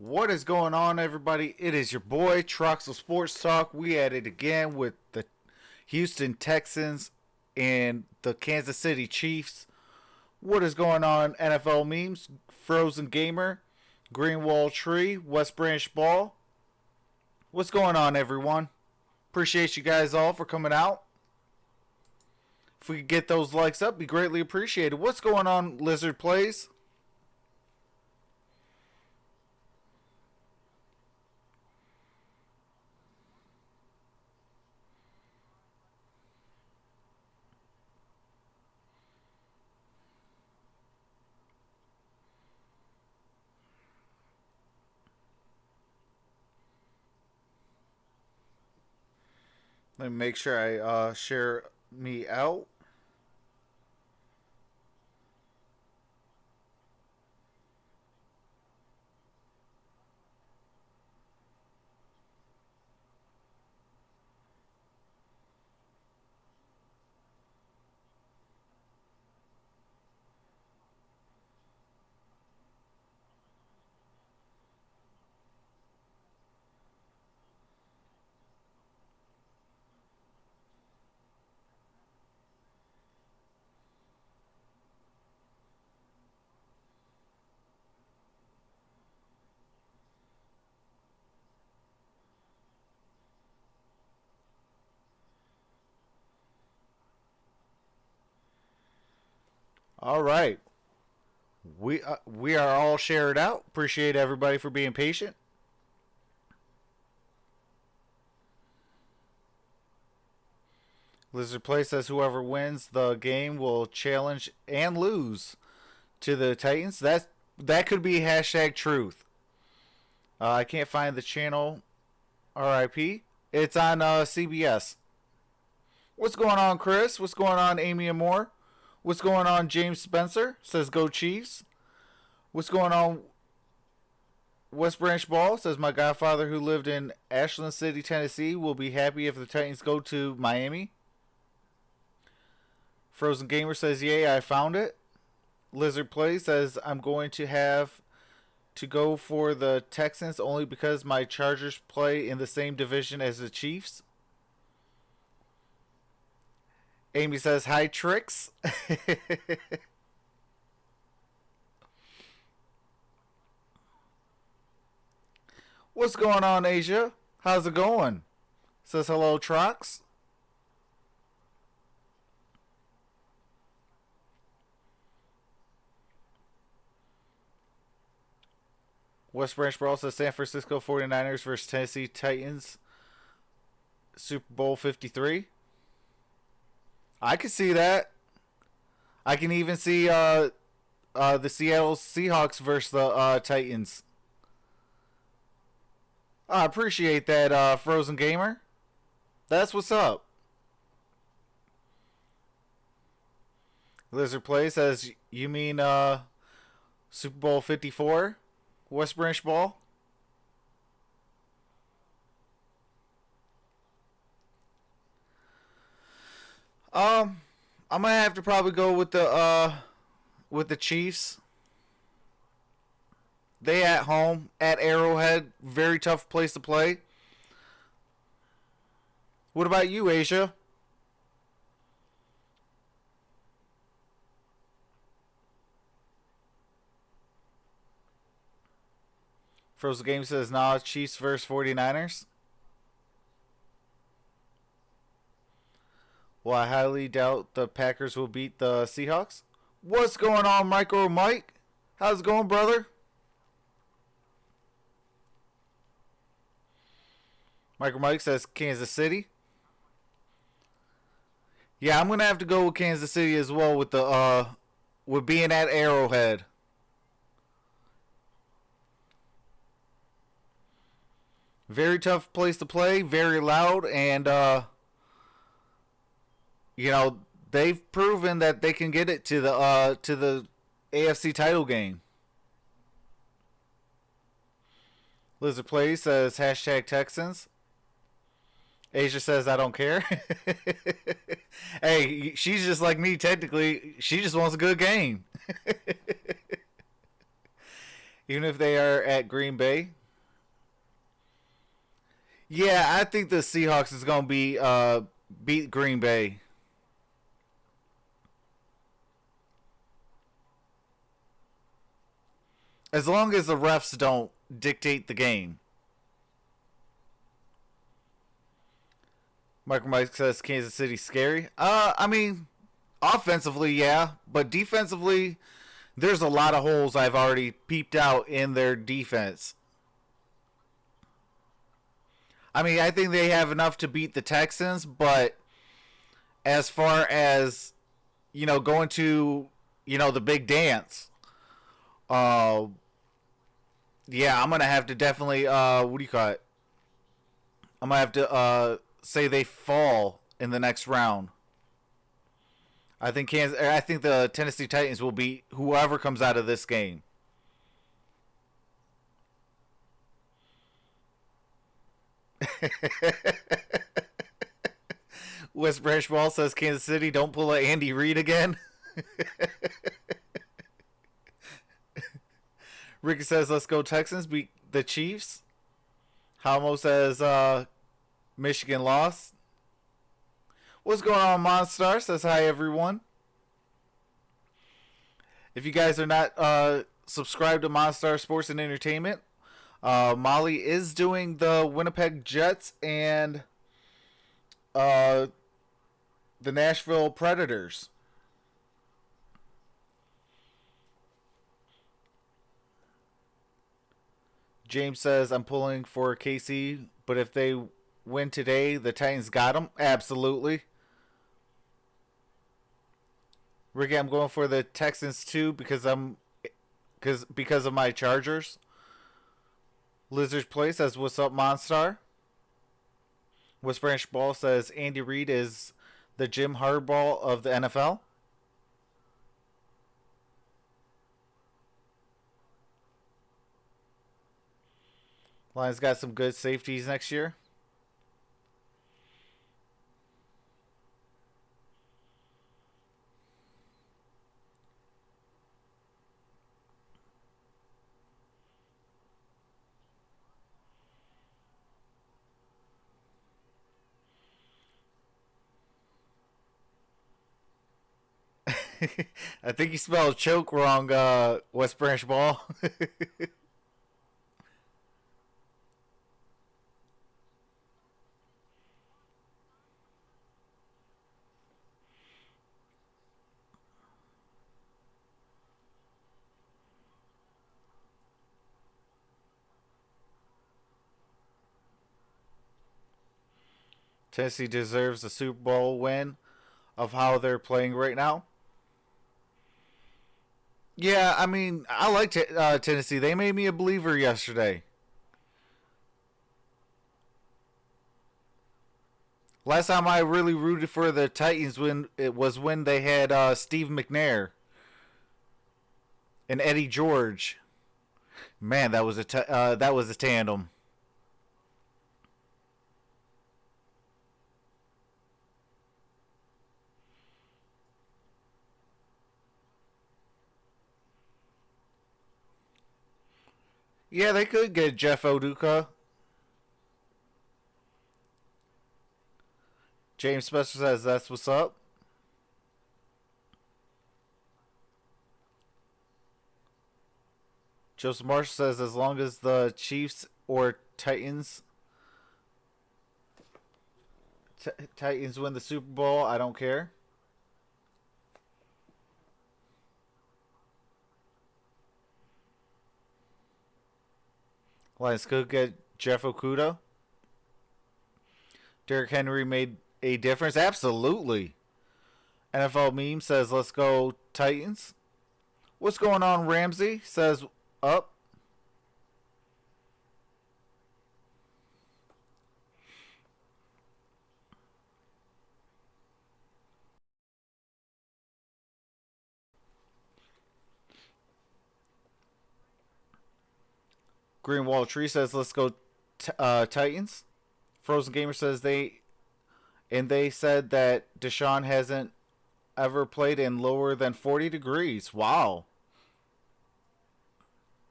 What is going on, everybody? It is your boy Troxel Sports Talk. We at it again with the Houston Texans and the Kansas City Chiefs. What is going on, NFL memes? Frozen Gamer, Greenwall Tree, West Branch Ball. What's going on, everyone? Appreciate you guys all for coming out. If we could get those likes up, be greatly appreciated. What's going on, Lizard Plays? Let me make sure I share me out. All right. We are all shared out. Appreciate everybody for being patient. Lizard Play says whoever wins the game will challenge and lose to the Titans. That could be hashtag truth. I can't find the channel. RIP. It's on CBS. What's going on, Chris? What's going on, Amy Amor? What's going on, James Spencer? Says go Chiefs. What's going on, West Branch Ball? Says my godfather who lived in Ashland City, Tennessee will be happy if the Titans go to Miami. Frozen Gamer says, yay, I found it. Lizard Play says, I'm going to have to go for the Texans only because my Chargers play in the same division as the Chiefs. Amy says, hi, Tricks. What's going on, Asia? How's it going? Says hello, Trox. West Branch Brawl says San Francisco 49ers versus Tennessee Titans. Super Bowl 53. I can see that. I can even see the Seattle Seahawks versus the Titans. I appreciate that, Frozen Gamer. That's what's up. Lizard Play says, you mean Super Bowl 54? West Branch Ball? I'm gonna have to probably go with the Chiefs. They at home at Arrowhead, very tough place to play. What about you, Asia? Frozen Game says, nah, Chiefs versus 49ers. Well, I highly doubt the Packers will beat the Seahawks. What's going on, Micro Mike? How's it going, brother? Micro Mike says Kansas City. Yeah, I'm gonna have to go with Kansas City as well with the with being at Arrowhead. Very tough place to play, very loud, and you know, they've proven that they can get it to the AFC title game. Lizard Play says hashtag Texans. Asia says I don't care. Hey, she's just like me technically. She just wants a good game. Even if they are at Green Bay. Yeah, I think the Seahawks is going to be beat Green Bay. As long as the refs don't dictate the game. Michael Mike says Kansas City scary. I mean, offensively, yeah, but defensively, there's a lot of holes I've already peeped out in their defense. I mean, I think they have enough to beat the Texans, but as far as going to the big dance, uh, yeah, I'm gonna have to definitely what do you call it? I'm gonna have to say they fall in the next round. I think the Tennessee Titans will beat whoever comes out of this game. West Branch Ball says Kansas City don't pull a Andy Reid again. Ricky says let's go Texans beat the Chiefs. Hamo says Michigan lost. What's going on, MonStar? Says hi everyone. If you guys are not subscribed to MonStar Sports and Entertainment, Molly is doing the Winnipeg Jets and uh, the Nashville Predators. James says I'm pulling for KC, but if they win today, the Titans got them. Absolutely. Ricky, I'm going for the Texans too because of my Chargers. Lizard's Play says what's up, Monstar. West Branch Ball says Andy Reid is the Jim Harbaugh of the NFL. Lions got some good safeties next year. I think you spelled choke wrong, West Branch Ball. Tennessee deserves a Super Bowl win of how they're playing right now. Yeah, I mean, I like Tennessee. They made me a believer yesterday. Last time I really rooted for the Titans when it was when they had Steve McNair and Eddie George. Man, that was a tandem. Yeah, they could get Jeff Oduka. James Spencer says that's what's up. Joseph Marsh says as long as the Chiefs or Titans win the Super Bowl, I don't care. Lions could get Jeff Okuda. Derrick Henry made a difference. Absolutely. NFL meme says let's go Titans. What's going on, Ramsey? Says up. Greenwall Tree says let's go Titans. Frozen Gamer says they said that Deshaun hasn't ever played in lower than 40 degrees. Wow.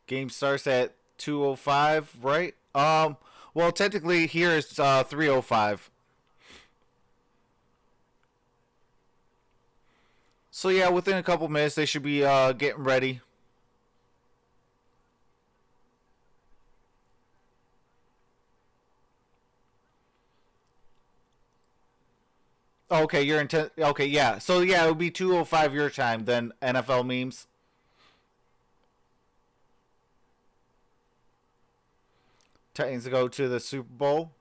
Game starts at 2:05, right? Well, technically here it's 3:05. So yeah, within a couple minutes they should be getting ready. Okay, you're in. Okay, yeah. So yeah, it would be 2:05 your time. Then NFL memes. Titans go to the Super Bowl.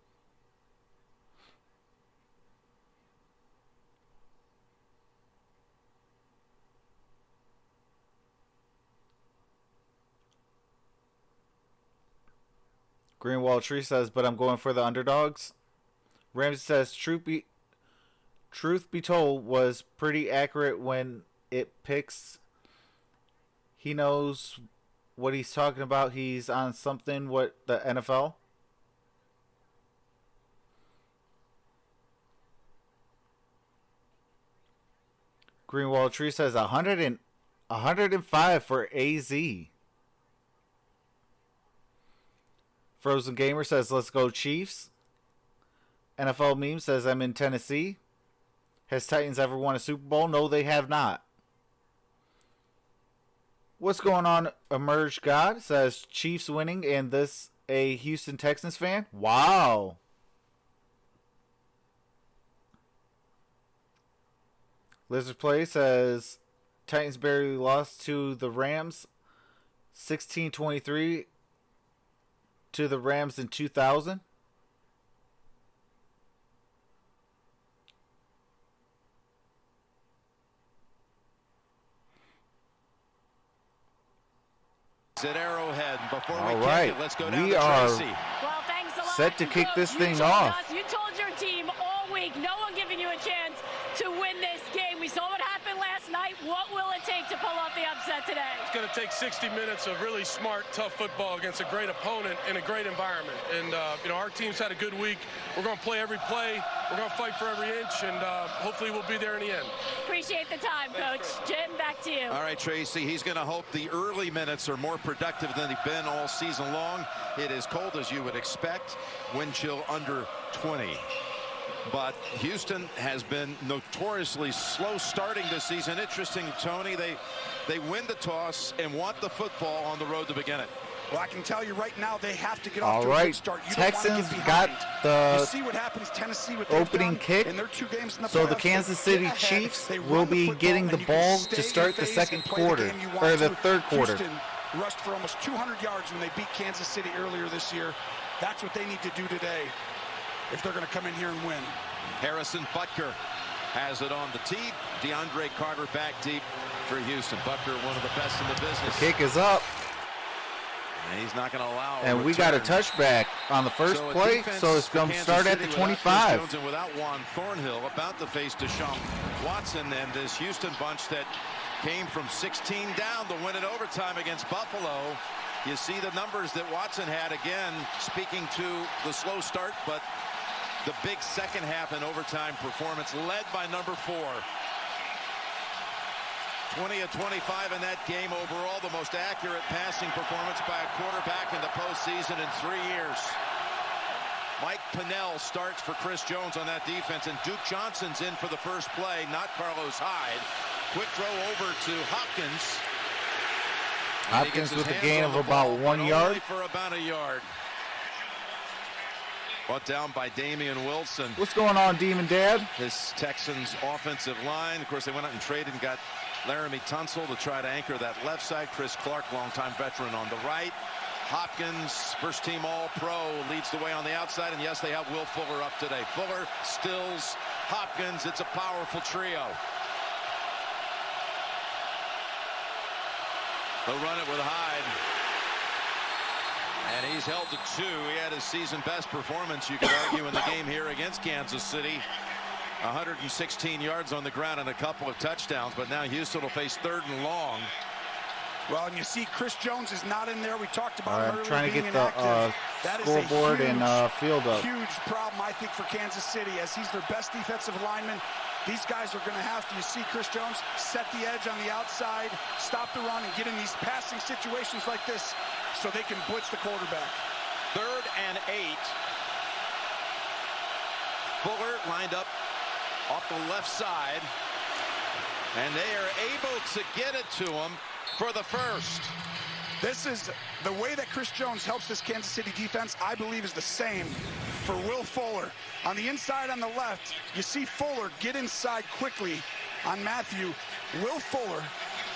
Greenwald Tree says, but I'm going for the underdogs. Ramsey says, truth be told, was pretty accurate when it picks. He knows what he's talking about. He's on something. What the NFL? Greenwald Tree says 105 for AZ. Frozen Gamer says, let's go Chiefs. NFL Meme says, I'm in Tennessee. Has Titans ever won a Super Bowl? No, they have not. What's going on? Emerge God says, Chiefs winning and this a Houston Texans fan? Wow. Lizard Play says, Titans barely lost to the Rams 16-23 to the Rams in 2000. At Arrowhead. Before all right, let's go down we to are set to kick this thing off. You told your team all week, no one giving you a chance to win this game. We saw what happened last night. What will it take to pull off the upset today? It's going to take 60 minutes of really smart, tough football against a great opponent in a great environment. And, our team's had a good week. We're going to play every play. We're going to fight for every inch, and hopefully we'll be there in the end. Appreciate the time, Coach. Jim, back to you. All right, Tracy, he's going to hope the early minutes are more productive than they've been all season long. It is cold, as you would expect. Wind chill under 20. But Houston has been notoriously slow starting this season. Interesting, Tony, they win the toss and want the football on the road to begin it. Well, I can tell you right now, they have to get off all to right. a good start. You Texans got the you see what happens, Tennessee with opening kick. in their 2 games in the So the playoffs. Kansas City Chiefs will be getting the ball to start the second quarter, or the third quarter. Houston rushed for almost 200 yards when they beat Kansas City earlier this year. That's what they need to do today if they're going to come in here and win. Harrison Butker has it on the tee. DeAndre Carter back deep for Houston. Butker, one of the best in the business. The kick is up. And he's not going to allow a and we got a touchback on the first play, so it's going to start at the 25. Jones and without Juan Thornhill, about to face Deshaun Watson and this Houston bunch that came from 16 down to win in overtime against Buffalo. You see the numbers that Watson had, again, speaking to the slow start, but the big second half and overtime performance led by number 4. 20 of 25 in that game overall, the most accurate passing performance by a quarterback in the postseason in 3 years. Mike Pinnell starts for Chris Jones on that defense, and Duke Johnson's in for the first play, not Carlos Hyde. Quick throw over to Hopkins. Hopkins with a gain of about 1 yard. For about a yard. Brought down by Damian Wilson. What's going on, Demon Dad? This Texans offensive line. Of course, they went out and traded and got Laramie Tunsil to try to anchor that left side. Chris Clark, longtime veteran, on the right. Hopkins, first team All-Pro, leads the way on the outside. And yes, they have Will Fuller up today. Fuller, Stills, Hopkins. It's a powerful trio. They'll run it with Hyde. And he's held to 2. He had his season best performance, you could argue, in the game here against Kansas City. 116 yards on the ground and a couple of touchdowns, but now Houston will face 3rd and long. Well, and you see Chris Jones is not in there. We talked about All him right, trying to get inactive. the scoreboard and field up. Huge problem, I think, for Kansas City, as he's their best defensive lineman. these guys are going to have to, you see Chris Jones, set the edge on the outside, stop the run, and get in these passing situations like this so they can blitz the quarterback. 3rd and 8. Fuller lined up off the left side, and they are able to get it to him for the first. This is the way that Chris Jones helps this Kansas City defense, I believe, is the same for Will Fuller. On the inside on the left, you see Fuller get inside quickly on Matthew. Will Fuller,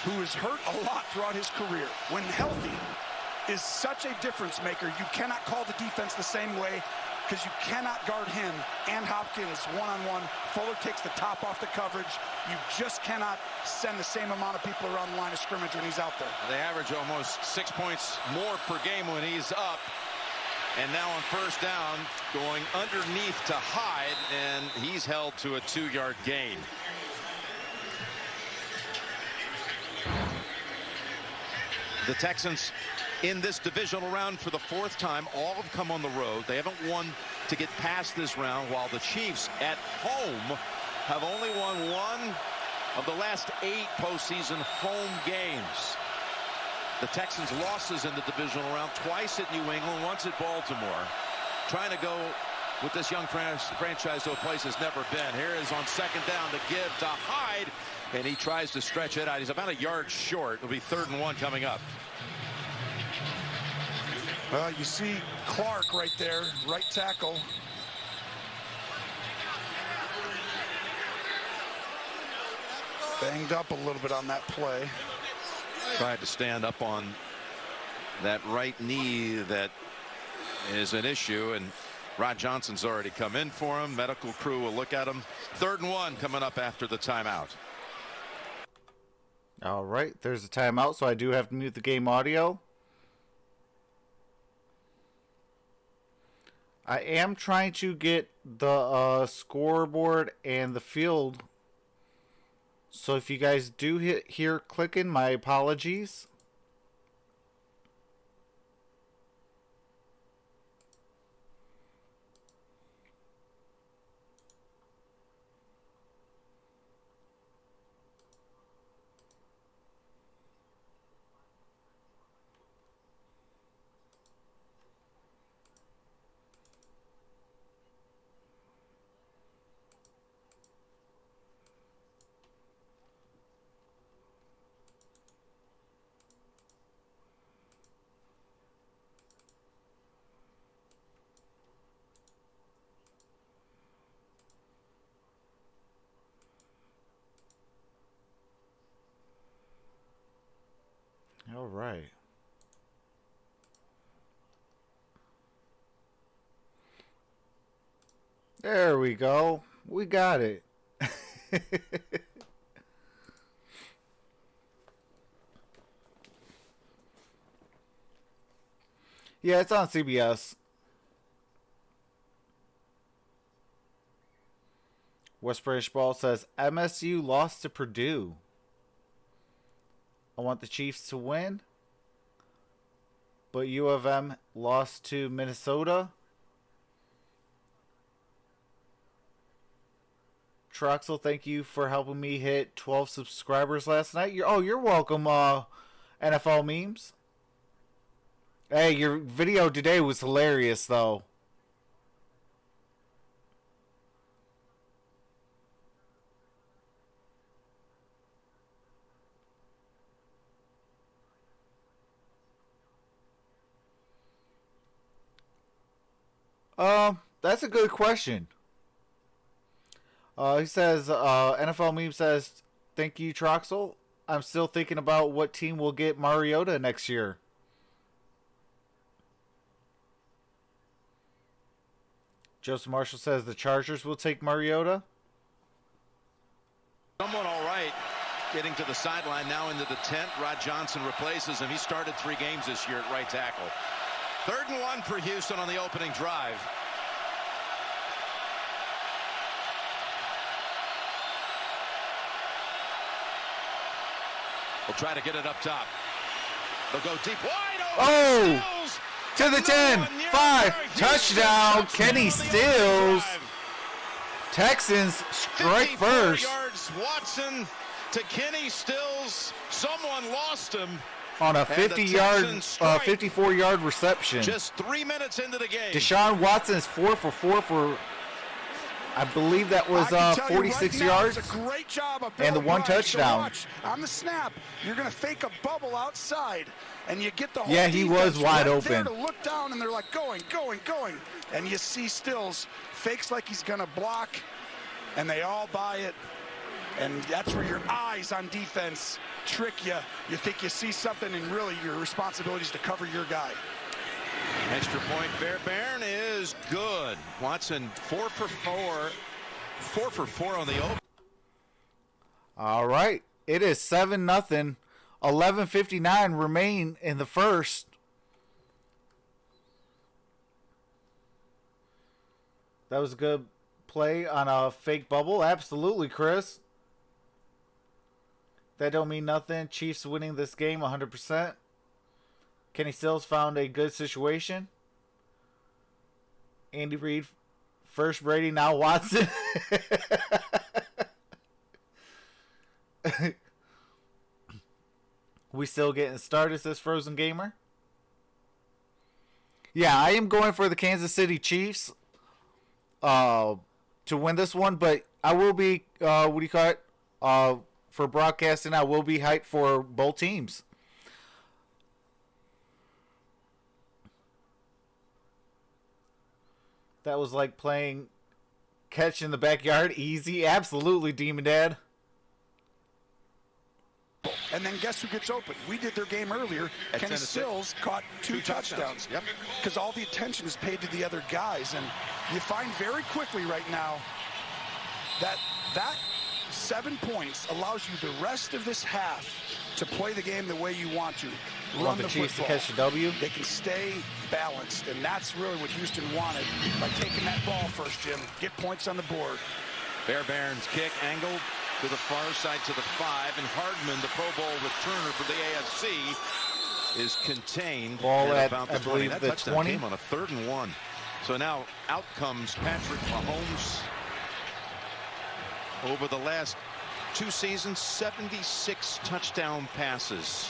who has hurt a lot throughout his career, when healthy, is such a difference maker. You cannot call the defense the same way because you cannot guard him and Hopkins one-on-one. Fuller takes the top off the coverage. You just cannot send the same amount of people around the line of scrimmage when he's out there. They average almost 6 points more per game when he's up. And now on first down, going underneath to Hyde, and he's held to a 2-yard gain. The Texans in this divisional round for the 4th time. All have come on the road. They haven't won to get past this round, while the Chiefs at home have only won 1 of the last 8 postseason home games. The Texans' losses in the divisional round, twice at New England, once at Baltimore. Trying to go with this young franchise to a place it's never been. Here is on 2nd down to give to Hyde, and he tries to stretch it out. He's about a yard short. It'll be 3rd and 1 coming up. Well, you see Clark right there, right tackle. Banged up a little bit on that play. Tried to stand up on that right knee. That is an issue, and Rod Johnson's already come in for him. Medical crew will look at him. 3rd and 1 coming up after the timeout. All right, there's a timeout, so I do have to mute the game audio. I am trying to get the scoreboard and the field. So if you guys do hear clicking, my apologies. All right. There we go. We got it. Yeah, it's on CBS. West British Ball says MSU lost to Purdue. I want the Chiefs to win, but U of M lost to Minnesota. Troxel, thank you for helping me hit 12 subscribers last night. You're welcome, NFL memes. Hey, your video today was hilarious, though. That's a good question. He says, NFL meme says, thank you, Troxel. I'm still thinking about what team will get Mariota next year. Joseph Marshall says the Chargers will take Mariota. Someone all right getting to the sideline now into the tent. Rod Johnson replaces him. He started 3 games this year at right tackle. 3rd and 1 for Houston on the opening drive. We'll try to get it up top. They'll go deep, wide open. Oh! To the 10, 5, touchdown, Kenny Stills. Texans strike 54 first yards. Watson to Kenny Stills. Someone lost him. on a And the 50-yard, Texans strike. 54-yard reception. Just 3 minutes into the game. Deshaun Watson is 4 for 4 for, I believe that was I can tell you 46 right now, yards. It's a great job of And the Bill one O'Brien. touchdown. So watch, on the snap, you're going to fake a bubble outside, and you get the whole Yeah, he was defense wide right there open. to look down, and they're like, going. And you see Stills fakes like he's going to block, and they all buy it. And that's where your eyes on defense trick you. You think you see something, and really your responsibility is to cover your guy. Extra point, Fairbairn is good. Watson 4 for 4. 4 for 4 on the open. All right. It is 7-0. 11:59 remain in the first. That was a good play on a fake bubble. Absolutely, Chris. That don't mean nothing. Chiefs winning this game 100%. Kenny Stills found a good situation. Andy Reid, first Brady, now Watson. We still getting started, says Frozen Gamer. Yeah, I am going for the Kansas City Chiefs to win this one, but I will be, what do you call it? For broadcasting, I will be hyped for both teams. That was like playing catch in the backyard. Easy. Absolutely, Demon Dad. And then guess who gets open? We did their game earlier. At Kenny Tennessee. Stills caught two touchdowns. Yep. Because all the attention is paid to the other guys. And you find very quickly right now that 7 points allows you the rest of this half to play the game the way you want to. Want the Chiefs to catch the W? They can stay balanced, and that's really what Houston wanted by taking that ball first, Jim. Get points on the board. Fairbairn's kick angled to the far side to the 5, and Hardman, the Pro Bowl returner for the AFC, is contained Ball at, about the I 20. believe, That the touchdown 20. came on a 3rd and 1. So now out comes Patrick Mahomes. Over the last 2 seasons, 76 touchdown passes.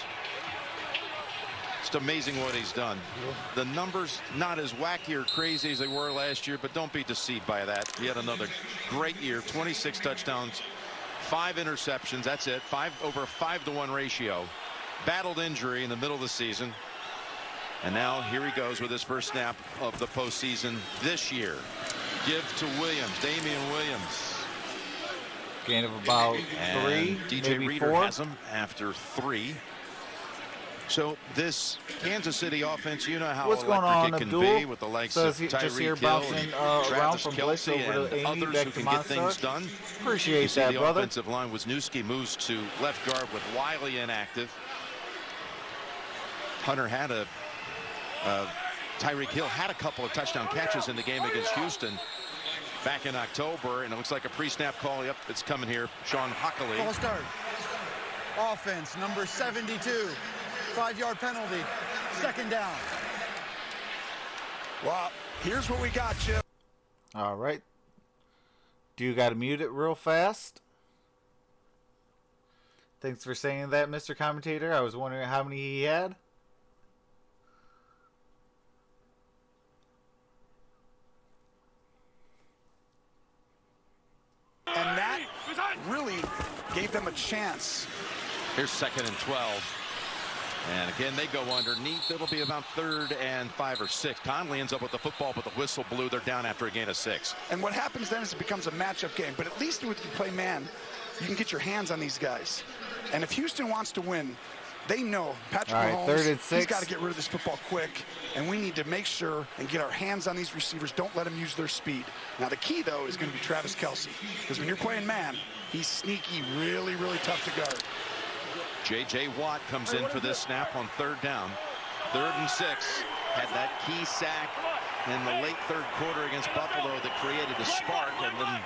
Just amazing what he's done. The numbers not as wacky or crazy as they were last year, but don't be deceived by that. He had another great year, 26 touchdowns, 5 interceptions. That's it. Over a 5-to-1 ratio. Battled injury in the middle of the season. And now here he goes with his first snap of the postseason this year. Give to Williams, Damian Williams. Gain of about 3, And DJ maybe Reader 4. has him after 3. So this Kansas City offense, you know how What's going electric on, it can Abdul? be with the likes So of is he just here Tyreek Hill bouncing and around Travis from Blitz Kelce over and to Amy, others back who to can get things MonStar? done. You Appreciate see that, the brother. offensive line. Wisniewski moves to left guard with Wiley inactive. Hunter had Tyreek Hill had a couple of touchdown catches in the game against Houston back in October, and it looks like a pre-snap call. Yep, it's coming here. Sean Huckley. Call start. Offense, number 72. 5-yard penalty. 2nd down. Well, here's what we got, Jim. All right. Do you got to mute it real fast? Thanks for saying that, Mr. Commentator. I was wondering how many he had. And that really gave them a chance. Here's 2nd and 12. And again, they go underneath. It'll be about 3rd and 5 or 6. Conley ends up with the football, but the whistle blew. They're down after a gain of 6. And what happens then is it becomes a matchup game. But at least with you play man, you can get your hands on these guys. And if Houston wants to win, they know Patrick All right, Mahomes, 3rd and 6. he's got to get rid of this football quick. And we need to make sure and get our hands on these receivers. Don't let them use their speed. Now, the key, though, is going to be Travis Kelce. Because when you're playing man, he's sneaky, really, really tough to guard. J.J. Watt comes in for this snap on 3rd down. 3rd and 6. Had that key sack in the late 3rd quarter against Buffalo that created the spark. And then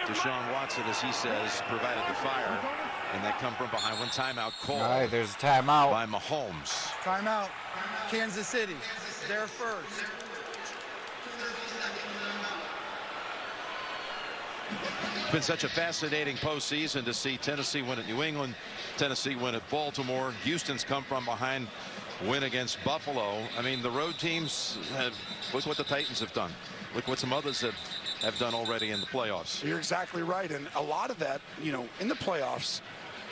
Deshaun Watson, as he says, provided the fire. And that come from behind. One timeout call. All right, there's a timeout. By Mahomes. Timeout. Kansas City. They're first. It's been such a fascinating postseason to see Tennessee win at New England, Tennessee win at Baltimore, Houston's come from behind win against Buffalo. I mean, the road teams have, look what the Titans have done. Look what some others have done already in the playoffs. You're exactly right. And a lot of that, you know, in the playoffs,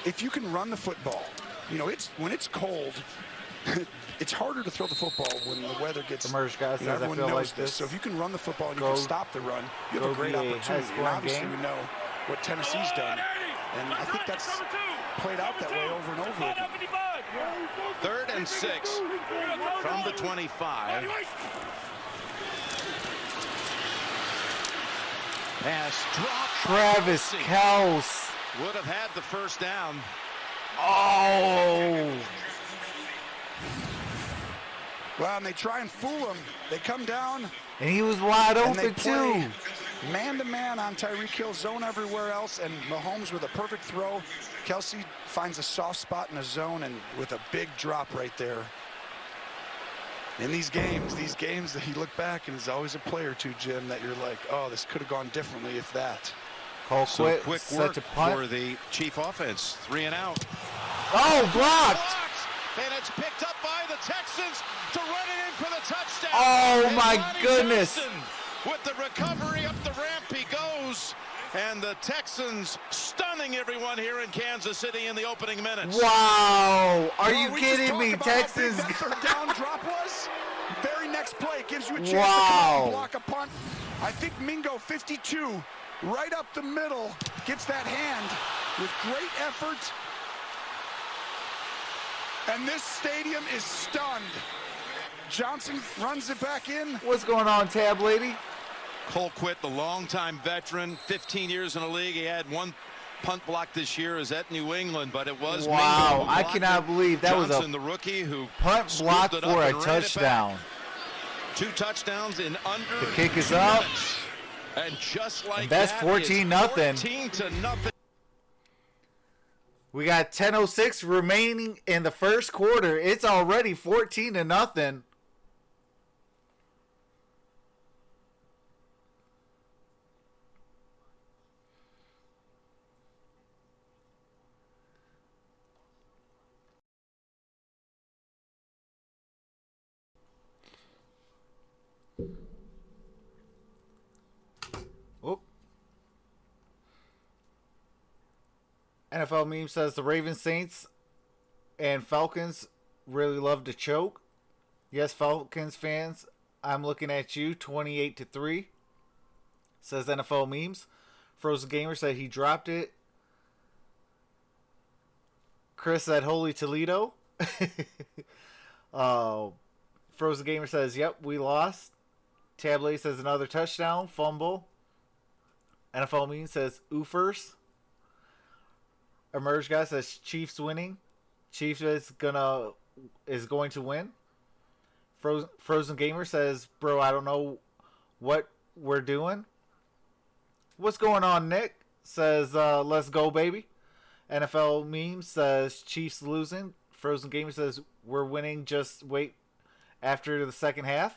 if you can run the football, you know, when it's cold, it's harder to throw the football when the weather gets, Emerge guys, you know, everyone knows like this. So if you can run the football and you can stop the run, you have a great opportunity. And obviously we know what Tennessee's done. And I think that's played out that way over and over again. 3rd and 6 from the 25. Pass drop. Travis Kelce would have had the first down. Oh. Well, and they try and fool him. They come down. And he was wide open too. Man-to-man on Tyreek Hill, zone everywhere else, and Mahomes with a perfect throw. Kelce finds a soft spot in the zone and with a big drop right there. In these games that you look back and there's always a play or two, Jim, that you're like, oh, this could have gone differently if that. So quick work for the Chief offense. 3 and out. Oh, blocked. And it's picked up by the Texans to run it in for the touchdown. Oh, and my Lonnie goodness. Johnson with the recovery up the ramp he goes. And the Texans stunning everyone here in Kansas City in the opening minutes. Wow. Are you kidding me? Texans. How big that 3rd down drop was. Very next play gives you a chance to come out and block a punt. I think Mingo 52 right up the middle gets that hand with great effort. And this stadium is stunned. Johnson runs it back in. What's going on, Tab Lady? Colquitt, the longtime veteran, 15 years in the league. He had 1 punt block this year is at New England, but it was wow. Mingo. I cannot believe that Johnson, was a the rookie who punt block for a touchdown. 2 touchdowns in under. The kick is up. And just like and that's 14-0. 14-0. We got 10:06 remaining in the first quarter. It's already 14-0. NFL meme says the Ravens, Saints, and Falcons really love to choke. Yes, Falcons fans, I'm looking at you. 28-3. Says NFL memes. Frozen Gamer said he dropped it. Chris said Holy Toledo. Frozen Gamer says, yep, we lost. Tablet says another touchdown, fumble. NFL meme says oofers. Emerge guy says Chiefs winning. Chiefs is going to win. Frozen Gamer says, bro, I don't know what we're doing. What's going on, Nick? Says, let's go, baby. NFL meme says Chiefs losing. Frozen Gamer says we're winning. Just wait after the second half.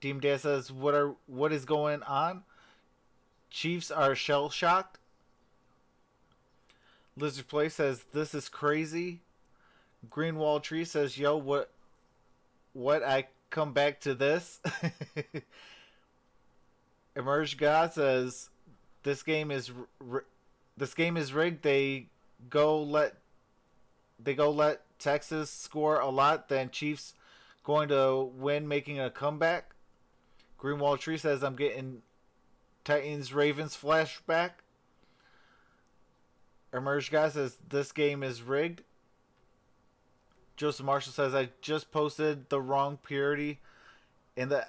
Deem Dad says what is going on? Chiefs are shell shocked. Lizard Play says this is crazy. Greenwald Tree says yo what I come back to this. Emerge God says this game is rigged. They go let Texas score a lot, then Chiefs going to win, making a comeback. Greenwald Tree says I'm getting Titans Ravens flashback. Emerge Guy says this game is rigged. Joseph Marshall says I just posted the wrong purity in the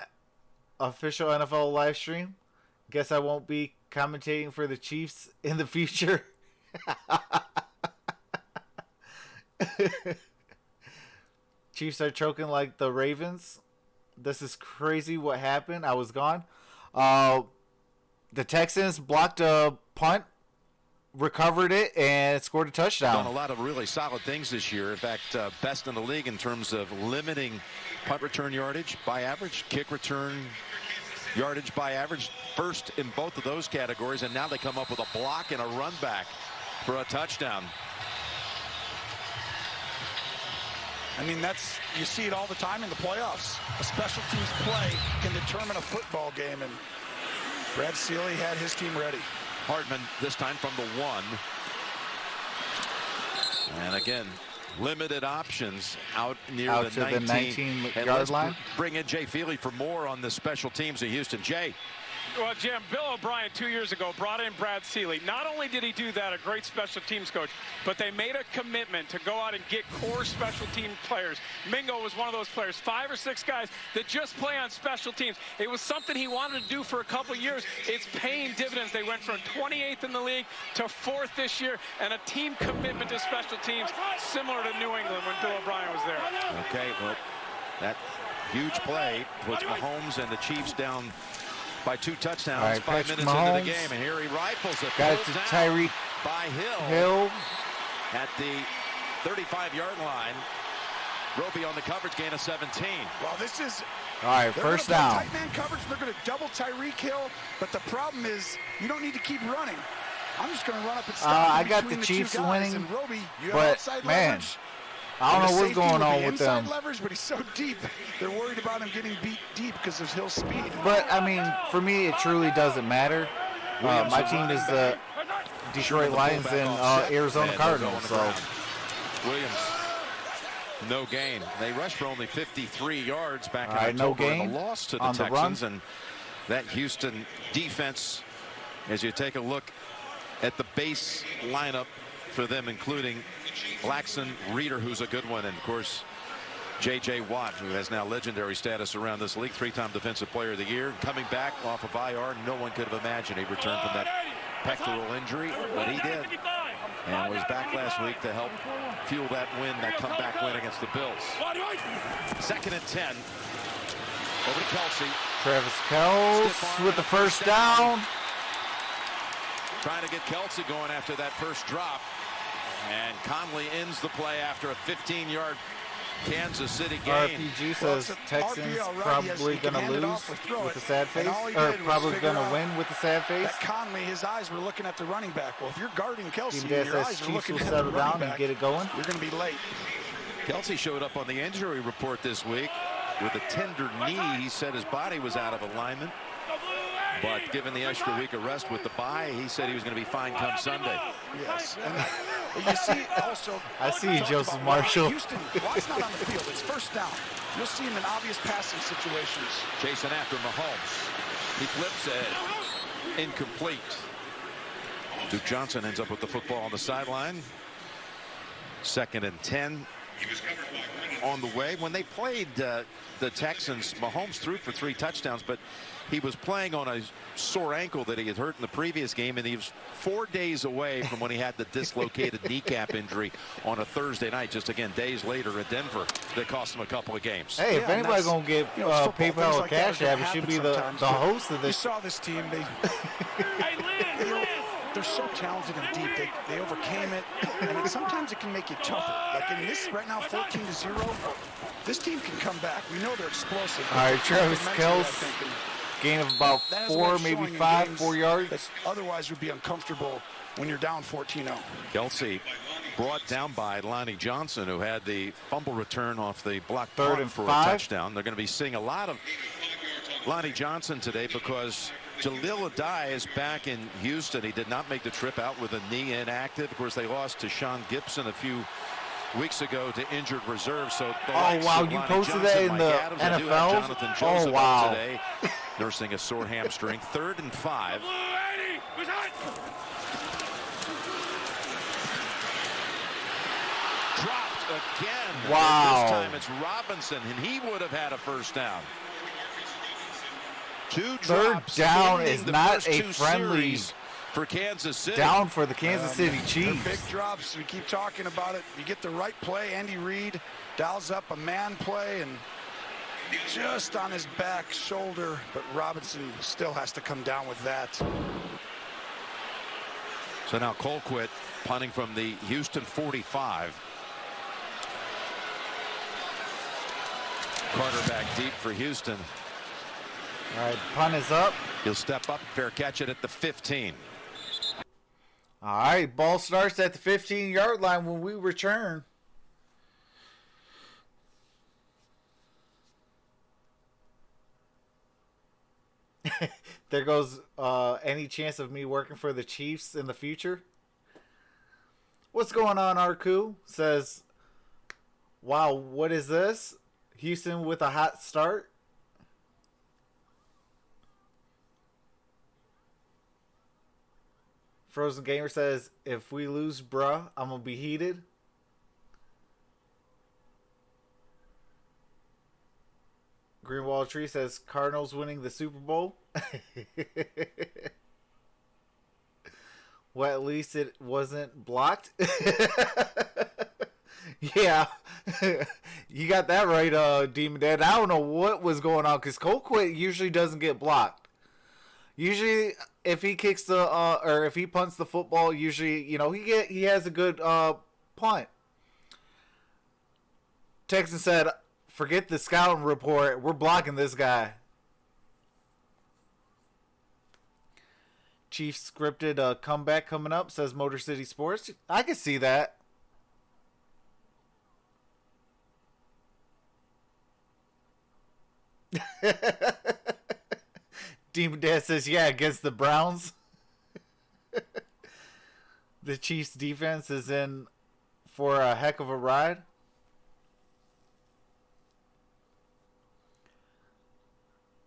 official NFL live stream. Guess I won't be commentating for the Chiefs in the future. Chiefs are choking like the Ravens. This is crazy what happened. I was gone. The Texans blocked a punt, recovered it, and scored a touchdown. Done a lot of really solid things this year. In fact, best in the league in terms of limiting punt return yardage by average, kick return yardage by average, first in both of those categories, and now they come up with a block and a run back for a touchdown. I mean, you see it all the time in the playoffs. A special teams play can determine a football game, and Brad Seeley had his team ready. Hardman this time from the 1. And again, limited options out near the 19-yard line. Bring in Jay Feely for more on the special teams of Houston. Jay. Well, Jim, Bill O'Brien 2 years ago brought in Brad Seeley. Not only did he do that, a great special teams coach, but they made a commitment to go out and get core special team players. Mingo was one of those players, 5 or 6 guys that just play on special teams. It was something he wanted to do for a couple years. It's paying dividends. They went from 28th in the league to 4th this year, and a team commitment to special teams similar to New England when Bill O'Brien was there. Okay, well, that huge play puts Mahomes and the Chiefs down by 2 touchdowns, right, 5 minutes Mahomes into the game, and here he rifles it. Got it to Tyreek by Hill at the 35-yard line. Roby on the coverage, gain of 17. Well, this is all right. First down. Tight man coverage. They're going to double Tyreek Hill, but the problem is you don't need to keep running. I'm just going to run up and stop. I got the Chiefs winning, and Roby, you have but outside man. leverage. I don't know what's going on with them. Leverage, but he's so deep. They're worried about him getting beat deep because of Hill's speed. But I mean, for me, it truly doesn't matter. My team is the Detroit Lions and Arizona Cardinals. So Williams, no gain. They rushed for only 53 yards back in October. No gain and a loss to the on Texans, the run. and that Houston defense. As you take a look at the base lineup for them, including Blackson, Reeder, who's a good one, and of course J.J. Watt, who has now legendary status around this league, 3-time Defensive Player of the Year, coming back off of IR. No one could have imagined he returned from that pectoral injury, but he did, and was back last week to help fuel that win, that comeback win against the Bills. 2nd and 10. Over to Kelsey. Travis Kelce with the first down. Trying to get Kelsey going after that first drop. And Conley ends the play after a 15-yard Kansas City gain. RPG says Texans probably going to lose with a sad face, or probably going to win with a sad face. That Conley, his eyes were looking at the running back. Well, if you're guarding Kelsey, Team your says eyes are Chiefs looking will at settle the down running and back, get it going. you're going to be late. Kelsey showed up on the injury report this week with a tender knee. He said his body was out of alignment. But given the extra week of rest with the bye, he said he was going to be fine come Sunday. Yes. And you see also. I see you, Joseph Marshall. Houston, while it's not on the field, it's first down. You'll see him in obvious passing situations. Chasing after Mahomes. He flips it. Incomplete. Duke Johnson ends up with the football on the sideline. 2nd and 10. On the way. When they played the Texans, Mahomes threw for 3 touchdowns, but he was playing on a sore ankle that he had hurt in the previous game, and he was 4 days away from when he had the dislocated kneecap injury on a Thursday night, just again days later in Denver, that cost him a couple of games. Hey, if anybody's going to get PayPal or CashApp, it should be the host of this. You saw this team. They're so talented and deep. They overcame it, and sometimes it can make you tougher. Like in this right now, 14-0, this team can come back. We know they're explosive. All right, Travis Kelce, gain of about 4, maybe 4 yards. Otherwise, would be uncomfortable when you're down 14-0. Kelsey brought down by Lonnie Johnson, who had the fumble return off the block 3rd punt and for 5. a touchdown. They're going to be seeing a lot of Lonnie Johnson today because Jalil Adai is back in Houston. He did not make the trip out with a knee inactive. Of course, they lost to Sean Gibson a few weeks ago to injured reserve. So wow, you posted that in the NFL? Oh, wow. Today, nursing a sore hamstring. 3rd and 5. Dropped again. Wow. This time it's Robinson, and he would have had a first down. 2 drops. 3rd down is the not first a 2 friendly series for Kansas City. down for the Kansas City Chiefs. Big drops. We keep talking about it. You get the right play. Andy Reid dials up a man play and just on his back shoulder, but Robinson still has to come down with that. So now Colquitt punting from the Houston 45. Carter back deep for Houston. All right, punt is up. He'll step up, fair catch it at the 15. All right, ball starts at the 15-yard line when we return. There goes any chance of me working for the Chiefs in the future. What's going on, Arku? Says, wow, what is this? Houston with a hot start. Frozen Gamer says, if we lose, bruh, I'm going to be heated. Greenwall Tree says, Cardinals winning the Super Bowl. Well, at least it wasn't blocked. Yeah. You got that right, Demon Dad. I don't know what was going on because Colquitt usually doesn't get blocked. Usually, if he kicks the or if he punts the football, usually he has a good punt. Texan said, "Forget the scouting report. We're blocking this guy." Chiefs scripted comeback coming up, says Motor City Sports. I can see that. Demon Dad says, yeah, against the Browns. The Chiefs defense is in for a heck of a ride.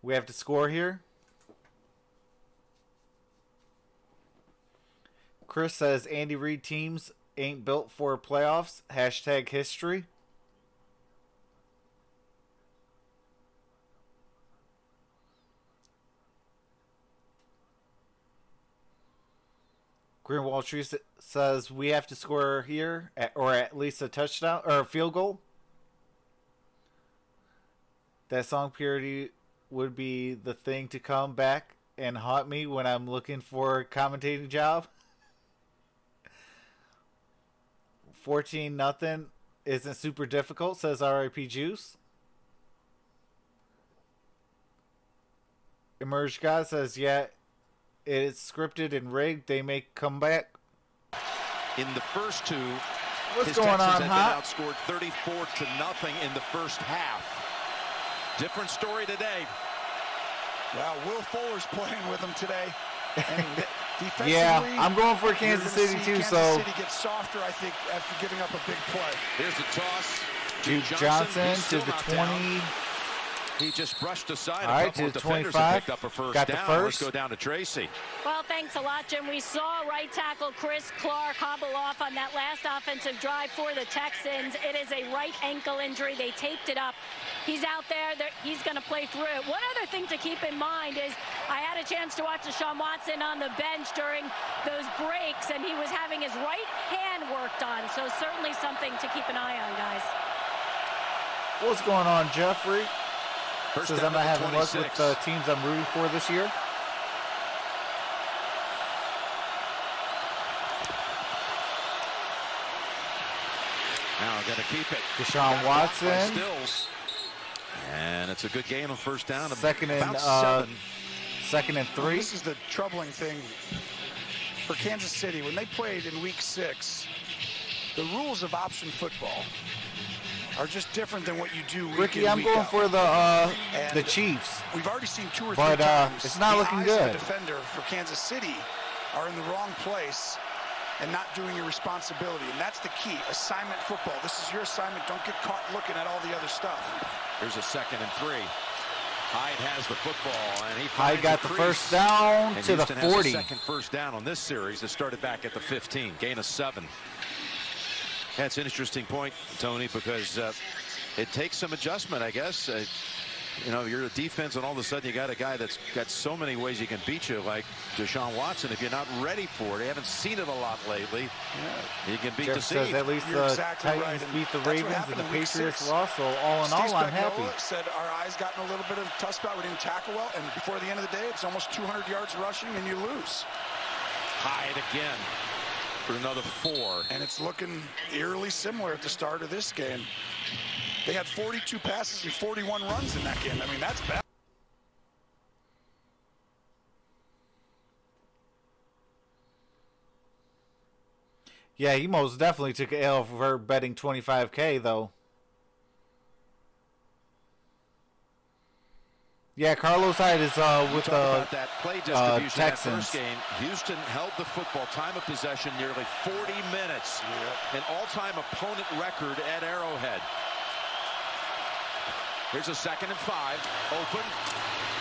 We have to score here. Chris says Andy Reid teams ain't built for playoffs. Hashtag history. Greenwall Tree says we have to score here, or at least a touchdown or a field goal. That song purity would be the thing to come back and haunt me when I'm looking for a commentating job. 14-0 isn't super difficult, says RIP Juice. Emerge God says, yeah, it's scripted and rigged. They may come back. In the first two, what's going on, Hot? Outscored 34-0 in the first half. Different story today. Well, Will Fuller's playing with them today. And defensively, yeah, I'm going for Kansas City too. Kansas so City gets softer, I think, after giving up a big play. Here's the toss. Duke Johnson to the 20. Down. He just brushed aside a couple of to defenders 25. and picked up a first Got down. the first. Let's go down to Tracy. Well, thanks a lot, Jim. We saw right tackle Chris Clark hobble off on that last offensive drive for the Texans. It is a right ankle injury. They taped it up. He's out there. He's going to play through it. One other thing to keep in mind is I had a chance to watch Deshaun Watson on the bench during those breaks, and he was having his right hand worked on. So certainly something to keep an eye on, guys. What's going on, Jeffrey? First Says down I'm not to having luck 26. with the teams I'm rooting for this year. Now got to keep it. Deshaun Watson. Stills. And it's a good game of first down. Second and about 7. 2nd and 3. This is the troubling thing for Kansas City. When they played in Week 6, the rules of option football are just different than what you do week Ricky, in, I'm week going out. for the Chiefs. We've already seen 2 or 3 But times. it's not the looking eyes good. Of the defender for Kansas City are in the wrong place and not doing your responsibility. And that's the key. Assignment football. This is your assignment. Don't get caught looking at all the other stuff. Here's a 2nd and 3. Hyde has the football, and he Hyde got the crease. first down And to the Houston 40. Has a second first down on this series that started back at the 15. Gain of 7. That's an interesting point, Tony, because it takes some adjustment, I guess. You're a defense, and all of a sudden you got a guy that's got so many ways he can beat you, like Deshaun Watson. If you're not ready for it, you haven't seen it a lot lately. Yeah. You can beat Jeff the says seed. at least You're the exactly Titans right. beat the That's what Ravens and happened the in Week Patriots 6. lost. So all in all, I'm happy. Said our eyes got in a little bit of a tough spot. We didn't tackle well, and before the end of the day, it's almost 200 yards rushing, and you lose. Hyde again for another 4. And it's looking eerily similar at the start of this game. They had 42 passes and 41 runs in that game. I mean, that's bad. Yeah, he most definitely took an L for betting $25K though. Yeah, Carlos Hyde is with the that play distribution Texans. That first game, Houston held the football, time of possession nearly 40 minutes, an all-time opponent record at Arrowhead. Here's a 2nd and 5, open,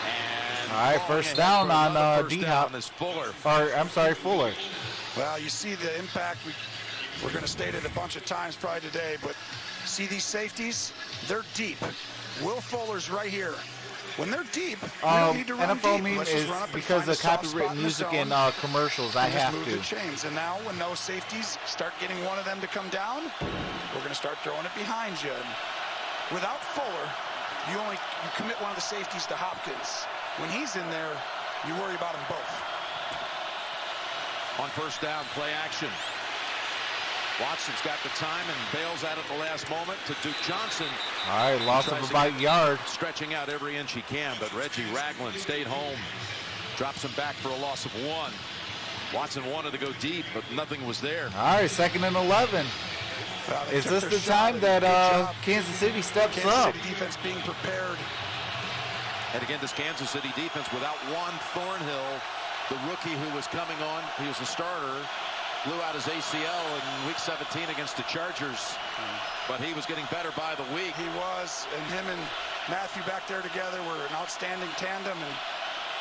and all right, first down on D-Hop. Fuller. Or I'm sorry, Fuller. Well, you see the impact. We're going to state it a bunch of times probably today, but see these safeties? They're deep. Will Fuller's right here. When they're deep, we don't need to run NFL deep. meme Let's just is run up and because find a of soft copywritten spot in the music zone and commercials. I and just have move to. the chains. And now when those safeties start getting one of them to come down, we're going to start throwing it behind you. And without Fuller, you commit one of the safeties to Hopkins. When he's in there, you worry about them both. On first down, play action. Watson's got the time and bails out at the last moment to Duke Johnson. All right, loss of about a yard. Stretching out every inch he can, but Reggie Ragland stayed home. Drops him back for a loss of 1. Watson wanted to go deep, but nothing was there. All right, 2nd and 11. Is this the time that Kansas City steps up? Kansas City defense being prepared. And again, this Kansas City defense without Juan Thornhill, the rookie who was coming on, he was a starter, blew out his ACL in Week 17 against the Chargers, but he was getting better by the week. He was, and him and Matthew back there together were an outstanding tandem, and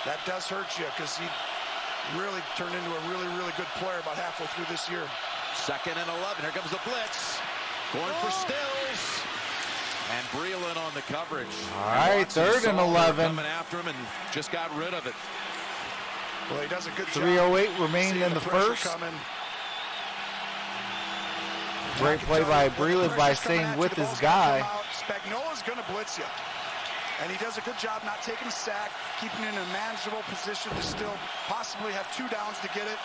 that does hurt you because he really turned into a really, really good player about halfway through this year. 2nd and 11. Here comes the blitz. Going for Stills. And Breland on the coverage. All right, 3rd and 11. Coming after him and just got rid of it. Well, he does a good job. 3:08 remaining in the first. Coming. Great play by Breland by staying with his guy. Spagnuolo's going to blitz you. And he does a good job not taking a sack, keeping it in a manageable position to still possibly have 2 downs to get it.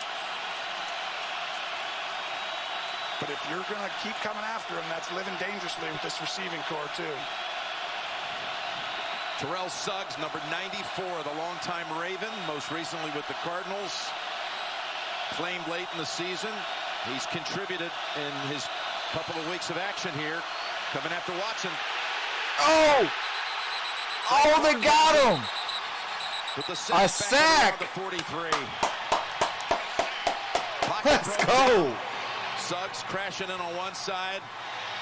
But if you're going to keep coming after him, that's living dangerously with this receiving core, too. Terrell Suggs, number 94, the longtime Raven, most recently with the Cardinals. Claimed late in the season. He's contributed in his couple of weeks of action here. Coming after Watson. Oh! Oh, they got him! With the A sack! The 43. Let's go! Suggs crashing in on one side,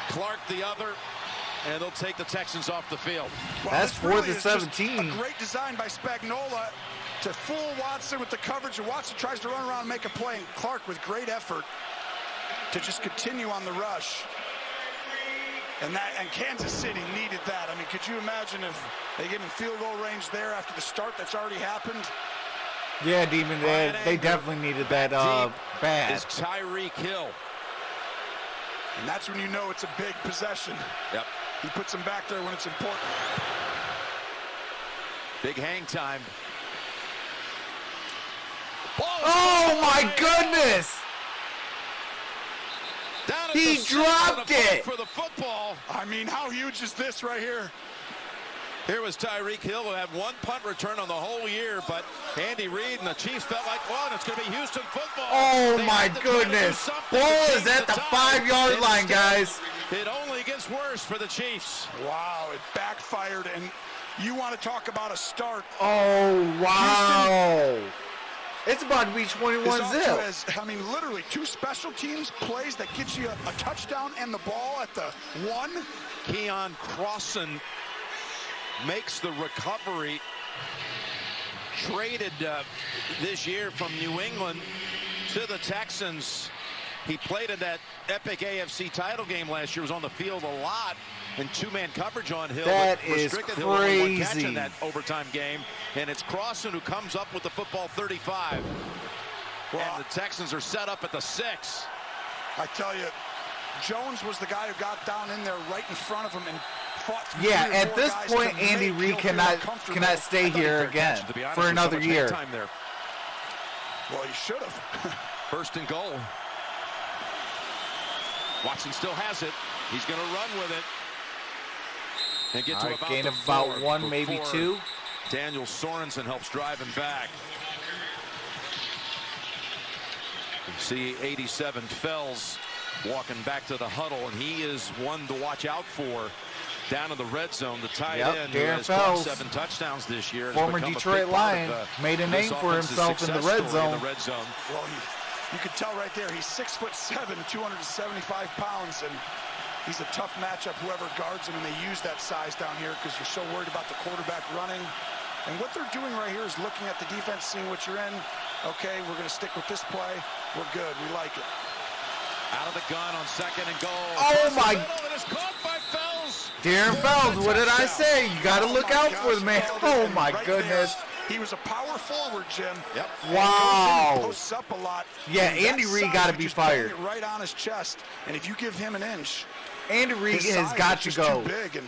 Clark the other, and they'll take the Texans off the field. Well, that's 4th and 17. A great design by Spagnuolo to fool Watson with the coverage, and Watson tries to run around and make a play, and Clark with great effort to just continue on the rush. And Kansas City needed that. I mean, could you imagine if they gave him field goal range there after the start that's already happened? Yeah, Demon, they definitely needed that bad. Is Tyreek Hill. And that's when you know it's a big possession. Yep. He puts him back there when it's important. Big hang time. Oh my goodness! He dropped it! For the football. I mean, how huge is this right here? Here was Tyreek Hill, who had 1 punt return on the whole year, but Andy Reid and the Chiefs felt like, well, it's going to be Houston football. Oh my goodness! Ball is at the 5-yard line, guys. It only gets worse for the Chiefs. Wow, it backfired, and you want to talk about a start. Oh, wow. Houston, it's about to be 21-0. I mean, literally 2 special teams plays that gets you a touchdown and the ball at the 1. Keon Crossan makes the recovery. Traded this year from New England to the Texans. He played in that epic AFC title game last year, was on the field a lot in 2-man coverage on Hill. That is crazy. Hill only 1 catch in that overtime game, and it's Crossan who comes up with the football 35. Well, and the Texans are set up at the 6. I tell you, Jones was the guy who got down in there right in front of him and fought. Yeah, at this point, Andy Reid cannot stay here again for another year. Well, he should have. 1st and goal. Watson still has it. He's going to run with it. And get to about gain the of about 4 1, maybe 2. Daniel Sorensen helps drive him back. See 87 Fells walking back to the huddle, and he is one to watch out for down in the red zone. The tight end who has caught 7 touchdowns this year. Former Detroit Lion, made a name for himself in the red zone. Well, you can tell right there, he's 6'7", 275 pounds, and he's a tough matchup, whoever guards him, and they use that size down here because you're so worried about the quarterback running. And what they're doing right here is looking at the defense, seeing what you're in. Okay, we're going to stick with this play. We're good. We like it. Out of the gun on 2nd and goal. Oh, my. It is caught by Fells. Darren Fells, what did I say? You got to look out for the man. Oh, my goodness. He was a power forward, Jim. Yep. Wow. Posts up a lot. Yeah, Andy Reid got to be fired. Right on his chest, and if you give him an inch, Andy Reid has got to go. Too big, and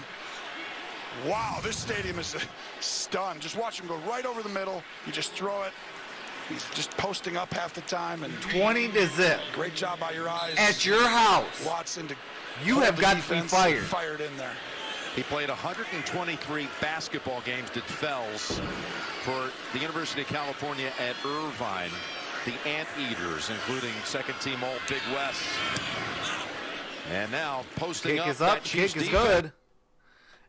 wow, this stadium is stunned. Just watch him go right over the middle. You just throw it. He's just posting up half the time, and 20-0. Great job by your eyes. At your house. Watson, you have got to be fired. Fired in there. He played 123 basketball games, did Fells, for the University of California at Irvine. The Anteaters, including second-team All-Big West. And now posting kick up. Is up. Kick is good.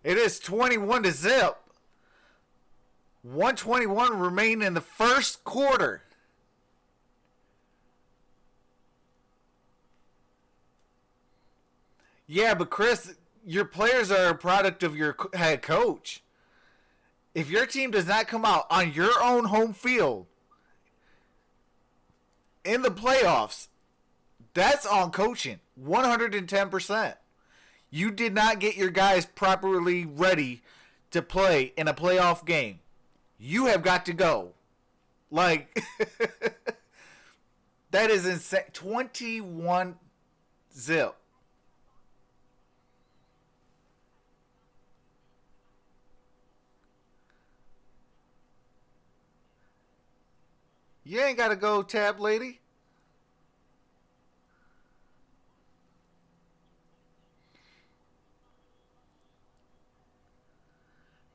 It is 21-0. 121 remain in the first quarter. Yeah, but Chris, your players are a product of your head coach. If your team does not come out on your own home field in the playoffs, that's on coaching. 110%. You did not get your guys properly ready to play in a playoff game. You have got to go. Like, that is insane. 21-0. You ain't got to go, tab lady.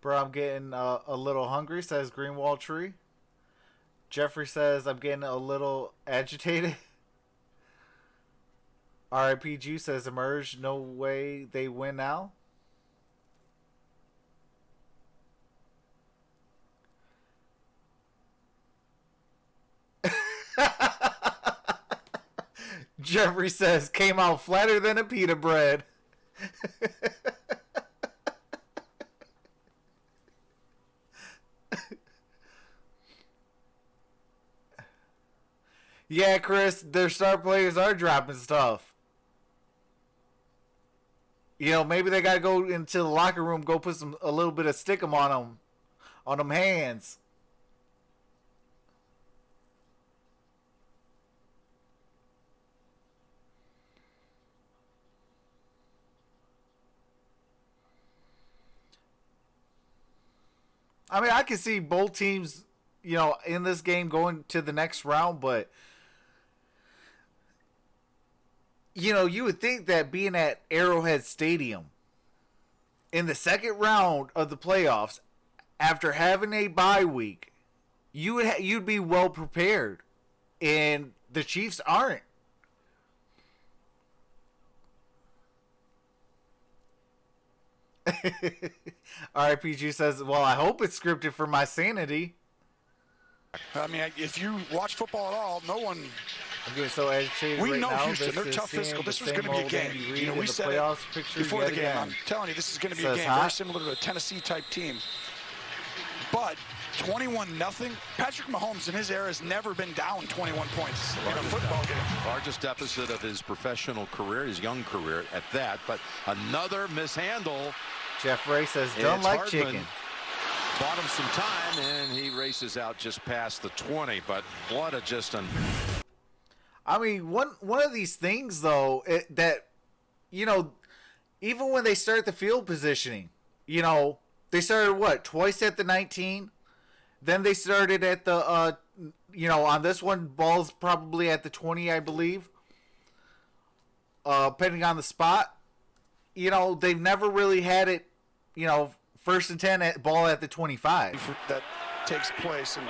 Bro, I'm getting a little hungry, says Greenwall Tree. Jeffrey says, I'm getting a little agitated. RIPG says, Emerge, no way they win now. Jeffrey says, came out flatter than a pita bread. Yeah, Chris, their star players are dropping stuff. You know, maybe they gotta go into the locker room, go put a little bit of stickum on them hands. I mean, I can see both teams, you know, in this game going to the next round, but you know, you would think that being at Arrowhead Stadium in the second round of the playoffs, after having a bye week, you'd be well prepared, and the Chiefs aren't. RIPG says, well, I hope it's scripted for my sanity. I mean, if you watch football at all, no one... I'm getting so agitated we right know now. Houston, they're tough physical. This was going to be a game. You know, we said it before the game. I'm telling you, this is going to be a game very similar to a Tennessee-type team. But 21-0, Patrick Mahomes in his era has never been down 21 points in a football game. Largest deficit of his professional career, his young career at that. But another mishandle. Jeff Ray says, don't like Hardman chicken. Bought him some time, and he races out just past the 20. But what a I mean, one of these things, though, that, you know, even when they start the field positioning, you know, they started, what, twice at the 19? Then they started at the, you know, on this one, ball's probably at the 20, I believe, depending on the spot. You know, they've never really had it, you know, 1st and 10, ball at the 25. That takes place. And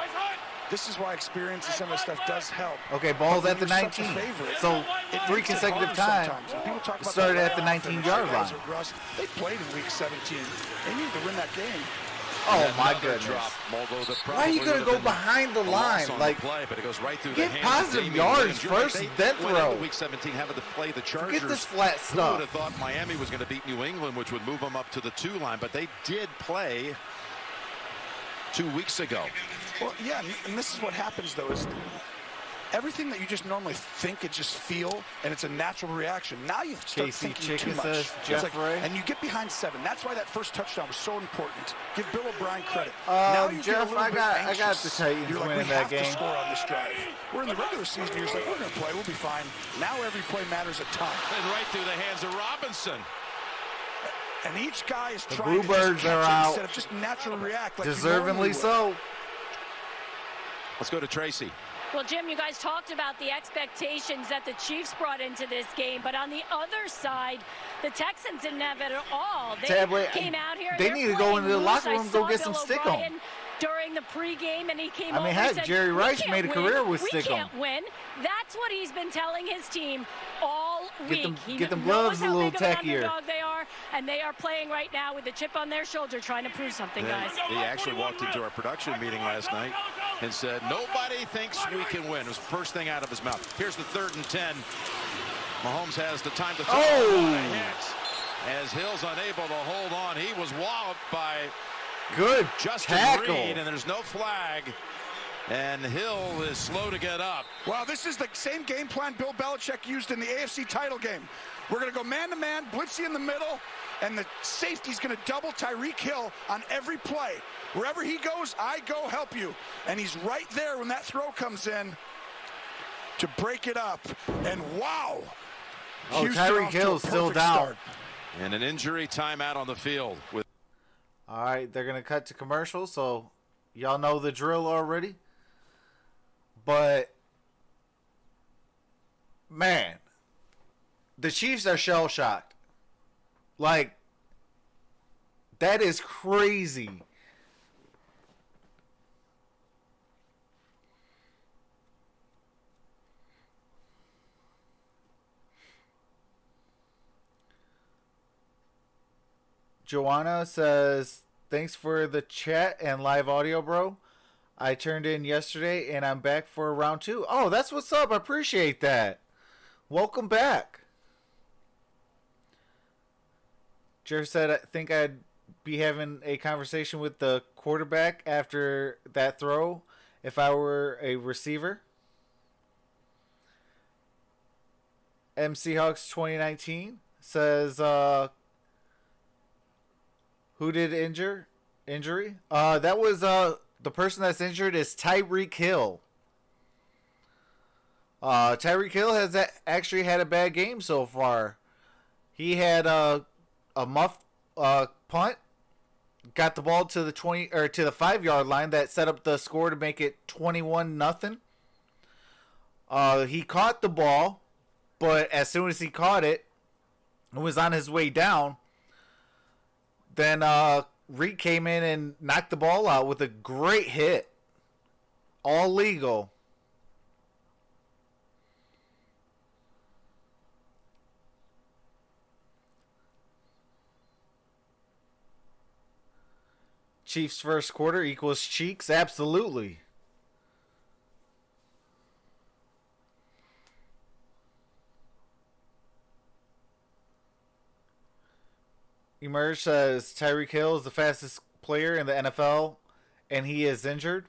This is why experience and some of this stuff does help. Okay, ball's But at the when you're such a 19. favorite, So it 3 makes it consecutive harder times. sometimes. When people talk about Started the at the playoff 19-yard and line. guys are rust, they played in week 17. They needed to win that game. Oh my Another goodness. drop. Although the Why are you probably going to would have go been behind the a loss line? on Like, the play, but it goes right through get the hands of positive Damian yards Williams. You're right, first, they then went throw. into week 17 having to play the Chargers. Forget this flat Who stuff. would have thought Miami was going to beat New England, which would move them up to the 2 line, but they did play 2 weeks ago. Well, yeah, and this is what happens, though, is everything that you just normally think and just feel, and it's a natural reaction. Now you start Casey thinking too Chicken much. says It's Jeff like, Ray. and you get behind 7. That's why that first touchdown was so important. Give Bill O'Brien credit. Now you get a Jeff, little I bit got anxious. the Titans You're like, winning we that have game. to score on this drive. We're in the regular season. You're just like, we're going to play. We'll be fine. Now every play matters a ton. And right through the hands of Robinson. And each guy is The trying to Bluebirds just catch are it out. instead of just naturally react like you Deservingly normally would. so. Let's go to Tracy. Well, Jim, you guys talked about the expectations that the Chiefs brought into this game, but on the other side, the Texans didn't have it at all. They Tablet, came out here. they they're need to go playing into the loose. locker I room, go saw get some Bill stick 'em. O'Brien during the pregame, and he came I mean, over heck, and said, Jerry "We Rice can't made a win. career with We stick 'em." can't win." That's what he's been telling his team all week. Get them He gloves knows a how little big of an tackier. underdog they are, and they are playing right now with a chip on their shoulder, trying to prove something, guys. He actually walked into our production meeting last night and said, nobody thinks we can win. It was the first thing out of his mouth. Here's the 3rd and 10. Mahomes has the time to throw. Oh! As Hill's unable to hold on. He was walloped by Good Justin tackle. Reed, and there's no flag. And Hill is slow to get up. Well, this is the same game plan Bill Belichick used in the AFC title game. We're going to go man-to-man, blitzy in the middle, and the safety's going to double Tyreek Hill on every play. Wherever he goes, I go help you. And he's right there when that throw comes in to break it up. And wow! Oh, Houston Tyreek off to a Hill's still perfect down. start. And an injury timeout on the field. All right, they're going to cut to commercial, so y'all know the drill already. But, man, the Chiefs are shell-shocked. Like, that is crazy. Joanna says, thanks for the chat and live audio, bro. I turned in yesterday, and I'm back for round 2. Oh, that's what's up. I appreciate that. Welcome back. Jeff said, I think I'd be having a conversation with the quarterback after that throw if I were a receiver. MC Hawks 2019 says, who did injury? That was the person that's injured is Tyreek Hill. Tyreek Hill has actually had a bad game so far. He had a muff punt, got the ball to the 20 or to the 5-yard line that set up the score to make it 21-0. He caught the ball, but as soon as he caught it, and was on his way down, then Reed came in and knocked the ball out with a great hit. All legal. Chiefs first quarter equals cheeks? Absolutely. Emerge says Tyreek Hill is the fastest player in the NFL, and he is injured.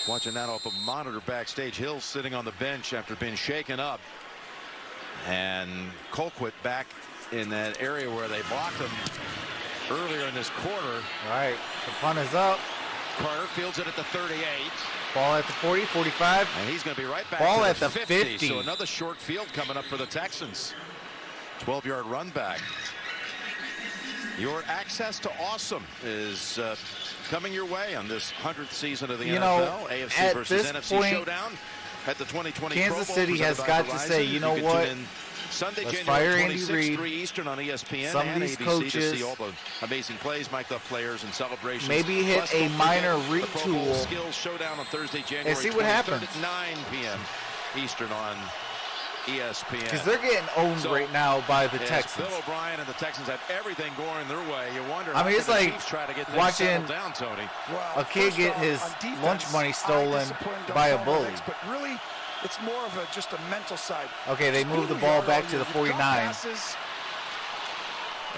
Watching that off a monitor backstage. Hill sitting on the bench after being shaken up. And Colquitt back in that area where they blocked him earlier in this quarter. All right, the punt is up. Carter fields it at the 38. Ball at the 40, 45. And he's going to be right back Ball to at the the 50. So another short field coming up for the Texans. 12-yard run back. Your access to awesome is coming your way on this 100th season of the NFL. Know, AFC versus this NFC point, showdown at the 2020 Kansas Pro Bowl City has got to say, you know what? Sunday, Let's January fire Andy 26th, Reid. 3 Eastern on ESPN Some of and these ABC coaches to see all the amazing plays, mic'd up players, and celebrations. maybe hit Plus, a don't minor forget the Pro Bowl retool skills showdown on Thursday, January and see what 23rd happens. at 9 p.m. Eastern on ESPN. Because they're getting owned right now by the Texans. Bill O'Brien and the Texans have everything going their way. You wonder. I mean, it's like Chiefs try to get watching down, Tony. a kid get his lunch money stolen by a bully. But really, it's more of just a mental side. Okay, they move the ball back to the 49.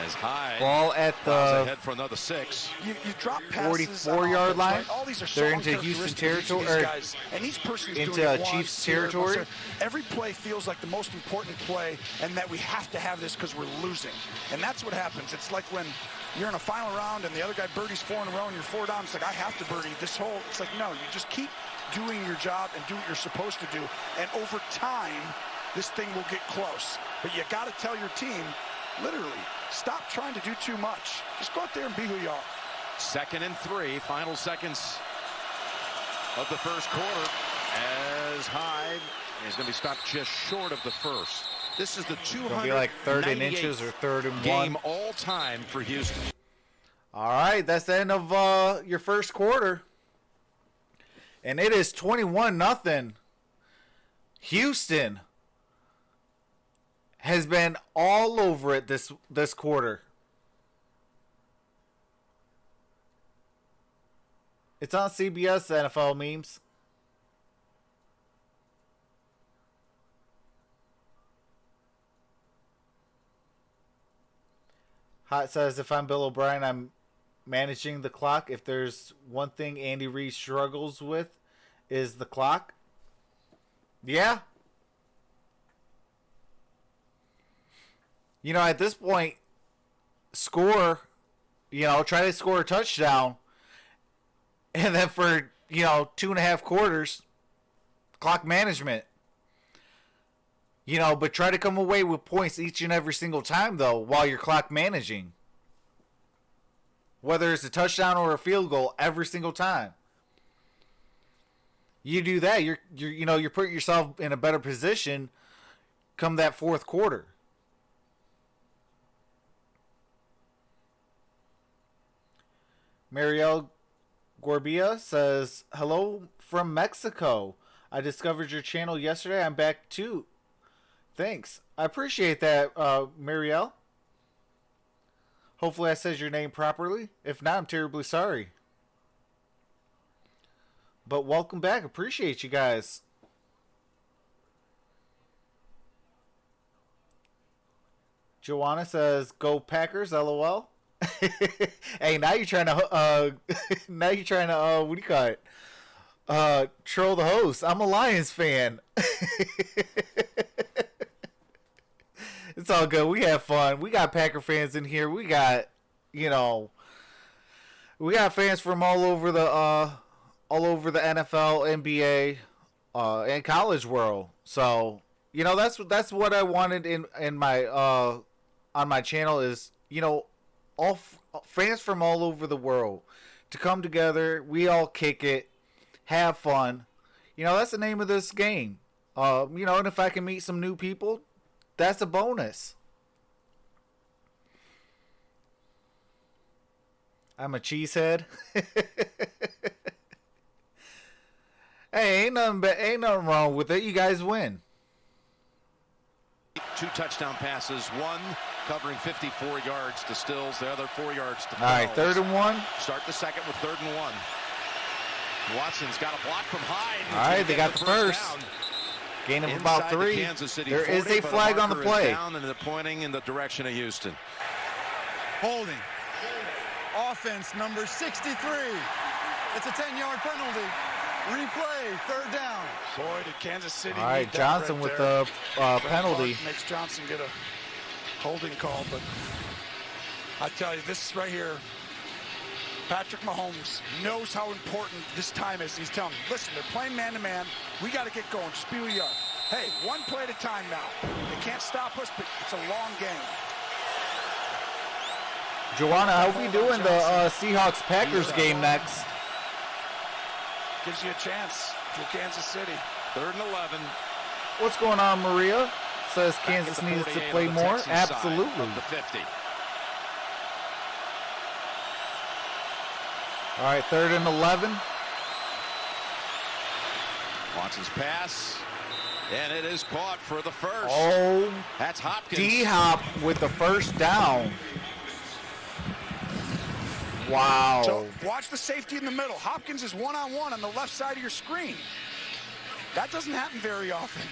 As high. Ball at the ahead for another 6. You drop passes 44-yard line. Right? All these are They're so into Houston uncharacteristic territory, of these guys. And each person's into doing it Chiefs once, here, territory. once there. Every play feels like the most important play, and that we have to have this because we're losing. And that's what happens. It's like when you're in a final round and the other guy birdies 4 in a row and you're 4 down. It's like, I have to birdie this hole. It's like, no, you just keep doing your job and do what you're supposed to do. And over time, this thing will get close. But you got to tell your team, literally, stop trying to do too much. Just go out there and be who you are. 2nd and 3, final seconds of the first quarter, as Hyde is going to be stopped just short of the first. This is the 200. Be like 3rd and inches or 3rd and 1 game all time for Houston. All right, that's the end of your first quarter, and it is 21-0. Houston has been all over it this quarter. It's on CBS, NFL memes. Hot says, if I'm Bill O'Brien, I'm managing the clock. If there's one thing Andy Reid struggles with, is the clock. Yeah. You know, at this point, try to score a touchdown. And then for, 2.5 quarters, clock management. But try to come away with points each and every single time, though, while you're clock managing. Whether it's a touchdown or a field goal, every single time. You do that, you're putting yourself in a better position come that fourth quarter. Marielle Gorbia says, hello from Mexico. I discovered your channel yesterday. I'm back too. Thanks. I appreciate that, Marielle. Hopefully I said your name properly. If not, I'm terribly sorry. But welcome back. Appreciate you guys. Joanna says, go Packers, LOL. Hey, now you're trying to what do you call it? Troll the host. I'm a Lions fan. It's all good. We have fun. We got Packer fans in here. We got, we got fans from all over the NFL, NBA, and college world. So, that's what I wanted in my on my channel is, all fans from all over the world to come together. We all kick it, have fun. That's the name of this game. And if I can meet some new people, that's a bonus. I'm a cheesehead. Hey, ain't nothing wrong with it. You guys win. 2 touchdown passes, one covering 54 yards to Stills, the other 4 yards to Fells. All right, 3rd and 1. Start the second with 3rd and 1. Watson's got a block from Hyde. All right, they got the first. Gain of about 3. There is a flag on the play. Down and pointing in the direction of Houston. Holding. Offense number 63. It's a 10-yard penalty. Replay, 3rd down. Boy, did Kansas City. All right, Johnson with the penalty. Makes Johnson get a holding call, but I tell you, this right here, Patrick Mahomes knows how important this time is. He's telling me, listen, they're playing man-to-man. We got to get going. Just be who you are. Hey, one play at a time now. They can't stop us, but it's a long game. Joanna, how we doing the Seahawks-Packers game next? Gives you a chance if you're Kansas City. 3rd and 11. What's going on, Maria? Says Kansas needs to play more. Absolutely. The 50. All right, 3rd and 11. Watson's pass, and it is caught for the first. Oh, that's Hopkins. D-Hop with the first down. Wow. So watch the safety in the middle. Hopkins is one-on-one on the left side of your screen. That doesn't happen very often.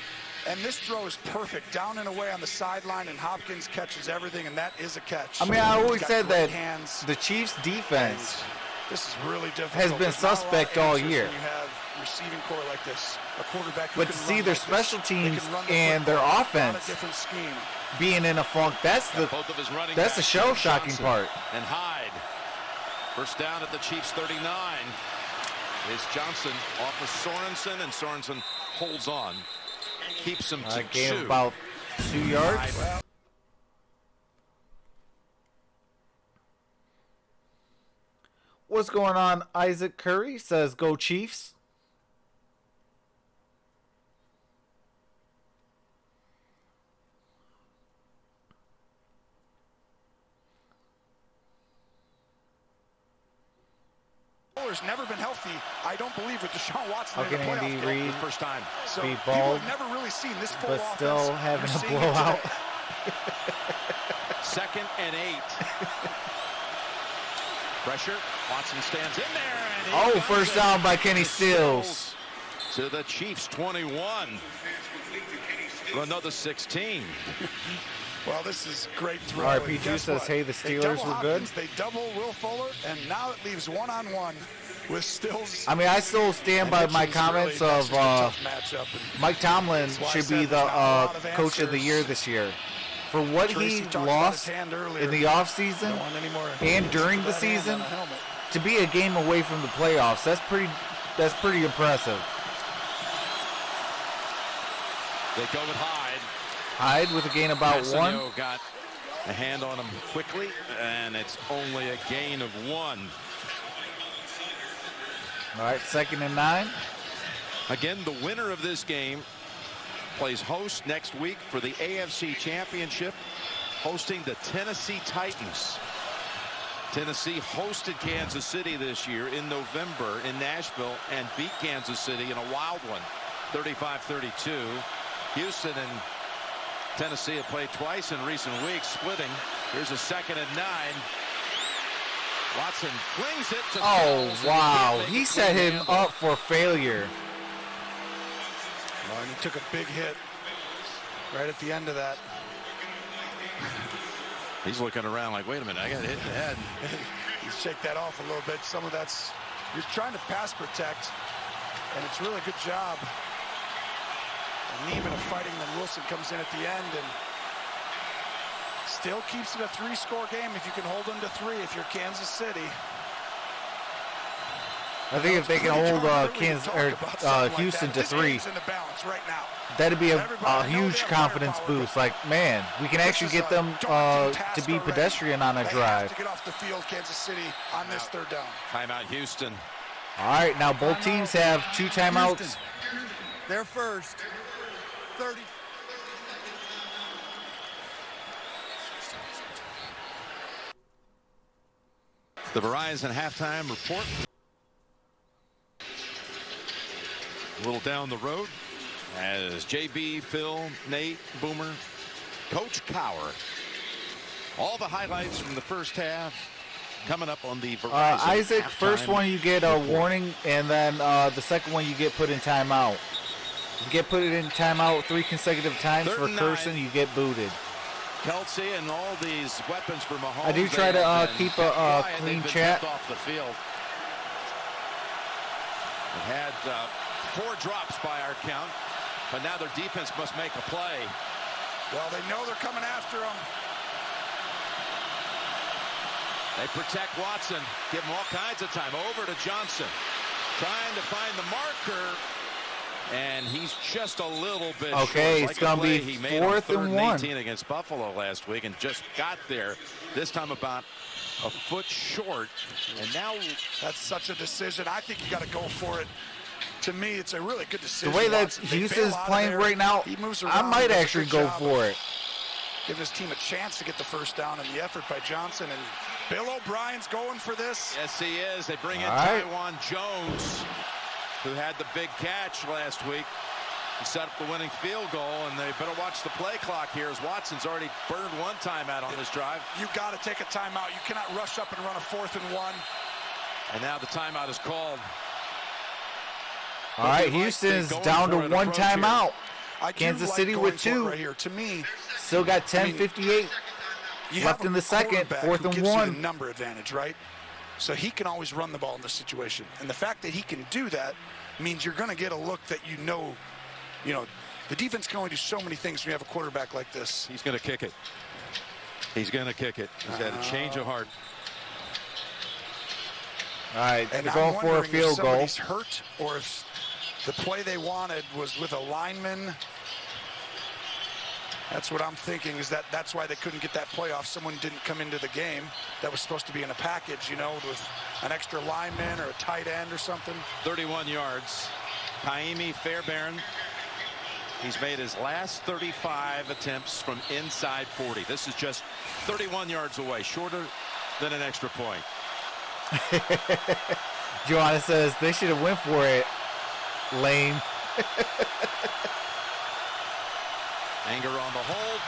And this throw is perfect, down and away on the sideline, and Hopkins catches everything, and that is a catch. I mean, I always said that hands. the Chiefs' defense this is really difficult. has been suspect all year. When you have receiving core like this, a quarterback who but to can see run their like special this, teams the and their football, offense different scheme. being in a funk, that's the shell-shocking part. And Hyde. First down at the Chiefs 39 is Johnson off of Sorensen, and Sorensen holds on. Keeps him to gain 2. about 2 yards. What's going on? Isaac Curry says, "Go Chiefs." Has never been healthy, I don't believe, with Deshaun Watson in the playoff game. The first time. So be people bald, have never really seen this full but offense. still having a blowout. 2nd and 8. Pressure. Watson stands in there. And first down by Kenny Stills. To the Chiefs 21. For another 16. Well, this is great throw. RPG says, "Hey, the Steelers were good." They double Will Fuller, and now it leaves one-on-one with Stills. I mean, I still stand by my comments of Mike Tomlin should be the coach of the year this year. For what he lost in the offseason and during the season, to be a game away from the playoffs, that's pretty impressive. They go with Hyde. Hyde with a gain about Arsenio 1. Got a hand on him quickly, and it's only a gain of 1. All right, 2nd and 9. Again, the winner of this game plays host next week for the AFC Championship, hosting the Tennessee Titans. Tennessee hosted Kansas City this year in November in Nashville and beat Kansas City in a wild one, 35-32. Houston and Tennessee have played twice in recent weeks, splitting. Here's a 2nd and 9. Watson flings it to wow. He set him up for failure. Well, and he took a big hit right at the end of that. He's looking around like, wait a minute, I got hit in the head. You shake that off a little bit. Some of that's, you're trying to pass protect, and it's really a good job. Neiman fighting, then Wilson comes in at the end and still keeps it a 3-score game if you can hold them to 3 if you're Kansas City. I think if they can hold Houston to 3, that'd be a huge confidence boost. Like, man, we can actually get them to be pedestrian on a drive. To get off the field, Kansas City, on this 3rd down. Timeout, Houston. All right, now both teams have 2 timeouts. Houston. They're first. 30. The Verizon halftime report. A little down the road as JB, Phil, Nate, Boomer, Coach Cowher. All the highlights from the first half coming up on the Verizon Isaac, halftime first one you get a warning, and then the second one you get put in timeout. You get put in timeout 3 consecutive times for cursing, you get booted. Kelsey and all these weapons for Mahomes. I do try to keep a clean chat. Off the field. It had 4 drops by our count, but now their defense must make a play. Well, they know they're coming after him. They protect Watson, give him all kinds of time. Over to Johnson, trying to find the marker. And he's just a little bit okay, short. It's going to be he made 4th and 1 against Buffalo last week and just got there. This time about a foot short, and now that's such a decision. I think you got to go for it. To me, it's a really good decision. The way that Watson, Houston's playing right now, he moves I around, might does a actually good go job for of it. Giving his team a chance to get the first down, and the effort by Johnson. And Bill O'Brien's going for this. yes, he is. They bring in All right. Taiwan Jones, who had the big catch last week. He set up the winning field goal, and they better watch the play clock here as Watson's already burned one timeout on this drive. You got to take a timeout. You cannot rush up and run a 4th and 1. And now the timeout is called. All right, Houston's down to one timeout. Kansas City with 2. Right here. To me, still got 10:58 left in the second. 4th and 1. The number advantage, right? So he can always run the ball in this situation. And the fact that he can do that means you're going to get a look that you know, the defense can only do so many things when you have a quarterback like this. He's going to kick it. He's going to kick it. He's had a change of heart. All right, and they're going for a field goal. If somebody's hurt or if the play they wanted was with a lineman. That's what I'm thinking, is that's why they couldn't get that play off. Someone didn't come into the game that was supposed to be in a package, with an extra lineman or a tight end or something. 31 yards. Taimi Fairbairn. He's made his last 35 attempts from inside 40. This is just 31 yards away, shorter than an extra point. Joanna says they should have went for it. Lame. Anger on the hold.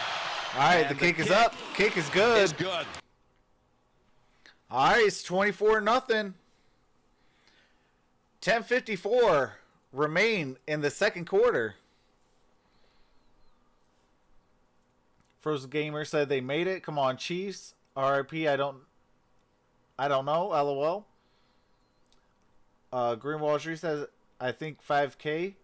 All right, the kick is up. Kick is good. It's good. All right, it's 24-0. 10:54 remain in the second quarter. Frozen Gamer said they made it. Come on, Chiefs. RIP, I don't know. LOL. Green Wall Street says, I think 5K.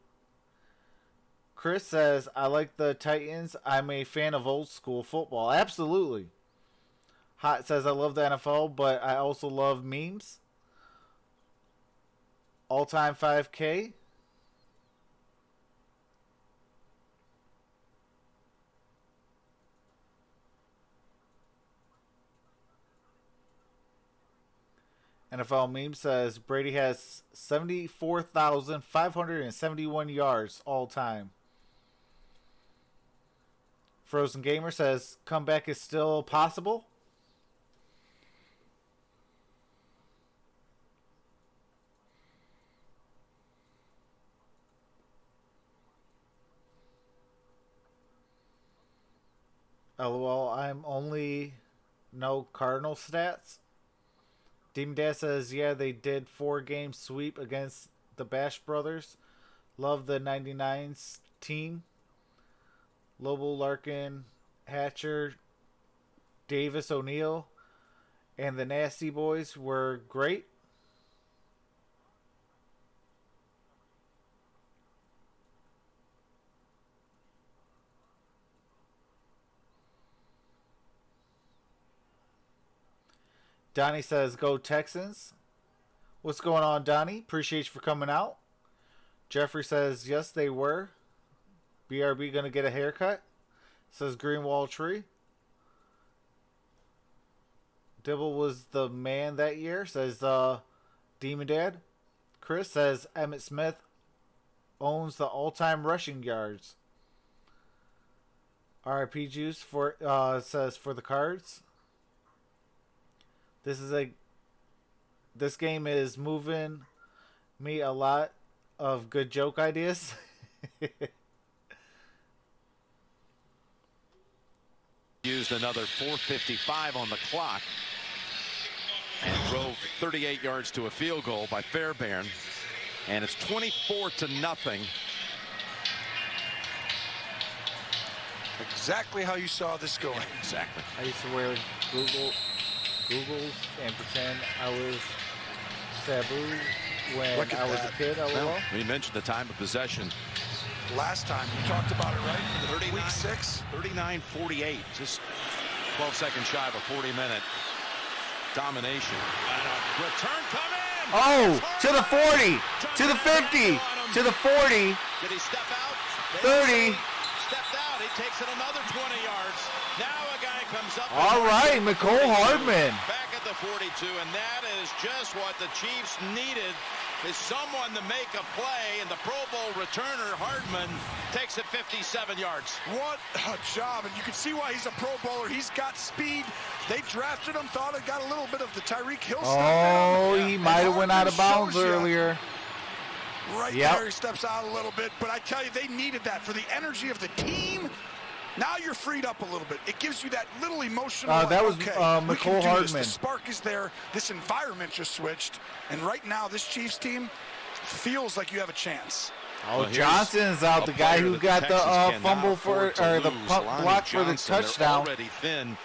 Chris says, I like the Titans. I'm a fan of old school football. Absolutely. Hot says, I love the NFL, but I also love memes. All-time 5K. NFL meme says Brady has 74,571 yards all time. Frozen Gamer says comeback is still possible. LOL, I'm only no Cardinal stats. Demon Dad says, yeah, they did 4-game sweep against the Bash Brothers. Love the 99s team. Lobo, Larkin, Hatcher, Davis, O'Neal, and the Nasty Boys were great. Donnie says, go Texans. What's going on, Donnie? Appreciate you for coming out. Jeffrey says, yes, they were. BRB going to get a haircut. Says Greenwall Tree. Dibble was the man that year. Says Demon Dad. Chris says Emmitt Smith owns the all-time rushing yards. RIP Juice says for the Cards. This game is moving me a lot of good joke ideas. Used another 4:55 on the clock and drove 38 yards to a field goal by Fairbairn, and it's 24-0. Exactly how you saw this going. Exactly. I used to wear Googles and pretend I was Sabu when I was a kid. Well, we mentioned the time of possession. Last time we talked about it, right? For the week 6. 39-48, just 12 seconds shy of a 40-minute domination. And a return coming. Oh, to the 40, to the 50, to the 40. Did he step out? 30. Stepped out. He takes it another 20 yards. Now a guy comes up. All right, McCole Hardman. Back at the 42, and that is just what the Chiefs needed, is someone to make a play, and the Pro Bowl returner, Hardman, takes it 57 yards. What a job, and you can see why he's a Pro Bowler. He's got speed. They drafted him, thought it got a little bit of the Tyreek Hill stuff in him. He might have went out of bounds earlier. Right there, he steps out a little bit, but I tell you, they needed that for the energy of the team. Now you're freed up a little bit. It gives you that little emotional. That was okay, McCole Hardman. The spark is there. This environment just switched, and right now this Chiefs team feels like you have a chance. Oh, Johnson's out, the guy who got the fumble for, or the block for the touchdown. Already thin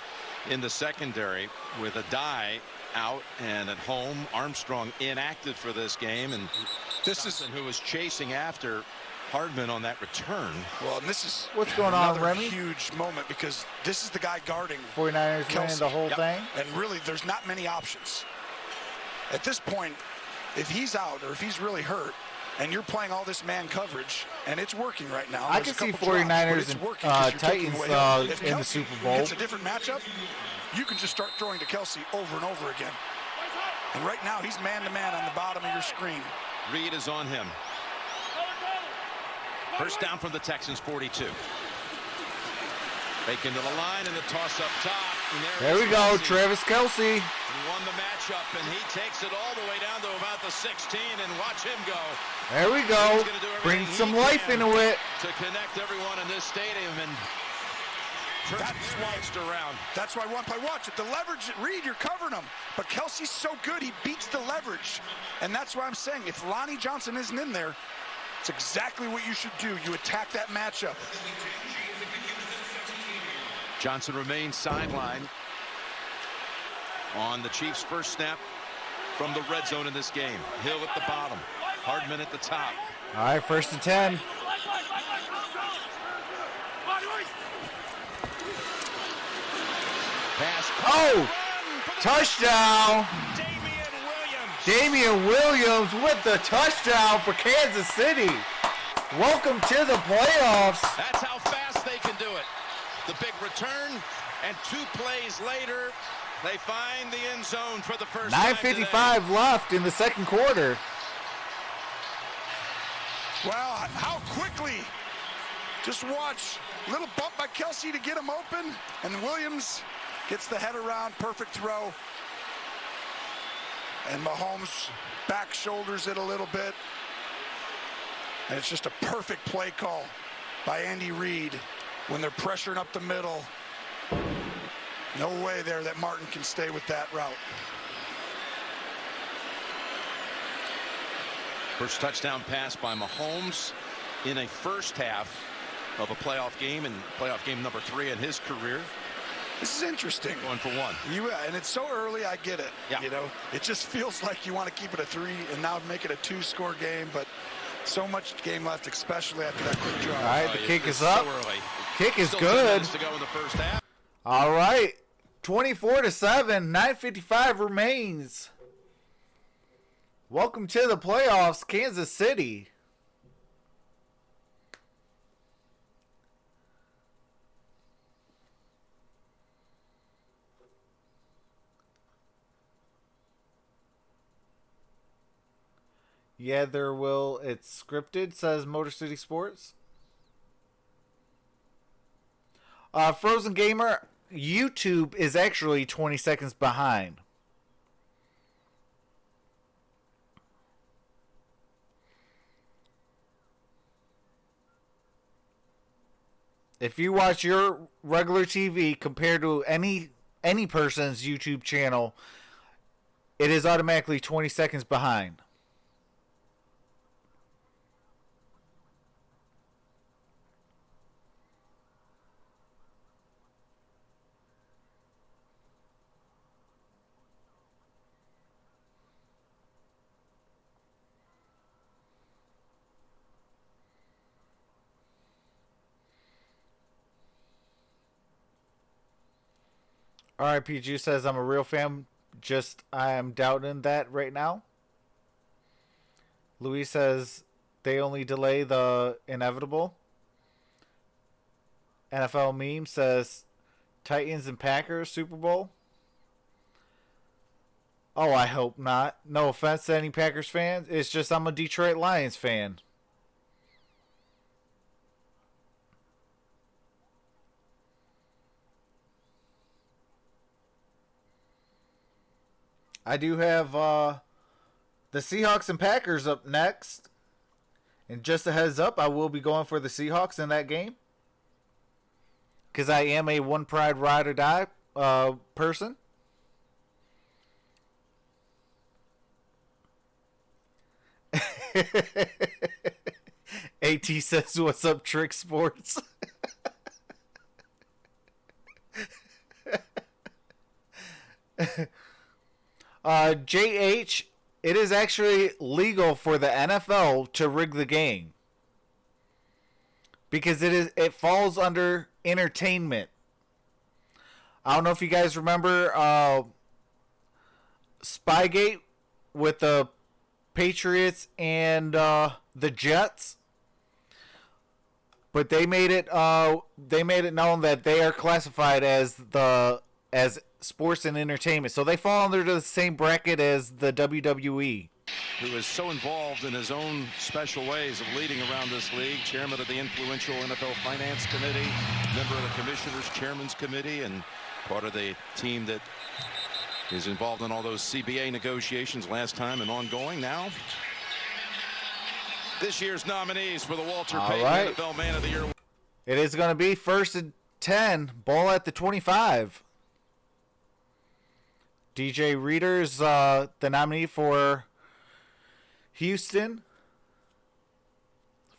in the secondary with a die out, and at home Armstrong inactive for this game, and this is who was chasing after Hardman on that return. Well, and this is what's going on, Remy? Huge moment, because this is the guy guarding 49ers winning the whole thing. And really, there's not many options. At this point, if he's out or if he's really hurt, and you're playing all this man coverage, and it's working right now. I can see 49ers and Titans in the Super Bowl. It's a different matchup. You can just start throwing to Kelsey over and over again. And right now, he's man-to-man on the bottom of your screen. Reed is on him. First down from the Texans, 42. Fake into the line, and the toss up top. There we go, Travis Kelsey. He won the matchup, and he takes it all the way down to about the 16, and watch him go. There we go. Bring some life into it. To connect everyone in this stadium, and that's switched around. That's why one play. Watch it. The leverage, Reed, you're covering him. But Kelsey's so good, he beats the leverage. And that's why I'm saying, if Lonnie Johnson isn't in there, it's exactly what you should do. You attack that matchup. Johnson remains sidelined on the Chiefs' first snap from the red zone in this game. Hill at the bottom, Hardman at the top. All right, 1st and 10. Pass. Oh, touchdown. Damian Williams with the touchdown for Kansas City. Welcome to the playoffs. That's how fast they can do it. The big return, and 2 plays later, they find the end zone for the first time. 9:55 left in the second quarter. Wow, how quickly. Just watch. Little bump by Kelsey to get him open, and Williams gets the head around. Perfect throw. And Mahomes back shoulders it a little bit. And it's just a perfect play call by Andy Reid when they're pressuring up the middle. No way there that Martin can stay with that route. First touchdown pass by Mahomes in a first half of a playoff game, and playoff game number 3 in his career. This is interesting. 1 for 1. And it's so early, I get it. Yeah. You know, it just feels like you want to keep it a 3 and now make it a 2-score game, but so much game left, especially after that quick drive. All right, the kick is up. So early. Kick is Still good. 2 minutes to go in the first half. All right, 24-7, 9:55 remains. Welcome to the playoffs, Kansas City. Yeah, there will. It's scripted, says Motor City Sports. Frozen Gamer, YouTube is actually 20 seconds behind. If you watch your regular TV compared to any person's YouTube channel, it is automatically 20 seconds behind. RIPG says, I'm a real fan, just I am doubting that right now. Louis says, they only delay the inevitable. NFL Meme says, Titans and Packers Super Bowl. Oh, I hope not. No offense to any Packers fans. It's just I'm a Detroit Lions fan. I do have the Seahawks and Packers up next. And just a heads up, I will be going for the Seahawks in that game. Because I am a one pride ride or die person. AT says, "What's up, Trick Sports?" JH, it is actually legal for the NFL to rig the game because it falls under entertainment. I don't know if you guys remember Spygate with the Patriots and the Jets, but they made it known that they are classified as sports and entertainment, so they fall under the same bracket as the WWE. Who is so involved in his own special ways of leading around this league, chairman of the influential NFL Finance Committee, member of the Commissioners Chairman's Committee, and part of the team that is involved in all those CBA negotiations last time and ongoing now. This year's nominees for the Walter Payton NFL Man of the Year. It is going to be 1st and 10, ball at the 25. DJ Reader's the nominee for Houston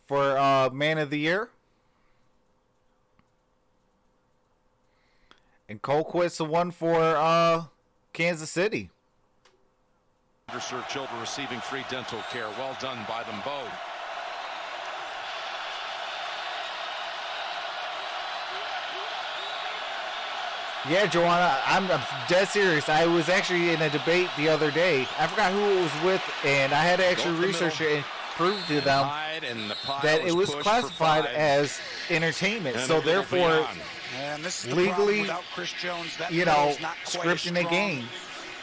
for Man of the Year. And Colquitt's the one for Kansas City. Underserved children receiving free dental care. Well done by them both. Yeah, Joanna, I'm dead serious. I was actually in a debate the other day. I forgot who it was with, and I had to actually research it and prove to them that it was classified as entertainment. So therefore, legally, Chris Jones, you know, scripting a game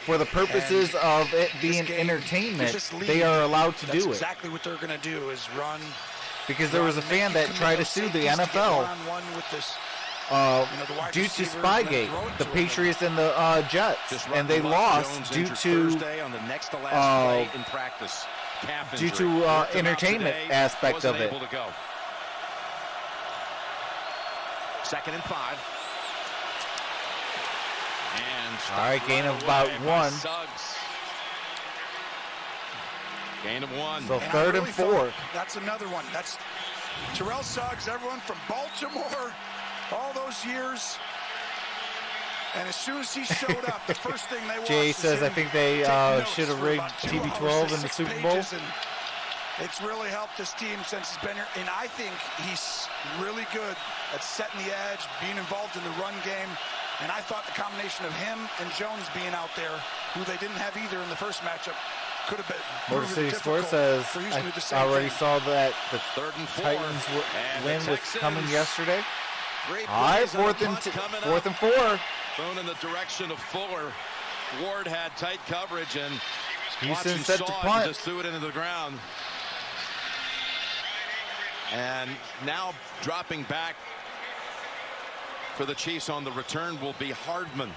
for the purposes of it being entertainment, they are allowed to do it. Exactly what they're going to do is run. Because there was a fan that tried to sue the NFL due to Spygate, the Patriots and the Jets, and they lost due to entertainment aspect of it. 2nd and 5. All right, gain of about 1. Gain of 1. So 3rd and 4. That's another one. That's Terrell Suggs, everyone from Baltimore, all those years. And as soon as he showed up, the first thing they watched. Jay says, I think they should have rigged TB12 in the Super Bowl. It's really helped this team since he's been here. And I think he's really good at setting the edge, being involved in the run game. And I thought the combination of him and Jones being out there, who they didn't have either in the first matchup, could have been. Motor City Sports says, I already saw that the Titans win was coming yesterday. All right, 4th and 4. Thrown in the direction of Fuller. Ward had tight coverage, and Houston set to punt. Just threw it into the ground. And now dropping back for the Chiefs on the return will be Hardman.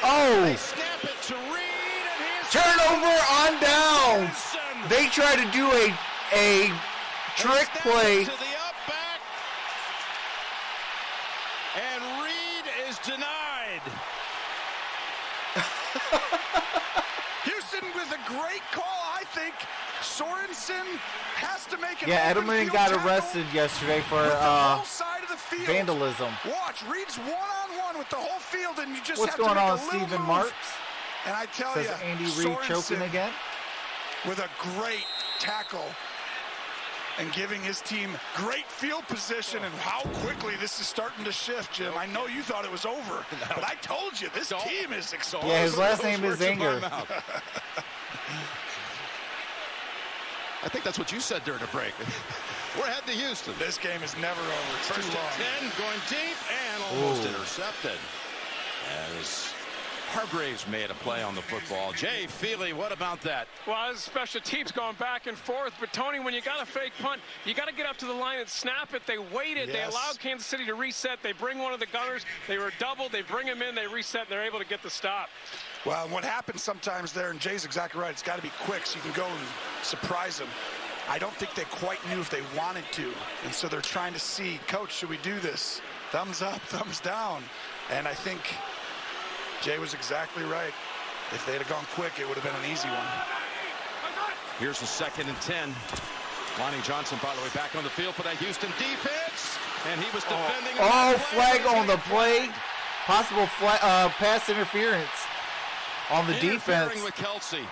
Oh! Turnover on downs. They try to do a trick play. To the up back. And Reed is denied. Houston with a great call, I think. Sorensen has to make it. Yeah, Edelman got arrested yesterday for vandalism. Watch, Reed's one-on-one with the whole field, and you just What's have going to make on, a little Stephen move. Marks? And I tell Says you, Andy Reid choking again. with a great tackle. and giving his team great field position, and how quickly this is starting to shift, Jim. I know you thought it was over, but I told you, this team is explosive. Yeah, his last name is Anger. I think that's what you said during the break. We're heading to Houston. This game is never over. It's First too long. 10, going deep, and almost intercepted. As Hargraves made a play on the football. Jay Feely, what about that? Well, as special teams going back and forth, but Tony, when you got a fake punt, you got to get up to the line and snap it. They waited. Yes. They allowed Kansas City to reset. They bring one of the gunners. They were doubled. They bring him in. They reset, and they're able to get the stop. Well, what happens sometimes there, and Jay's exactly right, it's got to be quick so you can go and surprise them. I don't think they quite knew if they wanted to, and so they're trying to see, Coach, should we do this? Thumbs up, thumbs down. And I think Jay was exactly right. If they'd have gone quick, it would have been an easy one. Here's the 2nd and 10. Lonnie Johnson, by the way, back on the field for that Houston defense, and he was defending. Flag on the play. Possible pass interference on the defense. With Kelsey.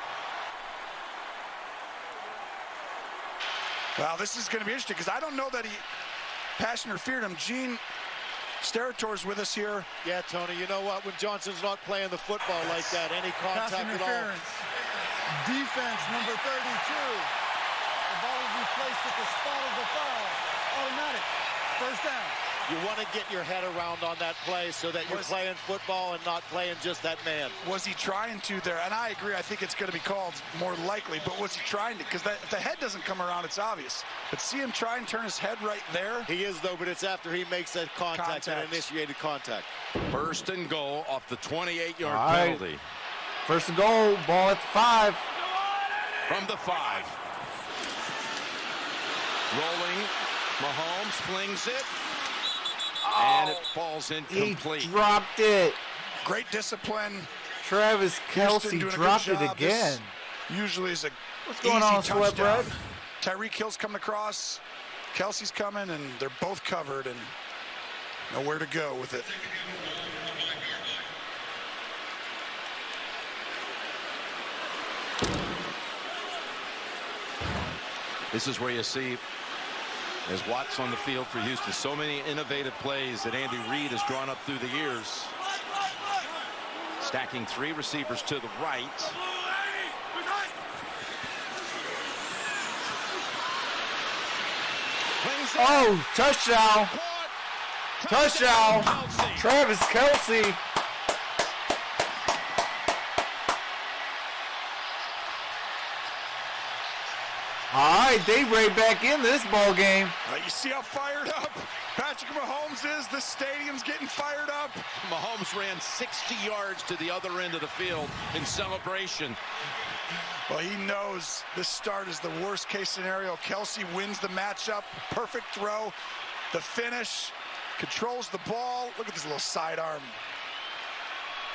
Well, this is going to be interesting because I don't know that he pass interfered him. Gene Sterator's with us here. Yeah, Tony, you know what? When Johnson's not playing the football like that, any contact at all. Defense number 32. The ball will be placed at the spot of the foul. Automatic. First down. You want to get your head around on that play so that you're playing football and not playing just that man. Was he trying to there? And I agree, I think it's going to be called more likely, but was he trying to? Because if the head doesn't come around, it's obvious. But see him try and turn his head right there? He is, though, but it's after he makes that contact and initiated contact. First and goal off the 28-yard penalty. First and goal, ball at the 5. From the 5. Rolling, Mahomes flings it. And it falls incomplete. He dropped it. Great discipline. Travis Kelce dropped it again. This usually is a What's going on, Sweatbread? Tyreek Hill's coming across. Kelsey's coming, and they're both covered and nowhere to go with it. This is where you see, as Watt's on the field for Houston, so many innovative plays that Andy Reid has drawn up through the years. Stacking 3 receivers to the right. Oh, touchdown. Touchdown. Travis Kelce. All right, they right back in this ball game. You see how fired up Patrick Mahomes is? The stadium's getting fired up. Mahomes ran 60 yards to the other end of the field in celebration. Well, he knows this start is the worst case scenario. Kelsey wins the matchup. Perfect throw. The finish. Controls the ball. Look at this little sidearm.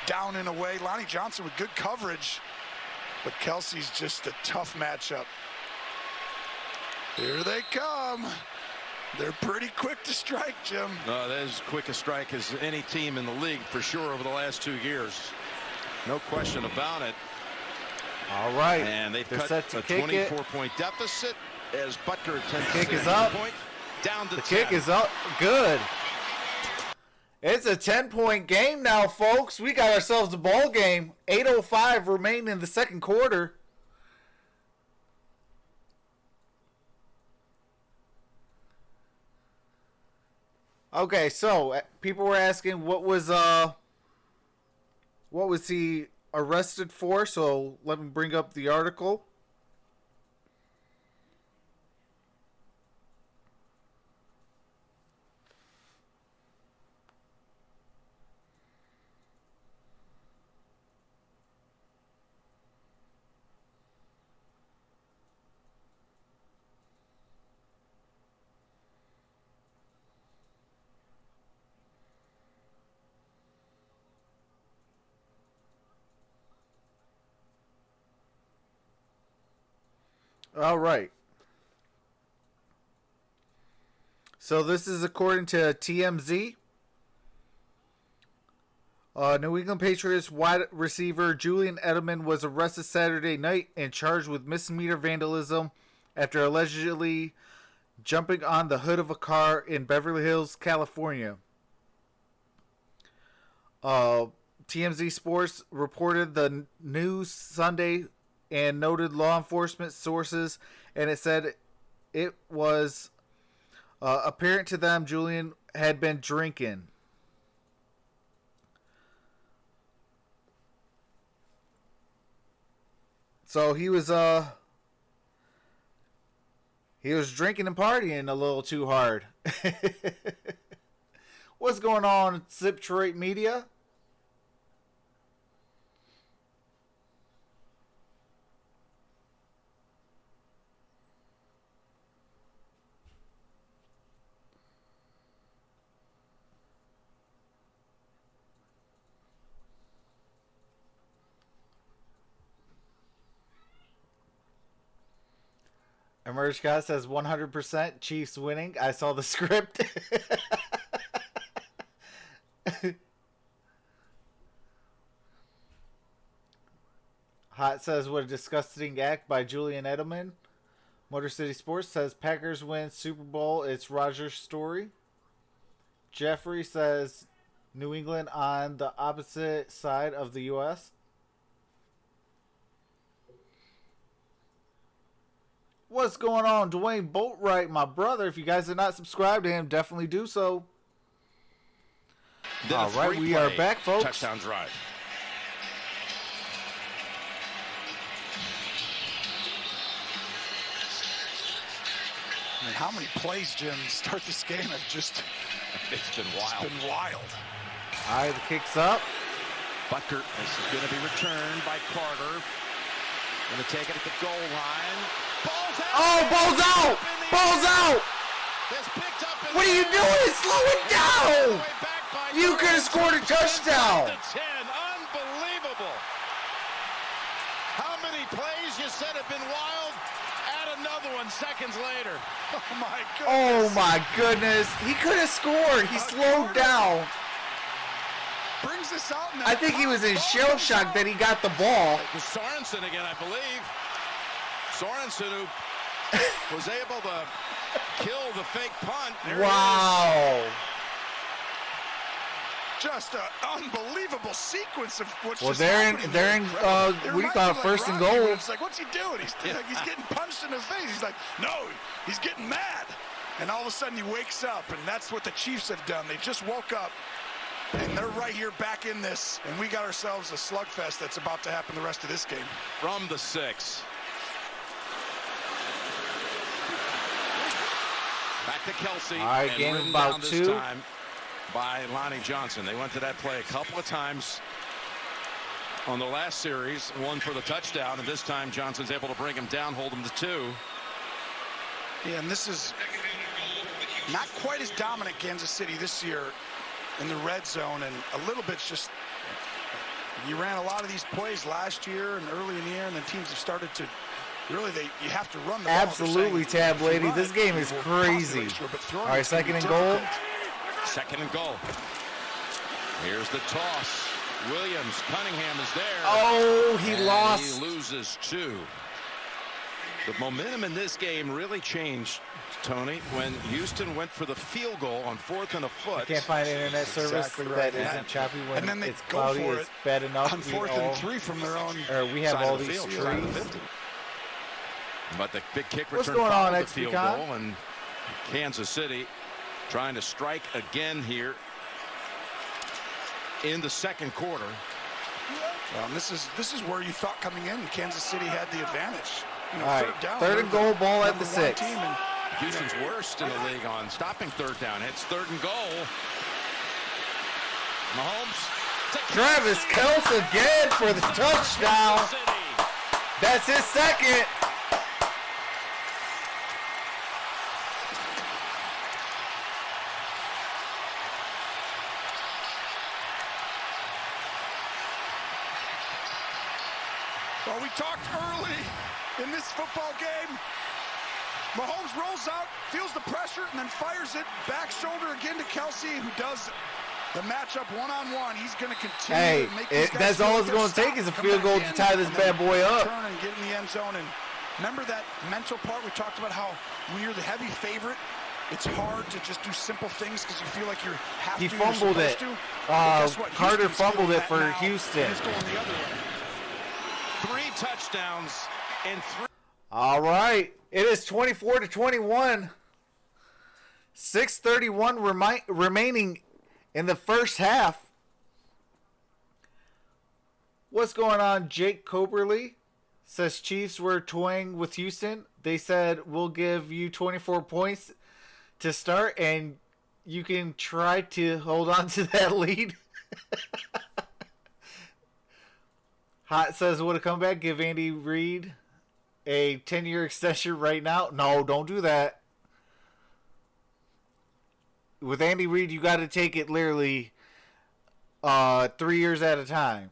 Down and away. Lonnie Johnson with good coverage. But Kelsey's just a tough matchup. Here they come. They're pretty quick to strike, Jim. That is as quick a strike as any team in the league for sure over the last 2 years. No question about it. All right. And they've cut a 24-point deficit as Butker attempts kick is up. Point down to the 10. Kick is up. Good. It's a 10-point game now, folks. We got ourselves a ball game. 8:05 remaining in the second quarter. Okay, so people were asking what was he arrested for? So let me bring up the article. All right. So this is according to TMZ. New England Patriots wide receiver Julian Edelman was arrested Saturday night and charged with misdemeanor vandalism after allegedly jumping on the hood of a car in Beverly Hills, California. TMZ Sports reported the news Sunday and noted law enforcement sources, and it said it was apparent to them Julian had been drinking. So he was drinking and partying a little too hard. What's going on, Zip Detroit Media? Emerge God says 100% Chiefs winning. I saw the script. Hot says what a disgusting act by Julian Edelman. Motor City Sports says Packers win Super Bowl. It's Roger's story. Jeffrey says New England on the opposite side of the U.S. What's going on? Dwayne Boatwright, my brother. If you guys have not subscribed to him, definitely do so. All right, we are back, folks. Touchdown drive. I mean, how many plays, Jim, start this game have just... It's been wild. It's been wild. All right, the kick's up. Butker, this is going to be returned by Carter. Going to take it at the goal line. Ball's out! Oh, ball's out! Ball's out! It's picked up. What are you doing? Slow it down! You could have scored a touchdown! 10. Unbelievable. How many plays you said have been wild? Add another one seconds later. Oh, my goodness. Oh, my goodness. He could have scored. He slowed down. Brings this out. I think he was in shell shock that he got the ball. It was Sorensen again, I believe. Sorensen, who was able to kill the fake punt. There Wow. Just an unbelievable sequence of what's Well, just they're in, happening. what do you call it, first and goal. It's like, what's he doing? He's getting punched in the face. He's like, no, he's getting mad. And all of a sudden he wakes up, and that's what the Chiefs have done. They just woke up, and they're right here back in this, and we got ourselves a slugfest that's about to happen the rest of this game. From the 6. Back to Kelsey. All right, game ridden about down this 2. time by Lonnie Johnson. They went to that play a couple of times on the last series. One for the touchdown, and this time Johnson's able to bring him down, hold him to 2. Yeah, and this is not quite as dominant Kansas City this year in the red zone, and a little bit just, you ran a lot of these plays last year and early in the year, and then teams have started to really, you have to run the ball. Absolutely, Tab Lady. This game is crazy. All right, second and goal. Second and goal. Here's the toss. Williams, Cunningham is there. Oh, he and lost. He loses 2. The momentum in this game really changed, Tony, when Houston went for the field goal on 4th and a foot. I can't find internet service that isn't choppy when and then it's cloudy. It's bad enough. On 4th and 3 from their own. Or we have side all of the these field, trees. side of the 50. But the big kick What's return going on, followed the field XP-Con? goal, and Kansas City trying to strike again here in the second quarter. This is where you thought coming in Kansas City had the advantage. You know, All right, third and goal, ball at the 6. Houston's worst in the league on stopping third down. It's 3rd and goal. Mahomes. Travis Kelce again for the touchdown. That's his second. Well, we talked early in this football game. Mahomes rolls out, feels the pressure, and then fires it back shoulder again to Kelsey, who does the matchup one-on-one. He's going to continue to make these guys that's all it's going to take is a field goal to tie this bad boy up. Turn and get in the end zone and Remember that mental part? We talked about how when you're the heavy favorite, it's hard to just do simple things because you feel like you have He to. fumbled it. Carter fumbled it for Houston. It's going the other way. 3 touchdowns and 3. All right. It is 24-21. 6:31 remaining in the first half. What's going on, Jake Coberly? Says Chiefs were toying with Houston. They said, we'll give you 24 points to start, and you can try to hold on to that lead. Hot says, would a comeback give Andy Reid a 10-year extension right now? No, don't do that. With Andy Reid, you got to take it literally 3 years at a time.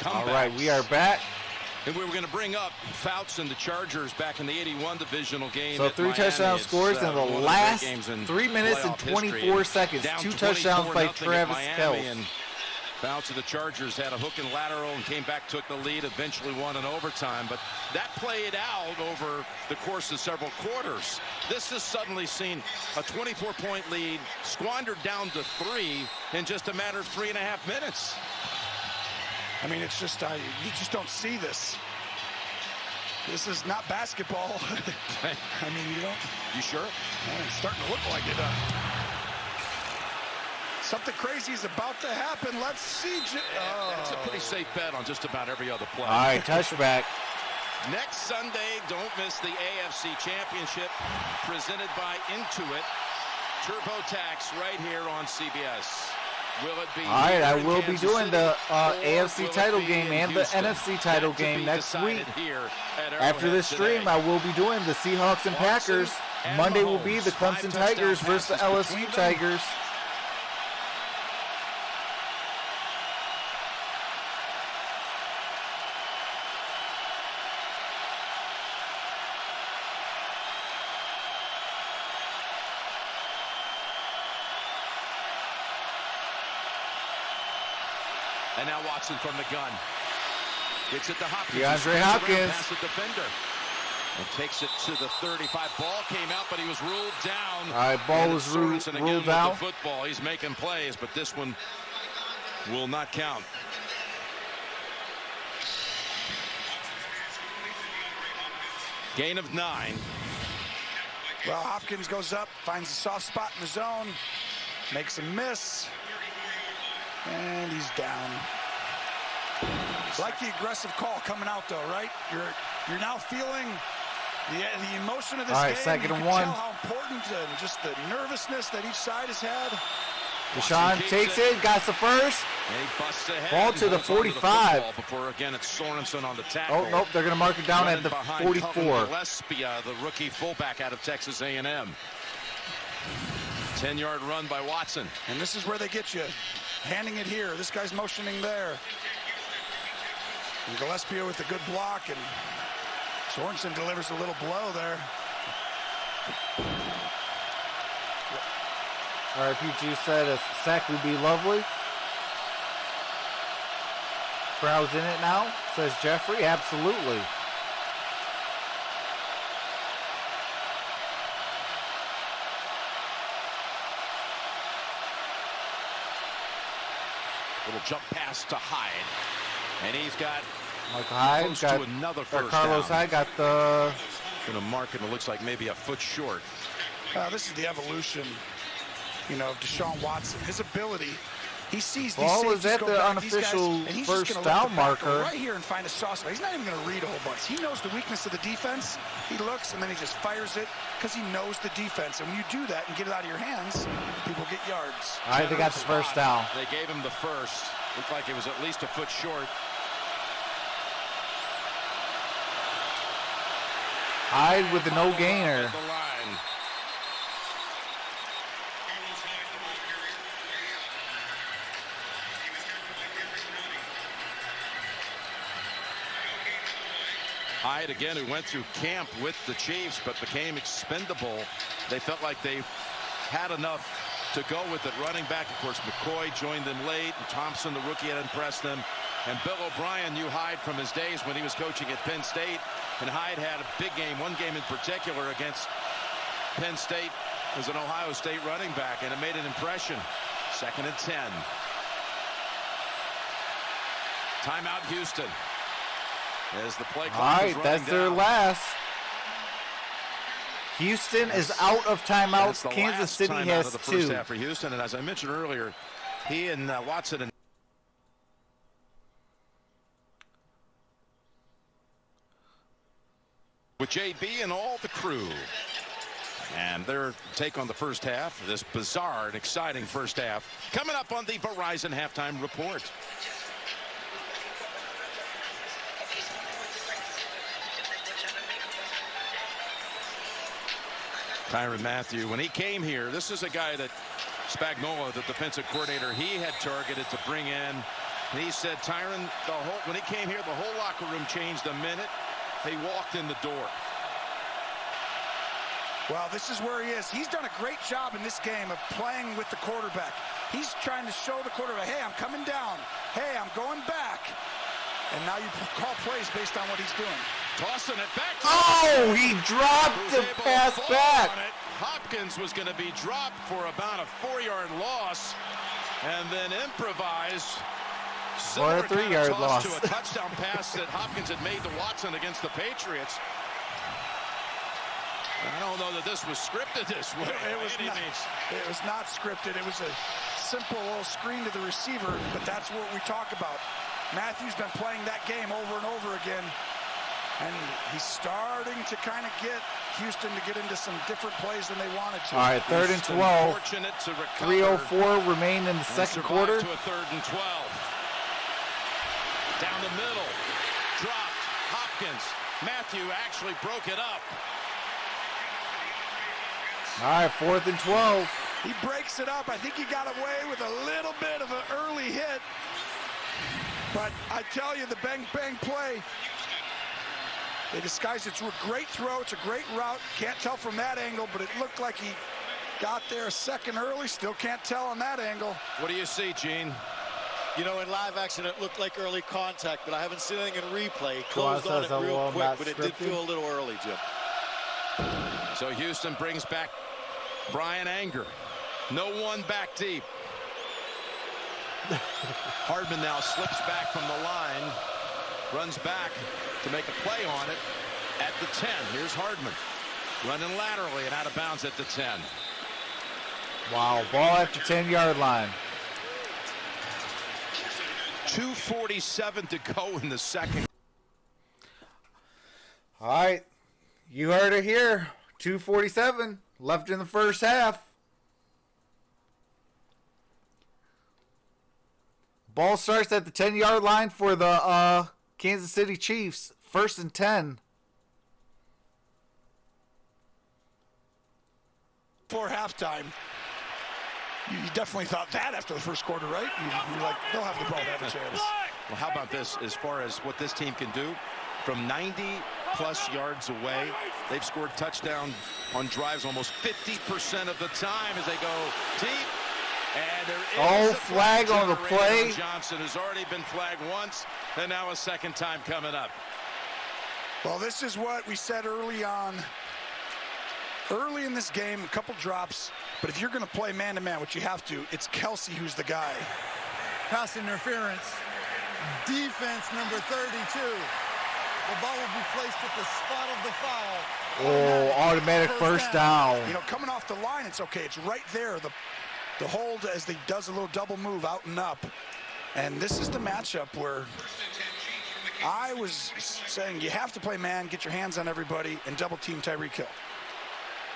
All right, we are back. And we were going to bring up Fouts and the Chargers back in the 81 divisional game. So 3 touchdown scores in the last 3 minutes and 24 seconds. 2 touchdowns by Travis Kelce. Fouts of the Chargers had a hook and lateral and came back, took the lead, eventually won in overtime. But that played out over the course of several quarters. This has suddenly seen a 24-point lead squandered down to 3 in just a matter of 3.5 minutes. I mean, it's just, you just don't see this. This is not basketball. I mean, you don't. You sure? Man, it's starting to look like it. Something crazy is about to happen. Let's see. That's a pretty safe bet on just about every other play. All right, touchback. Next Sunday, don't miss the AFC Championship presented by Intuit. TurboTax right here on CBS. Will it be? All right, I will be doing the AFC title game and the NFC title game next week. After this stream, I will be doing the Seahawks and Packers. Monday will be the Clemson Tigers versus the LSU Tigers. And now Watson from the gun. Gets it to Hopkins. DeAndre Hopkins. Past the defender. And takes it to the 35. Ball came out, but he was ruled down. All right, ball was ruled down. The football. He's making plays, but this one will not count. Gain of 9. Well, Hopkins goes up, finds a soft spot in the zone, makes a miss. And he's down. Like the aggressive call coming out, though, right? You're now feeling the emotion of this game. All right, second and 1. Tell how important and just the nervousness that each side has had. Deshaun takes it, got the first. And he busts ahead. Ball to the 45. Before again, it's Sorensen on the tackle. Oh nope, they're going to mark it down at the 44. Gillespie, the rookie fullback out of Texas A&M. 10-yard run by Watson. And this is where they get you. Handing it here. This guy's motioning there. And Gillespie with a good block, and Sorensen delivers a little blow there. RPG said a sack would be lovely. Crowd's in it now, says Jeffrey. Absolutely. Little jump pass to Hyde. And he's got Michael Hyde close got to another first Carlos down. Hyde got the Going to mark it. It looks like maybe a foot short. This is the evolution, you know, of Deshaun Watson. His ability. He sees these ball is at go the back, unofficial and he's first just gonna down let the back go marker. right here and find a soft spot. He's not even going to read a whole bunch. He knows the weakness of the defense. He looks and then he just fires it because he knows the defense. And when you do that and get it out of your hands, people get yards. All right, they got the first down. They gave him the first. Looked like it was at least a foot short. Hyde with the no gainer. The line. Hyde again, who went through camp with the Chiefs but became expendable. They felt like they had enough to go with it. Running back, of course, McCoy joined them late. And Thompson, the rookie, had impressed them. And Bill O'Brien knew Hyde from his days when he was coaching at Penn State. And Hyde had a big game, one game in particular against Penn State as an Ohio State running back, and it made an impression. 2nd and 10. Timeout, Houston. As the play clock All is right, running that's their down. last. Houston is out of timeouts. Kansas City has of the first 2. half for Houston, and as I mentioned earlier, he and Watson and with JB and all the crew. And their take on the first half, this bizarre and exciting first half, coming up on the Verizon Halftime Report. Tyrann Mathieu, when he came here, this is a guy that Spagnuolo, the defensive coordinator, he had targeted to bring in. And he said, Tyrann, when he came here, the whole locker room changed the minute he walked in the door. Well, this is where he is. He's done a great job in this game of playing with the quarterback. He's trying to show the quarterback, hey, I'm coming down. Hey, I'm going back. And now you call plays based on what he's doing. Tossing it back. Oh, he dropped the pass back. Hopkins was going to be dropped for about a 4-yard loss, and then improvised. Or a 3-yard loss. To a touchdown pass that Hopkins had made to Watson against the Patriots. I don't know that this was scripted this way. It was not scripted. It was a simple little screen to the receiver, but that's what we talk about. Matthew's been playing that game over and over again, and he's starting to kind of get Houston to get into some different plays than they wanted to. All right, 3rd and 12. 3:04 remain in the second quarter. To a 3rd and 12. Down the middle. Dropped. Hopkins. Mathieu actually broke it up. All right, 4th and 12. He breaks it up. I think he got away with a little bit of an early hit. But I tell you, the bang-bang play, they disguised it through a great throw. It's a great route. Can't tell from that angle, but it looked like he got there a second early. Still can't tell on that angle. What do you see, Gene? You know, in live action, it looked like early contact, but I haven't seen anything in replay. He Well, closed on that's it a real little quick, not but it did scripted. feel a little early, Jim. So Houston brings back Brian Anger. No one back deep. Hardman now slips back from the line, runs back to make a play on it at the 10. Here's Hardman running laterally and out of bounds at the 10. Wow, ball at the 10-yard line. 2:47 to go in the second. All right, you heard it here. 2:47 left in the first half. Ball starts at the 10-yard line for the Kansas City Chiefs. 1st and 10. Before halftime, you definitely thought that after the first quarter, right? You're like, they'll have the ball to have a chance. Well, how about this as far as what this team can do? From 90-plus yards away, they've scored touchdown on drives almost 50% of the time as they go deep. And there is a flag on the play. Johnson has already been flagged once, and now a second time coming up. Well, this is what we said early on. Early in this game, a couple drops, but if you're going to play man-to-man, which you have to, it's Kelsey who's the guy. Pass interference. Defense number 32. The ball will be placed at the spot of the foul. Oh, automatic first down. You know, coming off the line, it's okay. It's right there. The hold as he does a little double move out and up. And this is the matchup where I was saying you have to play man, get your hands on everybody, and double team Tyreek Hill.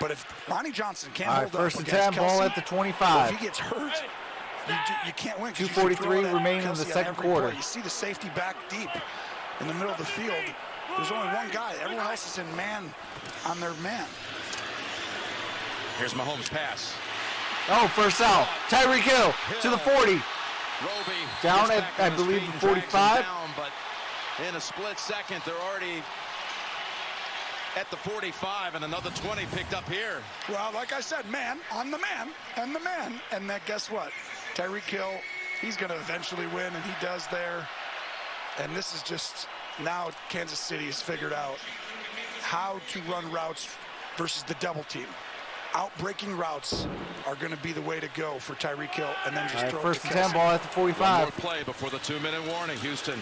But if Ronnie Johnson can't hold up 1st and 10, against Kelsey, ball at the 25. if he gets hurt, you can't win. 2:43 remaining in the second quarter. You see the safety back deep in the middle of the field. There's only one guy. Everyone else is in man on their man. Here's Mahomes' pass. Oh, first out. Tyreek Hill to the 40. Roby Down gets at, back I on his believe, feet the and drags him 45. down, but in a split second, they're already at the 45, and another 20 picked up here. Well, like I said, man on the man, and the man. And then guess what? Tyreek Hill, he's going to eventually win, and he does there. And this is just, now Kansas City has figured out how to run routes versus the double team. Outbreaking routes are going to be the way to go for Tyreek Hill, and then just throw it first to and 10 ball at the 45. One more play before the 2-minute warning. Houston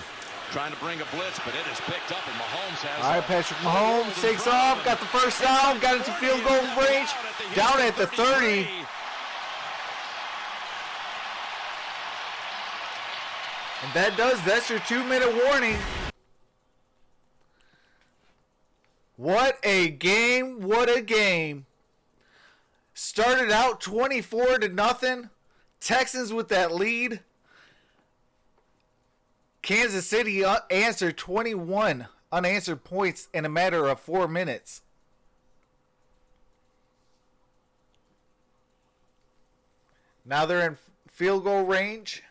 trying to bring a blitz, but it is picked up, and Mahomes has. All right, Patrick Mahomes takes off, got the first down, got into field goal range, down at the 30. And that's your 2-minute warning. What a game, what a game. Started out 24-0. Texans with that lead. Kansas City answered 21 unanswered points in a matter of 4 minutes. Now they're in field goal range.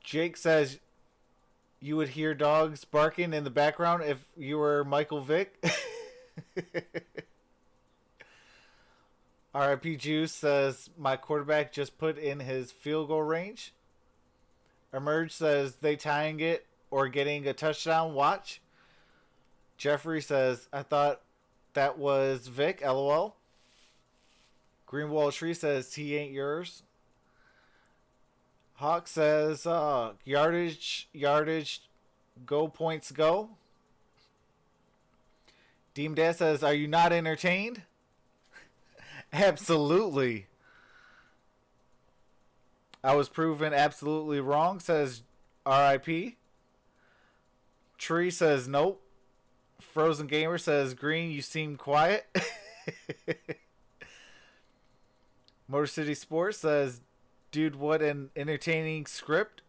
Jake says you would hear dogs barking in the background if you were Michael Vick. RIP Juice says my quarterback just put in his field goal range. Emerge says they tying it or getting a touchdown. Watch. Jeffrey says I thought that was Vic. LOL. Greenwall Tree says he ain't yours. Hawk says yardage, go points go. Deem Dad says, are you not entertained? Absolutely. I was proven absolutely wrong, says RIP. Tree says nope. Frozen Gamer says Green, you seem quiet. Motor City Sports says, dude, what an entertaining script.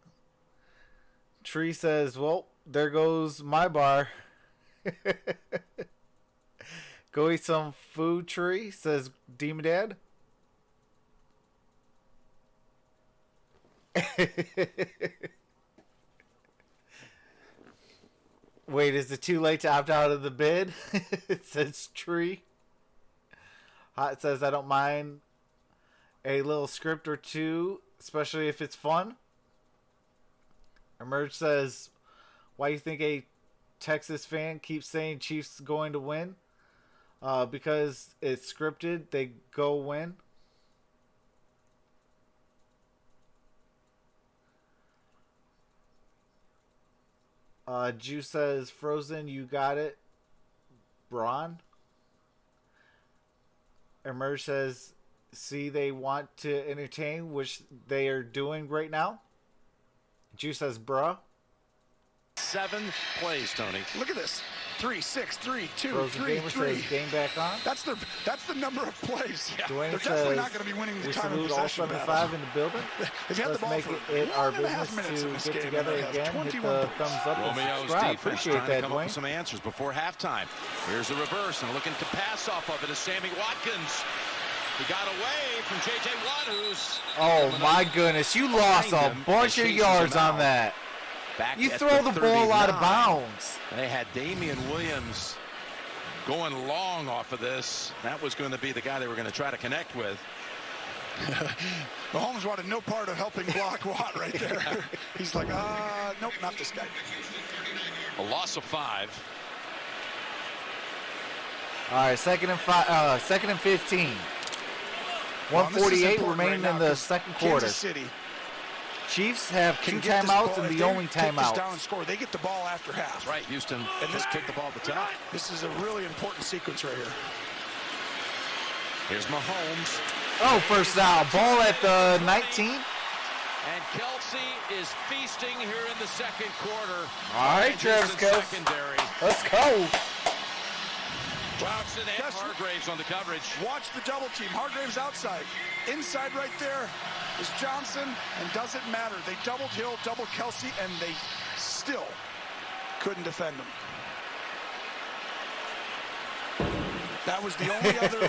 Tree says, well, there goes my bar. Go eat some food, Tree, says Demon Dad. Wait, is it too late to opt out of the bid? It says Tree. Hot says, I don't mind a little script or two, especially if it's fun. Emerge says, why do you think a Texas fan keeps saying Chiefs going to win? Because it's scripted, they go win. Juice says, Frozen, you got it. Braun. Emerge says, see, they want to entertain, which they are doing right now. Juice says, bruh. 7 plays, Tony. Look at this. 3, 6, 3, 2, Frozen 3, Gamer 3. says, game back on. That's the number of plays. Yeah. Dwayne They're says, definitely not going to be winning the we time of salute all possession 75 battles. in the building. They've had Let's the ball make for it our 1.5 minutes business in to this get game, together and they have again. Hit 21 the thumbs up and Romeo's subscribe. defense Appreciate trying to that, come up with Dwayne. some answers before halftime. Here's a reverse and looking to pass off of it is Sammy Watkins. He got away from J.J. Watt, who's... Oh, my goodness. You lost a bunch of yards on that. Back You at throw the ball out of 39. bounds. They had Damian Williams going long off of this. That was going to be the guy they were going to try to connect with. Mahomes wanted no part of helping block Watt right there. He's like, nope, not this guy. A loss of 5. All right, second and 15. 148 remaining in the second quarter. Kansas City Chiefs have 2 can get this timeouts ball. and If the they only take this down timeout. and score, they get the ball after half. Right, Houston And just kicked the ball at the top. This is a really important sequence right here. Here's Mahomes. Oh, first down. Ball at the 19. And Kelsey is feasting here in the second quarter. All right, Travis Houston Kelce. secondary. Let's go. Troxel and Hargraves on the coverage. Watch the double team. Hargraves outside. Inside right there is Johnson, and doesn't matter. They doubled Hill, doubled Kelsey, and they still couldn't defend him. That was the only other.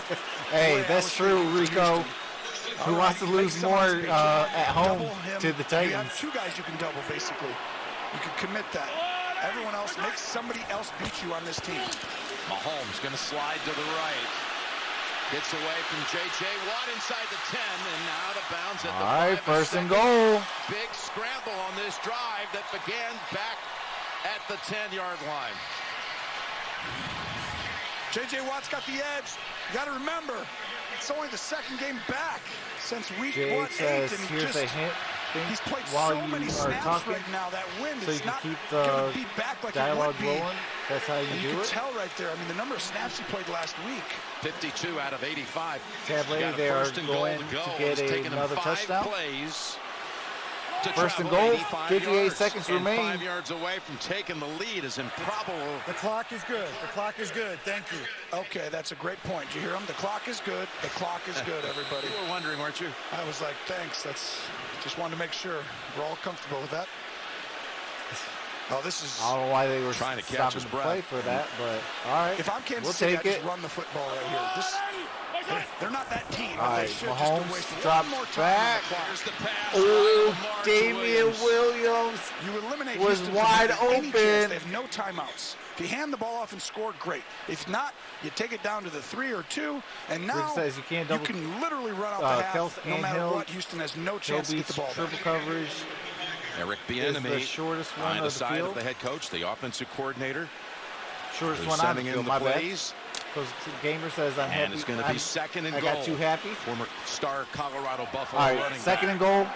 Hey, way I that's was true, thinking for Rico. Houston. Who All wants to right, lose make more someone's at home double him. to the You Titans? have 2 guys you can double, basically. You can commit that. everyone else, make somebody else beat you on this team. Mahomes going to slide to the right. Gets away from J.J. Watt inside the 10 and out of bounds at the 5. All right, first and goal. Big scramble on this drive that began back at the 10-yard line. J.J. Watt's got the edge. You got to remember, it's only the second game back since week Jake 8, says, and here's a hint. he's played while so many you are snaps talking, right now. That wind so you is can not keep going the to be back like it dialogue would be. rolling. That's how you And do you can it. tell right there. I mean, the number of snaps he played last week. 52 out of 85. Tab lady, they are going to get another touchdown. Plays First and goal, 58 seconds remain. 5 yards away from taking the lead is improbable. The clock is good. The clock is good. Thank you. Okay, that's a great point. Did you hear him? The clock is good. The clock is good, everybody. You were wondering, weren't you? I was like, thanks. That's just wanted to make sure we're all comfortable with that. Oh, this is. I don't know why they were trying to catch stopping his the breath. play for that, but all right. If I'm Kansas we'll City, take I it. just run the football right here. They're not that team. All But right, they should Mahomes just waste drops one more time back. on the clock. Here's the pass. Oh, Damian Williams You eliminate was Houston from wide having any chance. open. They have no timeouts. If you hand the ball off and score, great. If not, you take it down to the 3 or 2, and now Rick says you can't double- can literally run out the Kels half. No and matter Hill. what, Houston has no Hill chance to get beats the ball back. triple coverage. Eric Is the Bieniemy shortest one on of the the side field. of the head coach, the offensive coordinator. Shortest Who's one on the sending in field. the My bad. plays. Because Gamer says I'm And happy. it's going to be second and I goal. got too happy. Former star Colorado Buffalo All right, running second back. and goal.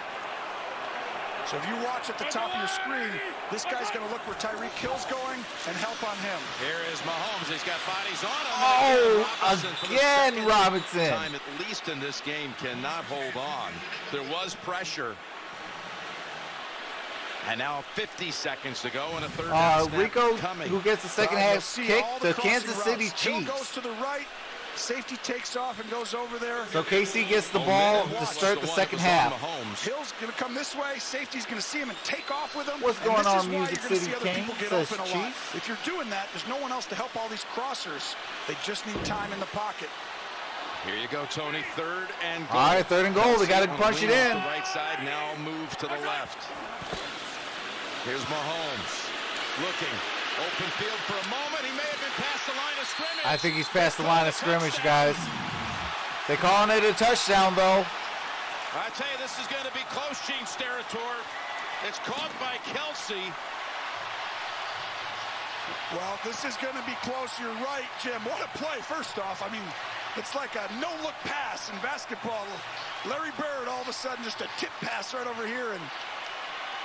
So if you watch at the top of your screen, this guy's going to look where Tyreek Hill's going and help on him. Here is Mahomes. He's got bodies on him. Oh, Robinson for the again, second Robinson. time at least in this game cannot hold on. There was pressure. And now 50 seconds to go and a third down snap Rico, coming. who gets the second You'll half see kick, all the crossing Kansas City routes. Hill goes Chiefs. to the right. Safety takes off and goes over there. So KC gets the Oh, ball man, to watch start the one second that was half. on Mahomes. Hill's going to come this way. Safety's going to see him and take off with him. What's And going this on, is why Music you're gonna City see other King? people get Says open a lot. Chiefs. If you're doing that, there's no one else to help all these crossers. They just need time in the pocket. Here you go, Tony. Third and goal. All right, third and goal. They got to punch it in. The right side now move to the left. Here's Mahomes looking. Open field for a moment. He may have been past the line of scrimmage. I think he's past the line of scrimmage, guys. They calling it a touchdown, though. I tell you, this is going to be close, Gene Steratore. It's caught by Kelsey. Well, this is going to be close. You're right, Jim. What a play, first off. I mean, it's like a no-look pass in basketball. Larry Bird, all of a sudden, just a tip pass right over here. And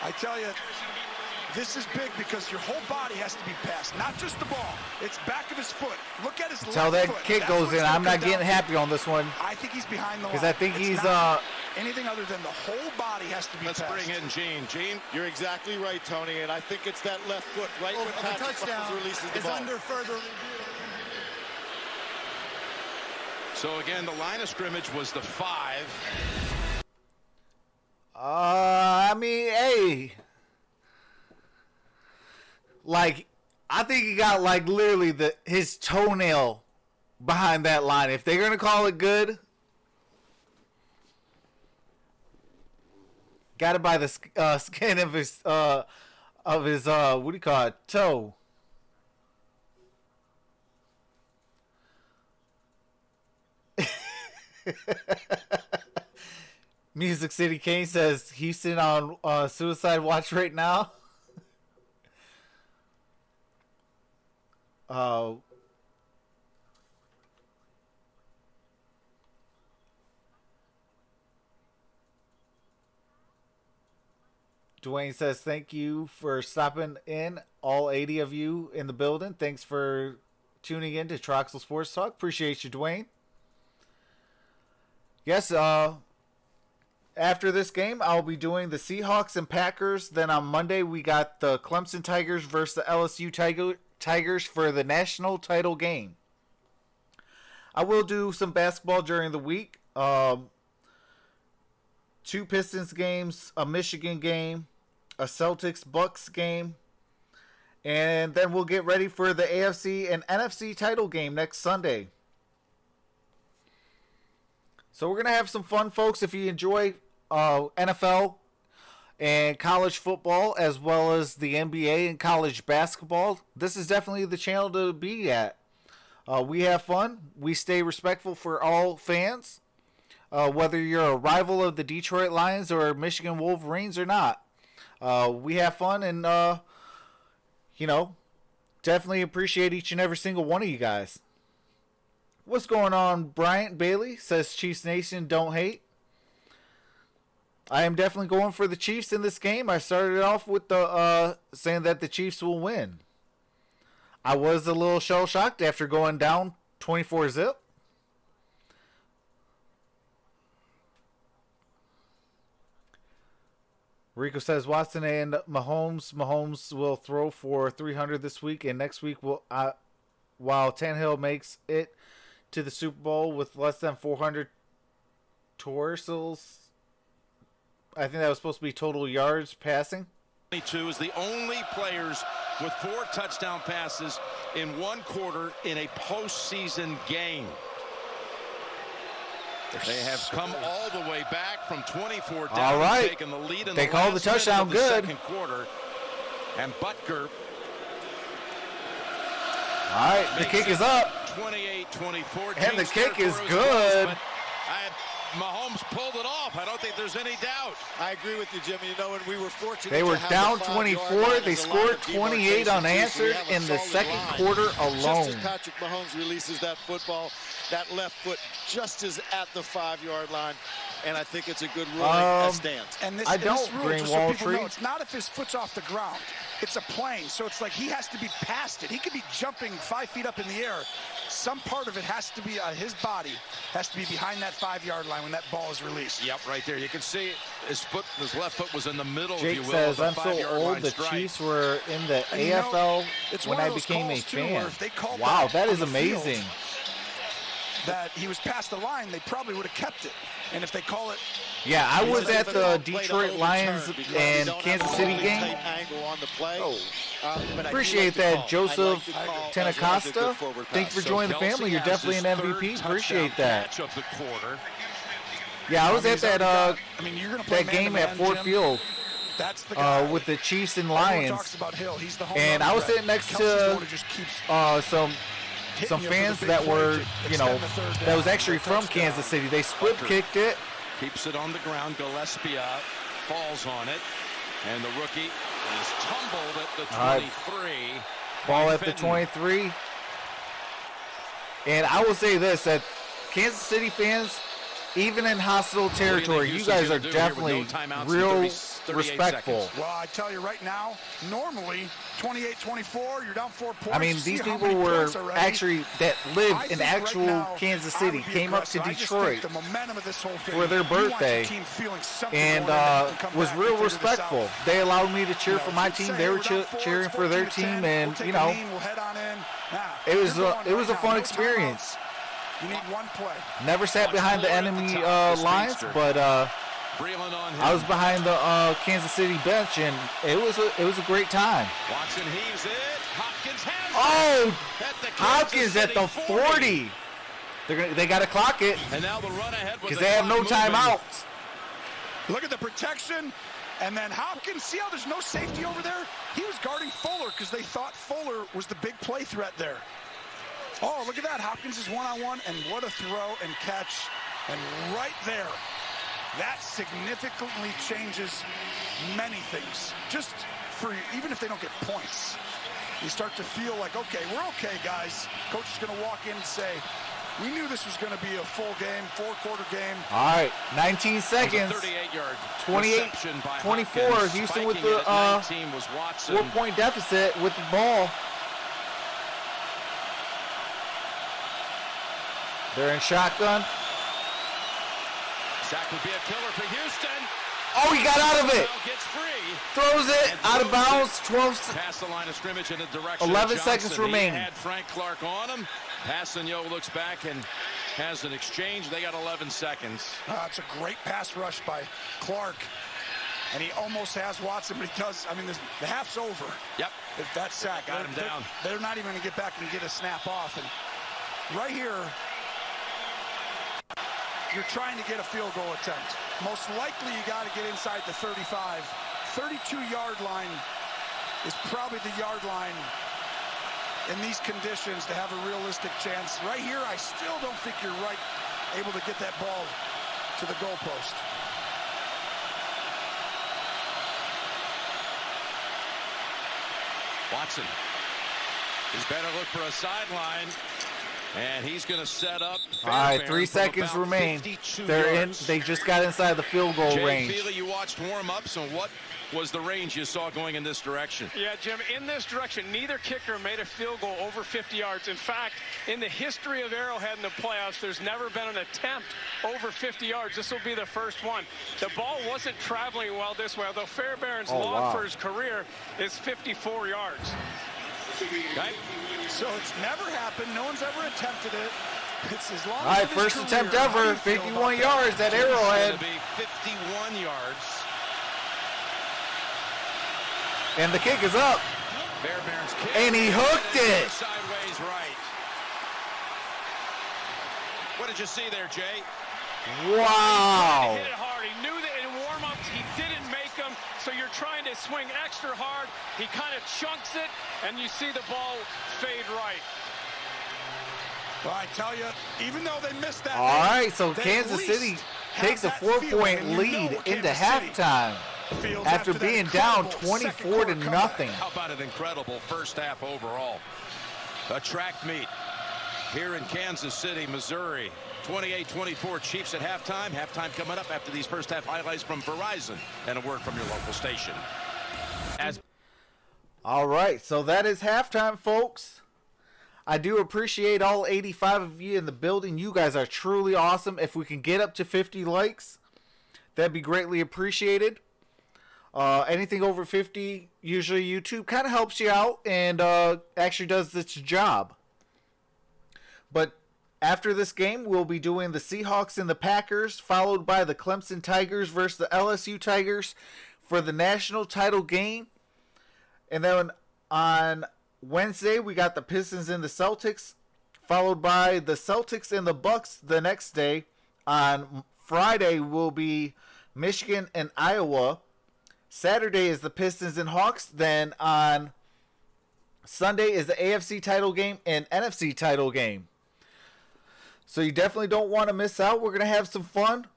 I tell you, this is big because your whole body has to be passed, not just the ball. It's back of his foot. Look at his Until left that foot. kick That's goes what it's in, gonna I'm not come down getting to. happy on this one. I think he's behind the line. Because I think It's he's not anything other than the whole body has to be Let's passed. bring in Gene. Gene? You're exactly right, Tony, and I think it's that left foot right when The Patrick touchdown Mahomes releases the is ball. under further review. So again, the line of scrimmage was the 5. I mean, hey. Like, I think he got, like, literally his toenail behind that line. If they're going to call it good, got it by the skin of his, what do you call it, toe. Music City Kane says Houston on suicide watch right now. Dwayne says thank you for stopping in, all 80 of you in the building. Thanks for tuning in to Troxel Sports Talk. Appreciate you, Dwayne. Yes, after this game, I'll be doing the Seahawks and Packers. Then on Monday, we got the Clemson Tigers versus the LSU Tigers for the national title game. I will do some basketball during the week. 2 Pistons games, a Michigan game, a Celtics-Bucks game. And then we'll get ready for the AFC and NFC title game next Sunday. So we're going to have some fun, folks. If you enjoy NFL, and college football, as well as the NBA and college basketball, this is definitely the channel to be at. We have fun. We stay respectful for all fans, whether you're a rival of the Detroit Lions or Michigan Wolverines or not. We have fun, and definitely appreciate each and every single one of you guys. What's going on? Bryant Bailey says Chiefs Nation don't hate. I am definitely going for the Chiefs in this game. I started off with the saying that the Chiefs will win. I was a little shell-shocked after going down 24-0. Rico says Watson and Mahomes. Mahomes will throw for 300 this week, and next week will while Tannehill makes it to the Super Bowl with less than 400 torsos. I think that was supposed to be total yards passing. 22 is the only players with 4 touchdown passes in one quarter in a postseason game. They have come all the way back from 24 down. All right. Taking the lead in they called the touchdown good. Second quarter. And Butker. All right, the kick is up. 28-24. And the kick is good. Mahomes pulled it off. I don't think there's any doubt. I agree with you, Jimmy. And we were fortunate. They were down 24. They scored 28 unanswered in the second quarter alone. Just as Patrick Mahomes releases that football, that left foot just is at the 5-yard line. And I think it's a good ruling that stands. And this, I don't, this rule, Greenwald just so Tree. know, it's not if his foot's off the ground. It's a plane, so it's like he has to be past it. He could be jumping 5 feet up in the air. Some part of it has to be, his body has to be behind that 5-yard line when that ball is released. Yep, right there. You can see his left foot was in the middle, Jake if you will, says, of the I'm so 5-yard old, line the strike. Chiefs were in the And AFL it's when one I of those became a calls, too, fan. where if they called Wow, that on is the field amazing. that he was past the line, they probably would have kept it. And if they call it... Yeah, I was at the Detroit Lions and Kansas City game. Appreciate that, Joseph Tenacosta. Thanks for joining the family. You're definitely an MVP. Appreciate that. Of the quarter. Yeah, I was at that you're gonna play that game at Ford Jim. Field That's the guy. with the Chiefs and Everyone Lions. talks about Hill. He's the home And run I was threat. sitting next Kelsey's the to one who just keeps some hitting you for the fans big that play were, to extend the third that down was actually for a from touchdown. Kansas City. They split kicked it. Keeps it on the ground. Gillespie falls on it. And the rookie is tumbled at the 23. Ball at the Fenton. 23. And I will say this, that Kansas City fans, even in hostile territory, you guys are definitely real respectful. Well, I tell you right now, normally 28-24, you're down 4 points. I mean, You see these how people many were points already. actually that live I in think right actual now, Kansas I City, would be came up to aggressive. I just Detroit, think the momentum of this whole thing, for their you want your birthday, team feeling something and going in and come was back real and figure this respectful. out. They allowed me to cheer for my If you team. say They were we're down 4, cheering it's for their 14-10, team, we'll and take you a know, knee, we'll head on in. Nah, it was you're a going it was a right fun now. No experience. timeouts. You need one play. Never sat behind the enemy lines, but Breland on him. I was behind the Kansas City bench, and it was a great time. Watson heaves it. Hopkins has Oh, it. At the Hopkins Kansas at the City 40. They got to clock it And now the run ahead with because the they have no clock moving. timeouts. Look at the protection. And then Hopkins, see how there's no safety over there? He was guarding Fuller because they thought Fuller was the big play threat there. Oh, look at that. Hopkins is one-on-one, and what a throw and catch. And right there, that significantly changes many things. Just for, even if they don't get points, you start to feel like, okay, we're okay, guys. Coach is going to walk in and say, we knew this was going to be a full game, 4-quarter game. All right, 19 seconds. 38-yard 28-24. Houston with the 4-point deficit with the ball. They're in shotgun. Sack would be a killer for Houston. Oh, he got out of it. Now gets free. Throws it out of bounds. 12. Past the line of scrimmage in the direction 11 of seconds Johnson. remaining. He had Frank Clark on him. Passanio looks back and has an exchange. They got 11 seconds. It's a great pass rush by Clark. And he almost has Watson, but he does. I mean, the half's over. Yep. If that sack. Got him down. They're not even going to get back and get a snap off. And right here, you're trying to get a field goal attempt. Most likely you got to get inside the 35 32-yard line is probably the yard line in these conditions to have a realistic chance. Right here, I still don't think you're able to get that ball to the goalpost. Watson is better look for a sideline, and he's going to set up. All right, 3 seconds remain. They're in. They just got inside the field goal range. Feely, you watched warm-ups, and what was the range you saw going in this direction? Yeah, Jim, in this direction, neither kicker made a field goal over 50 yards. In fact, in the history of Arrowhead in the playoffs, there's never been an attempt over 50 yards. This will be the first one. The ball wasn't traveling well this way, although Fairbairn's log for his career is 54 yards. Okay. So it's never happened. No one's ever attempted it. It's as long All right, as first attempt ever, 51 yards at Arrowhead. It's going to be 51 yards. And the kick is up. Fairbairn's kick. And he hooked it. Sideways right. What did you see there, Jay? Wow. He hit it hard. He knew that in warm-ups he didn't make them, so you're trying to swing extra hard. He kind of chunks it, and you see the ball fade right. Well, I tell you, even though they missed that. All right, so Kansas City takes a 4-point lead into halftime after being down 24 to nothing. How about an incredible first half overall? A track meet here in Kansas City, Missouri. 28-24 Chiefs at halftime. Halftime coming up after these first half highlights from Verizon and a word from your local station. All right, so that is halftime, folks. I do appreciate all 85 of you in the building. You guys are truly awesome. If we can get up to 50 likes, that'd be greatly appreciated. Anything over 50, usually YouTube kind of helps you out and actually does its job. But after this game, we'll be doing the Seahawks and the Packers, followed by the Clemson Tigers versus the LSU Tigers for the national title game. And then on Wednesday, we got the Pistons and the Celtics, followed by the Celtics and the Bucks the next day. On Friday will be Michigan and Iowa. Saturday is the Pistons and Hawks. Then on Sunday is the AFC title game and NFC title game. So you definitely don't want to miss out. We're going to have some fun.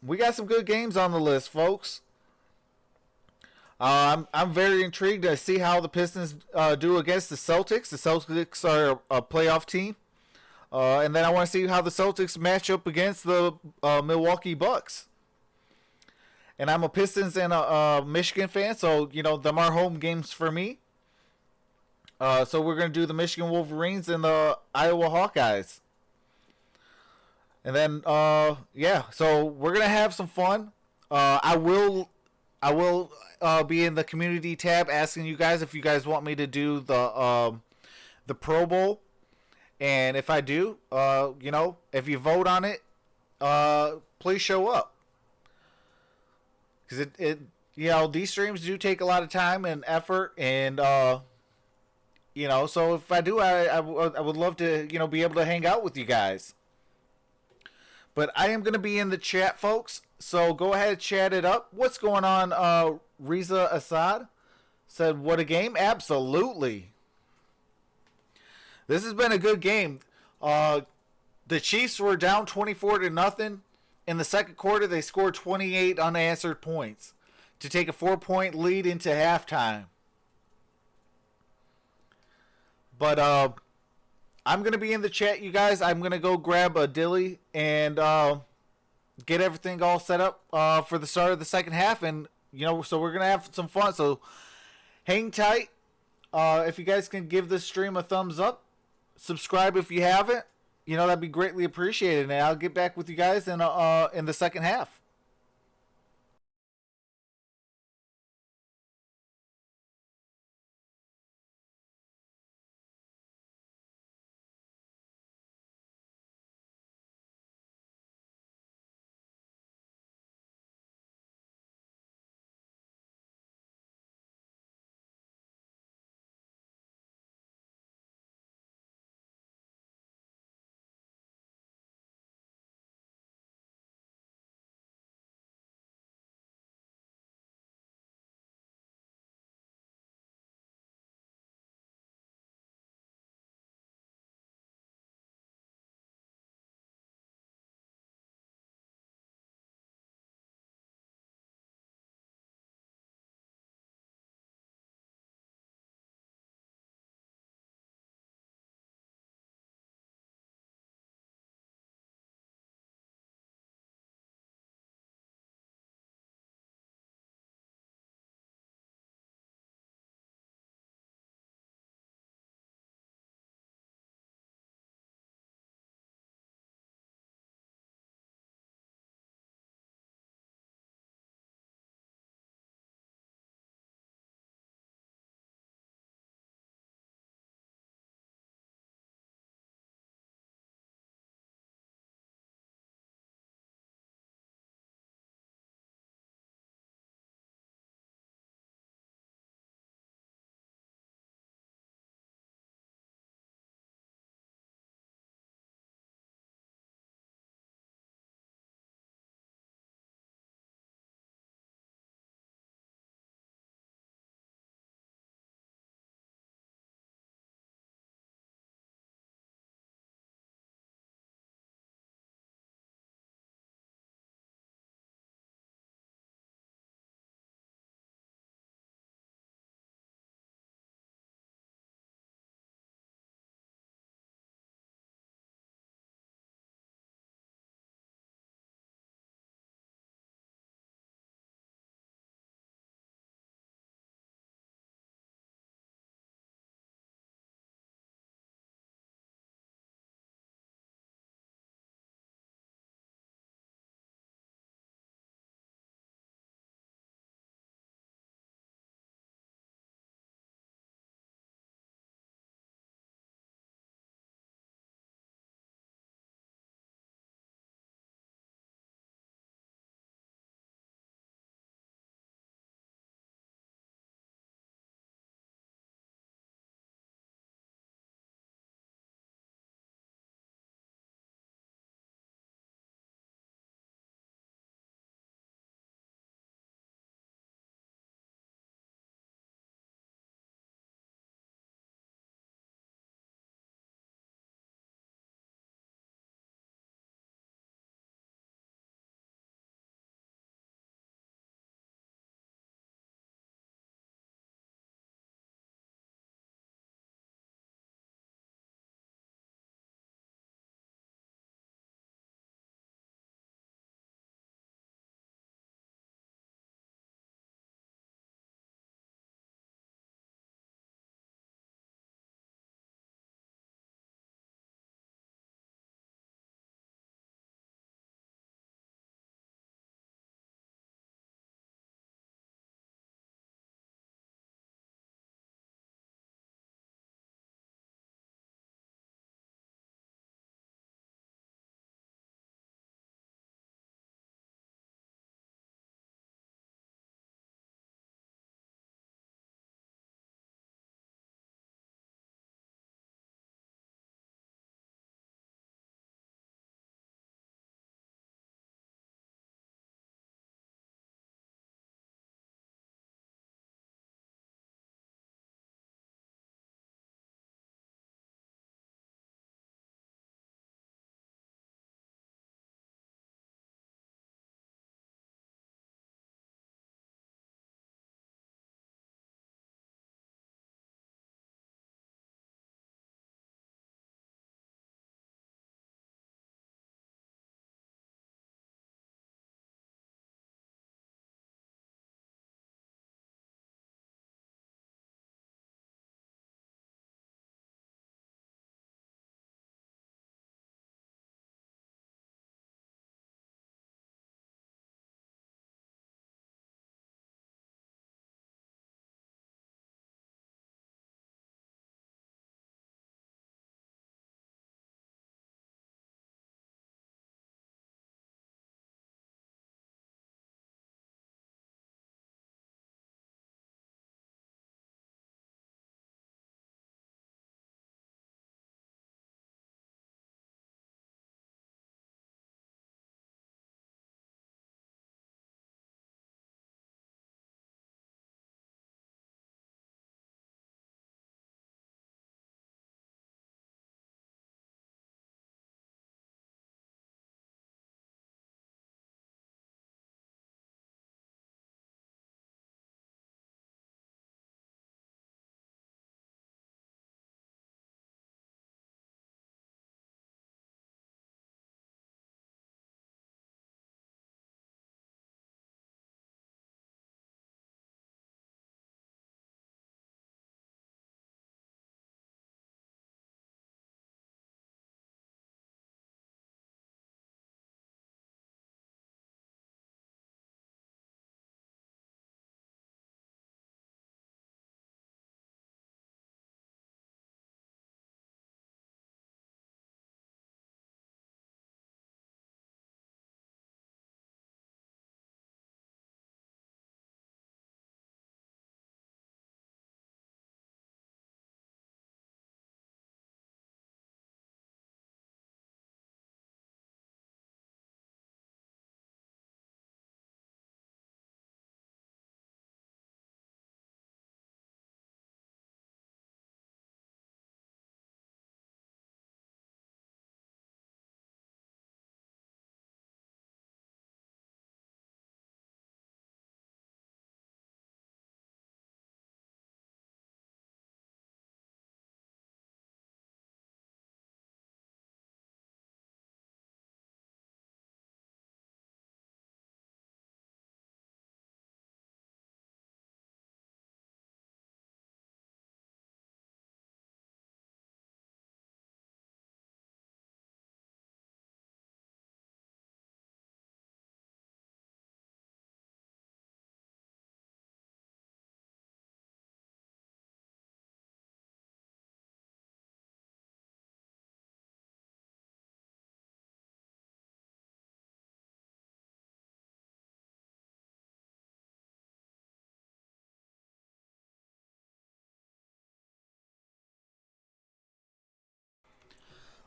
We got some good games on the list, folks. I'm very intrigued to see how the Pistons do against the Celtics. The Celtics are a playoff team. And then I want to see how the Celtics match up against the Milwaukee Bucks. And I'm a Pistons and a Michigan fan, so, you know, them are home games for me. So we're going to do the Michigan Wolverines and the Iowa Hawkeyes. And then, yeah, so we're going to have some fun. I will be in the community tab asking you guys if you guys want me to do the Pro Bowl. And if I do, you know, if you vote on it, please show up. Because you know, these streams do take a lot of time and effort, and you know, so if I do, I would love to, you know, be able to hang out with you guys. But I am going to be in the chat, folks, so go ahead and chat it up. What's going on? Riza Assad said, what a game. Absolutely. This has been a good game. The Chiefs were down 24 to nothing. In the second quarter, they scored 28 unanswered points to take a 4-point lead into halftime. But I'm going to be in the chat, you guys. I'm going to go grab a dilly and get everything all set up for the start of the second half. And, you know, so we're going to have some fun. So hang tight. If you guys can give this stream a thumbs up, subscribe if you haven't. You know, that'd be greatly appreciated. And I'll get back with you guys in the second half.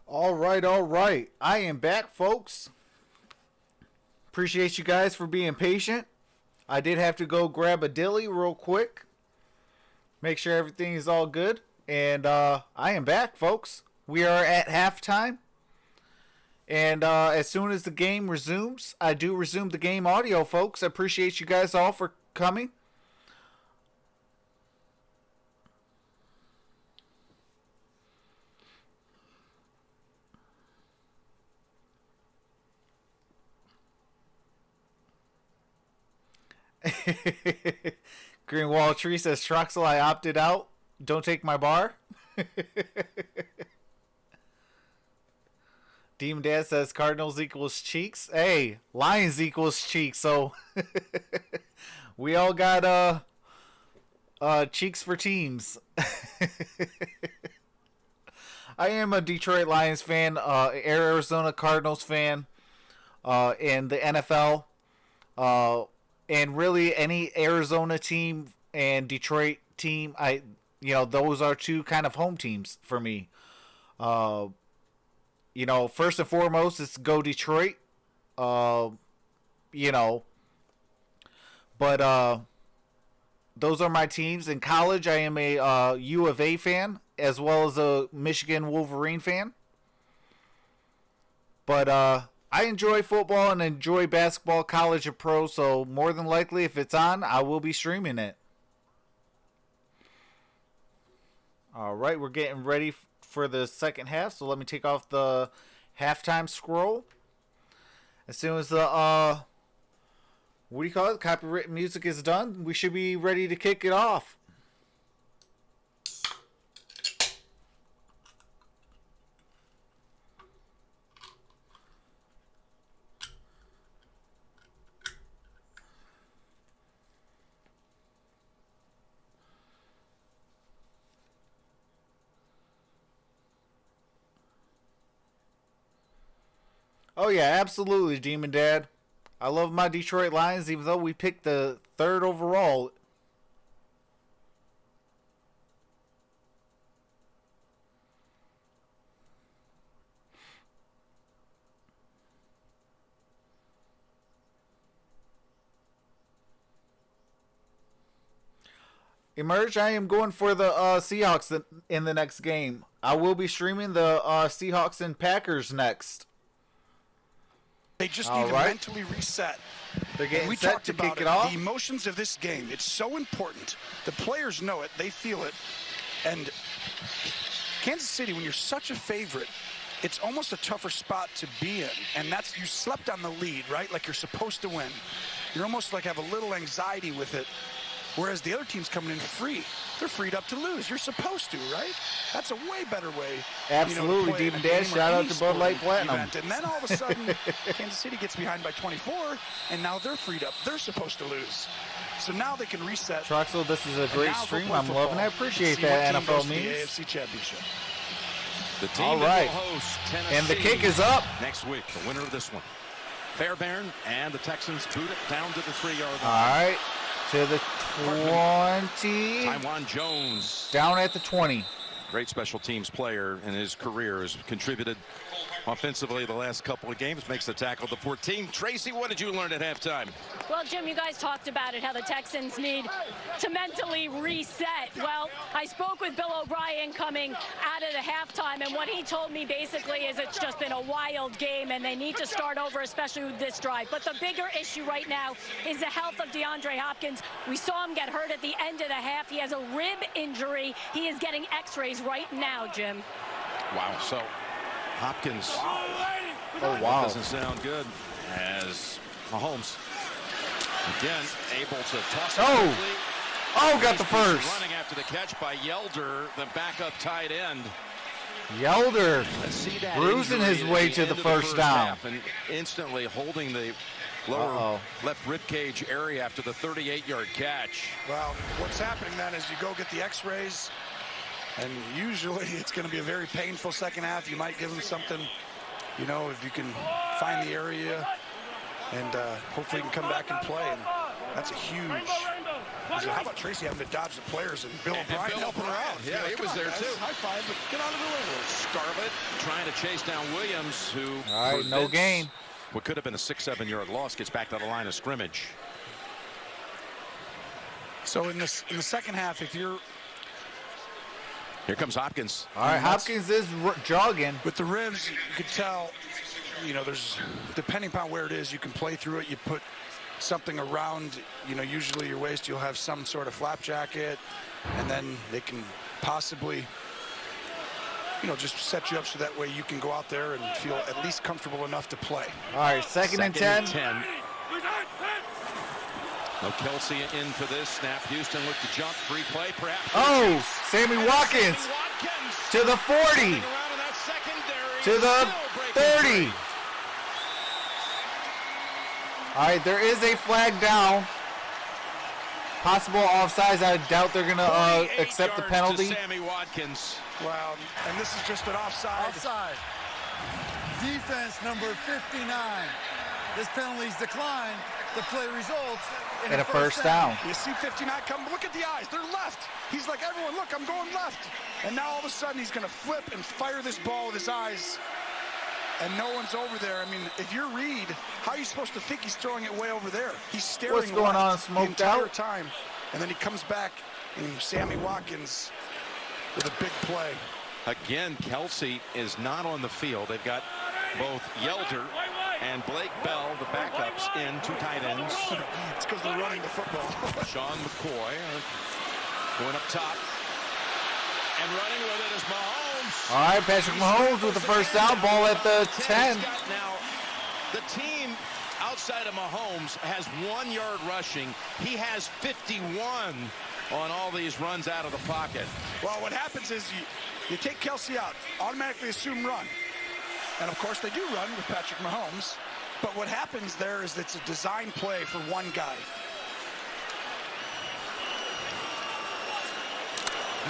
All right, all right. I am back, folks. Appreciate you guys for being patient. I did have to go grab a dilly real quick. Make sure everything is all good. And I am back, folks. We are at halftime. And as soon as the game resumes, I do resume the game audio, folks. I appreciate you guys all for coming. Green Wall Tree says, Troxel, I opted out. Don't take my bar. Demon Dad says Cardinals equals cheeks. Hey, Lions equals cheeks. So we all got cheeks for teams. I am a Detroit Lions fan, Arizona Cardinals fan, in the NFL. And really any Arizona team and Detroit team, those are two kind of home teams for me. First and foremost, it's go Detroit. But those are my teams. In college, I am a U of A fan as well as a Michigan Wolverine fan. But I enjoy football and enjoy basketball, college and pro, so more than likely, if it's on, I will be streaming it. All right, we're getting ready for the second half, so let me take off the halftime scroll. As soon as the, copyrighted music is done, we should be ready to kick it off. Oh, yeah, absolutely, Demon Dad. I love my Detroit Lions, even though we picked the 3rd overall. Emerge, I am going for the Seahawks in the next game. I will be streaming the Seahawks and Packers next. They just need to mentally reset. They're getting we set talked to about kick it off. The emotions of this game, it's so important. The players know it. They feel it. And Kansas City, when you're such a favorite, it's almost a tougher spot to be in. And that's, you slept on the lead, right? Like you're supposed to win. You're almost like have a little anxiety with it. Whereas the other team's coming in free. They're freed up to lose. You're supposed to, right? That's a way better way. Absolutely, Demon Dad. Shout out to Bud Light Platinum. And then all of a sudden, Kansas City gets behind by 24, and now they're freed up. They're supposed to lose. So now they can reset. Troxel, this is a great stream. I'm loving it. I appreciate that, NFL memes. The AFC Championship. The team all right. that will host Tennessee and the kick is up. Next week, the winner of this one. Fairbairn and the Texans boot it down to the 3-yard line. All right. To the 20. Taiwan Jones. Down at the 20. Great special teams player in his career. Has contributed offensively the last couple of games. Makes the tackle the 14. Tracy, what did you learn at halftime? Well, Jim, you guys talked about it, how the Texans need to mentally reset. Well, I spoke with Bill O'Brien coming out of the halftime, and what he told me basically is it's just been a wild game, and they need to start over, especially with this drive. But the bigger issue right now is the health of DeAndre Hopkins. We saw him get hurt at the end of the half. He has a rib injury. He is getting x-rays right now, Jim. Wow. So Hopkins. Oh, wow. Doesn't sound good as Mahomes. Again, able to toss it quickly. Oh, got the first. Running after the catch by Yelder, the backup tight end. Yelder bruising his way to the first down. And instantly holding the lower left rib cage area after the 38-yard catch. Well, what's happening then is you go get the x-rays, and usually it's going to be a very painful second half. You might give him something, if you can find the area, and hopefully he can come back and play. And that's a huge How about Tracy having to dodge the players and Bill O'Brien helping her out? Yeah, he was there guys, too. High five, but get out of the way. Scarlett trying to chase down Williams, who All right, no gain. What could have been a 6-7 yard loss gets back to the line of scrimmage. So in the second half, if you're Here comes Hopkins. All right, Hopkins is jogging. with the ribs, you could tell, you know, there's, depending upon where it is, you can play through it. You put something around, you know, usually your waist, you'll have some sort of flap jacket, and then they can possibly, you know, just set you up so that way you can go out there and feel at least comfortable enough to play. All right, second and 10. No Kelsey in for this snap. Houston looked to jump, free play, perhaps. Oh, Sammy Watkins to the 40, to the 30. All right, there is a flag down. Possible offsides. I doubt they're going to accept the penalty. Sammy Watkins. Well, and this is just an offside. Offside. Defense number 59. This penalty is declined. The play results in And a first down. You see 59 come, look at the eyes, they're left. He's like, everyone, look, I'm going left. And now all of a sudden he's going to flip and fire this ball with his eyes. And no one's over there. I mean, if you're Reed, how are you supposed to think he's throwing it way over there? He's staring What's going on, the smoked entire out? time. And then he comes back, and Sammy Watkins with a big play. Again, Kelsey is not on the field. They've got both Yelder and Blake Bell, the backups, in, two tight ends. It's because they're running the football. Sean McCoy going up top. And running with it is Mahomes. All right, Patrick Mahomes with the first down, ball at the 10. Now, the team outside of Mahomes has 1 yard rushing. He has 51 on all these runs out of the pocket. Well, what happens is you take Kelsey out, automatically assume run. And, of course, they do run with Patrick Mahomes. But what happens there is it's a design play for one guy.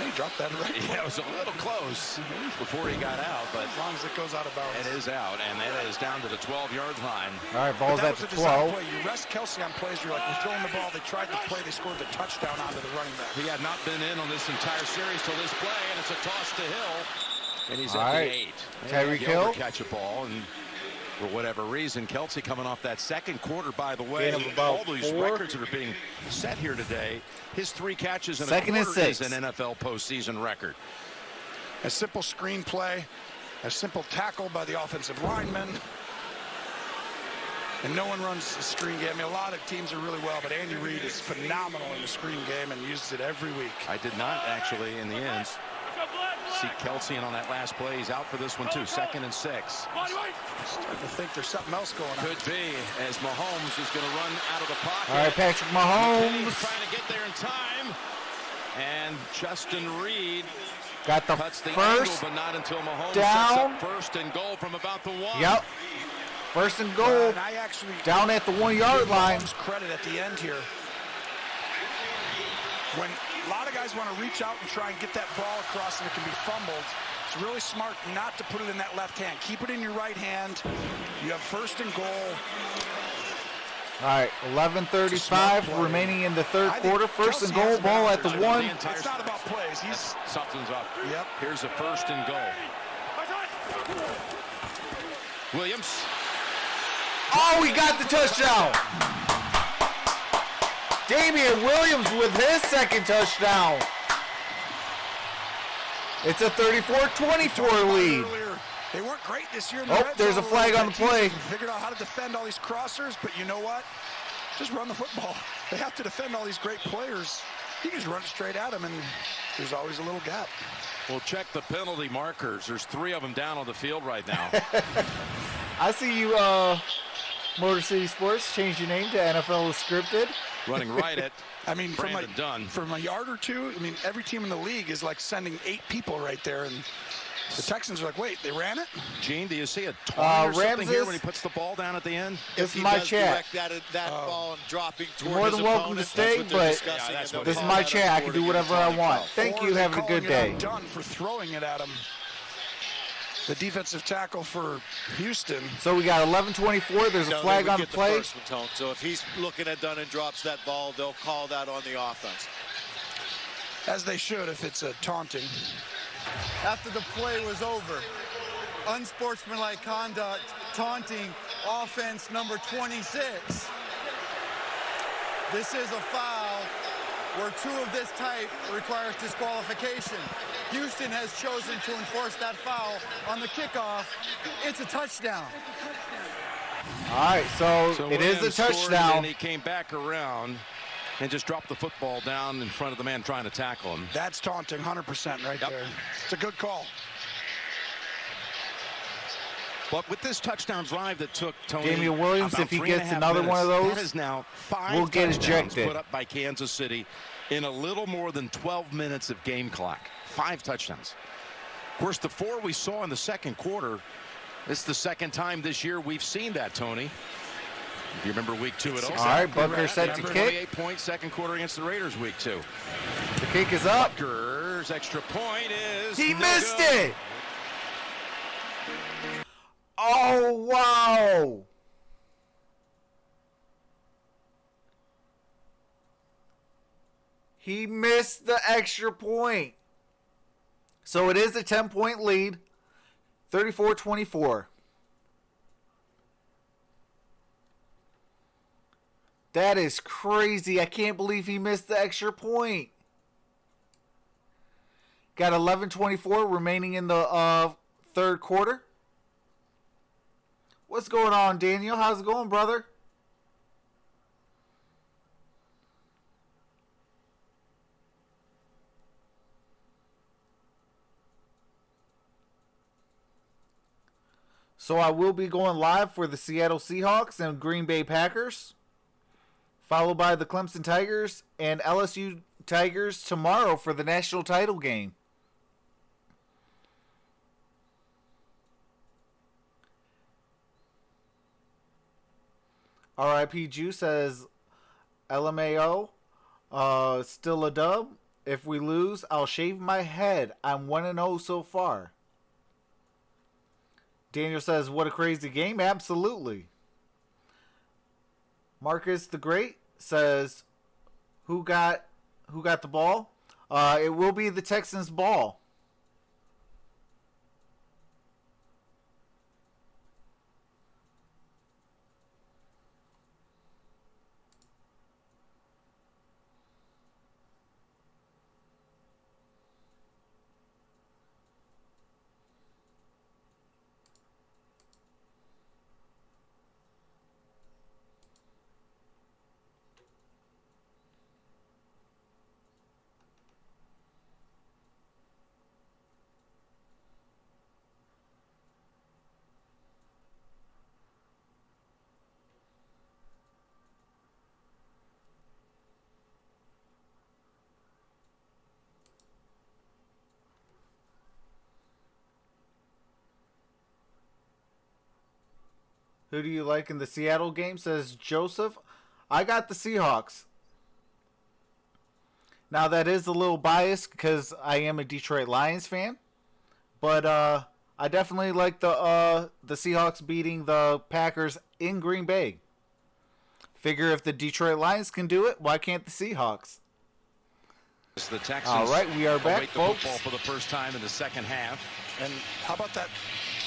He dropped that right. Yeah, it was a little close before he got out, but as long as it goes out of bounds. it is out, and it is down to the 12-yard line. All right, ball's at the 12. Play. You rest Kelsey on plays. You're like, we're throwing the ball. They tried to play. They scored the touchdown onto the running back. He had not been in on this entire series till this play, and it's a toss to Hill, and he's All at right. the 8. Tyreek Hill catch a ball, and for whatever reason, Kelsey coming off that second quarter, by the way, Gain of about all these 4. records that are being set here today, his 3 catches in Second a and quarter 6. is an NFL postseason record. A simple screen play, a simple tackle by the offensive lineman. And no one runs the screen game. I mean, a lot of teams are really well, but Andy Reid is phenomenal in the screen game and uses it every week. I did not actually, in the end, see Kelsey in on that last play. He's out for this one, too. 2nd and 6. Starting to think there's something else going on. Could be, as Mahomes is going to run out of the pocket. All right, Patrick He's Mahomes trying to get there in time. And Justin Reed got the cuts the first angle, but not until Mahomes down. sets up 1st and goal from about the 1. Yep. First and goal. And I actually Down at the 1 yard line. Credit at the end here. When a lot of guys want to reach out and try and get that ball across and it can be fumbled, it's really smart not to put it in that left hand. Keep it in your right hand. You have 1st and goal. All right, 11:35 remaining in the third quarter. First and goal, ball at the 1. It's not about plays. Something's up. Yep. Here's a 1st and goal. Williams. Oh, he got the touchdown. Damian Williams with his 2nd touchdown. It's a 34-24 lead. They weren't great this year. Oh, there's a flag on the play. Figured out how to defend all these crossers, but you know what? Just run the football. They have to defend all these great players. You just run straight at them, and there's always a little gap. We'll check the penalty markers. There's 3 of them down on the field right now. I see you, Motor City Sports, change your name to NFL Scripted. Running right at I mean, Brandon from a yard or two, I mean, every team in the league is like sending 8 people right there, and the Texans are like, wait, they ran it? Gene, do you see a 20 or something here Ramses, when he puts the ball down at the end? This is my chat. That ball and dropping You're more than welcome to stay, but this is my chat. I can do whatever I want. Thank you. Have a good day. Done for throwing it at him. The defensive tackle for Houston. So we got 11:24. There's a flag on the play. First one, Tone. So if he's looking at Dunn and drops that ball, they'll call that on the offense. As they should if it's a taunting. After the play was over, unsportsmanlike conduct, taunting, offense number 26. This is a foul where 2 of this type requires disqualification. Houston has chosen to enforce that foul on the kickoff. It's a touchdown. All right, so it is a Williams scored, touchdown. and he came back around and just dropped the football down in front of the man trying to tackle him. That's taunting, 100% right there. It's a good call. But with this touchdown drive that took Tony, Damian Williams, about if he 3.5 gets another one of minutes, those, that is now 5 we'll get touchdowns ejected. put up by Kansas City in a little more than 12 minutes of game clock. 5 touchdowns. Of course, the 4 we saw in the second quarter, this is the second time this year we've seen that, Tony. If you remember week 2 at all. All right, Butker set to kick. 28-point second quarter against the Raiders week 2. The kick is up. Butker's extra point is He no missed good. it. Oh, wow. He missed the extra point. So it is a 10-point lead, 34-24. That is crazy. I can't believe he missed the extra point. Got 11:24 remaining in the third quarter. What's going on, Daniel? How's it going, brother? So I will be going live for the Seattle Seahawks and Green Bay Packers, followed by the Clemson Tigers and LSU Tigers tomorrow for the national title game. RIP Juice says, LMAO, still a dub. If we lose, I'll shave my head. I'm 1-0 so far. Daniel says, what a crazy game. Absolutely. Marcus the Great says, who got the ball? It will be the Texans' ball. Who do you like in the Seattle game? Says Joseph. I got the Seahawks. Now that is a little biased because I am a Detroit Lions fan, but I definitely like the Seahawks beating the Packers in Green Bay. Figure if the Detroit Lions can do it, why can't the Seahawks? The Texans. All right, we are back, await the folks. football for the first time in the second half. And how about that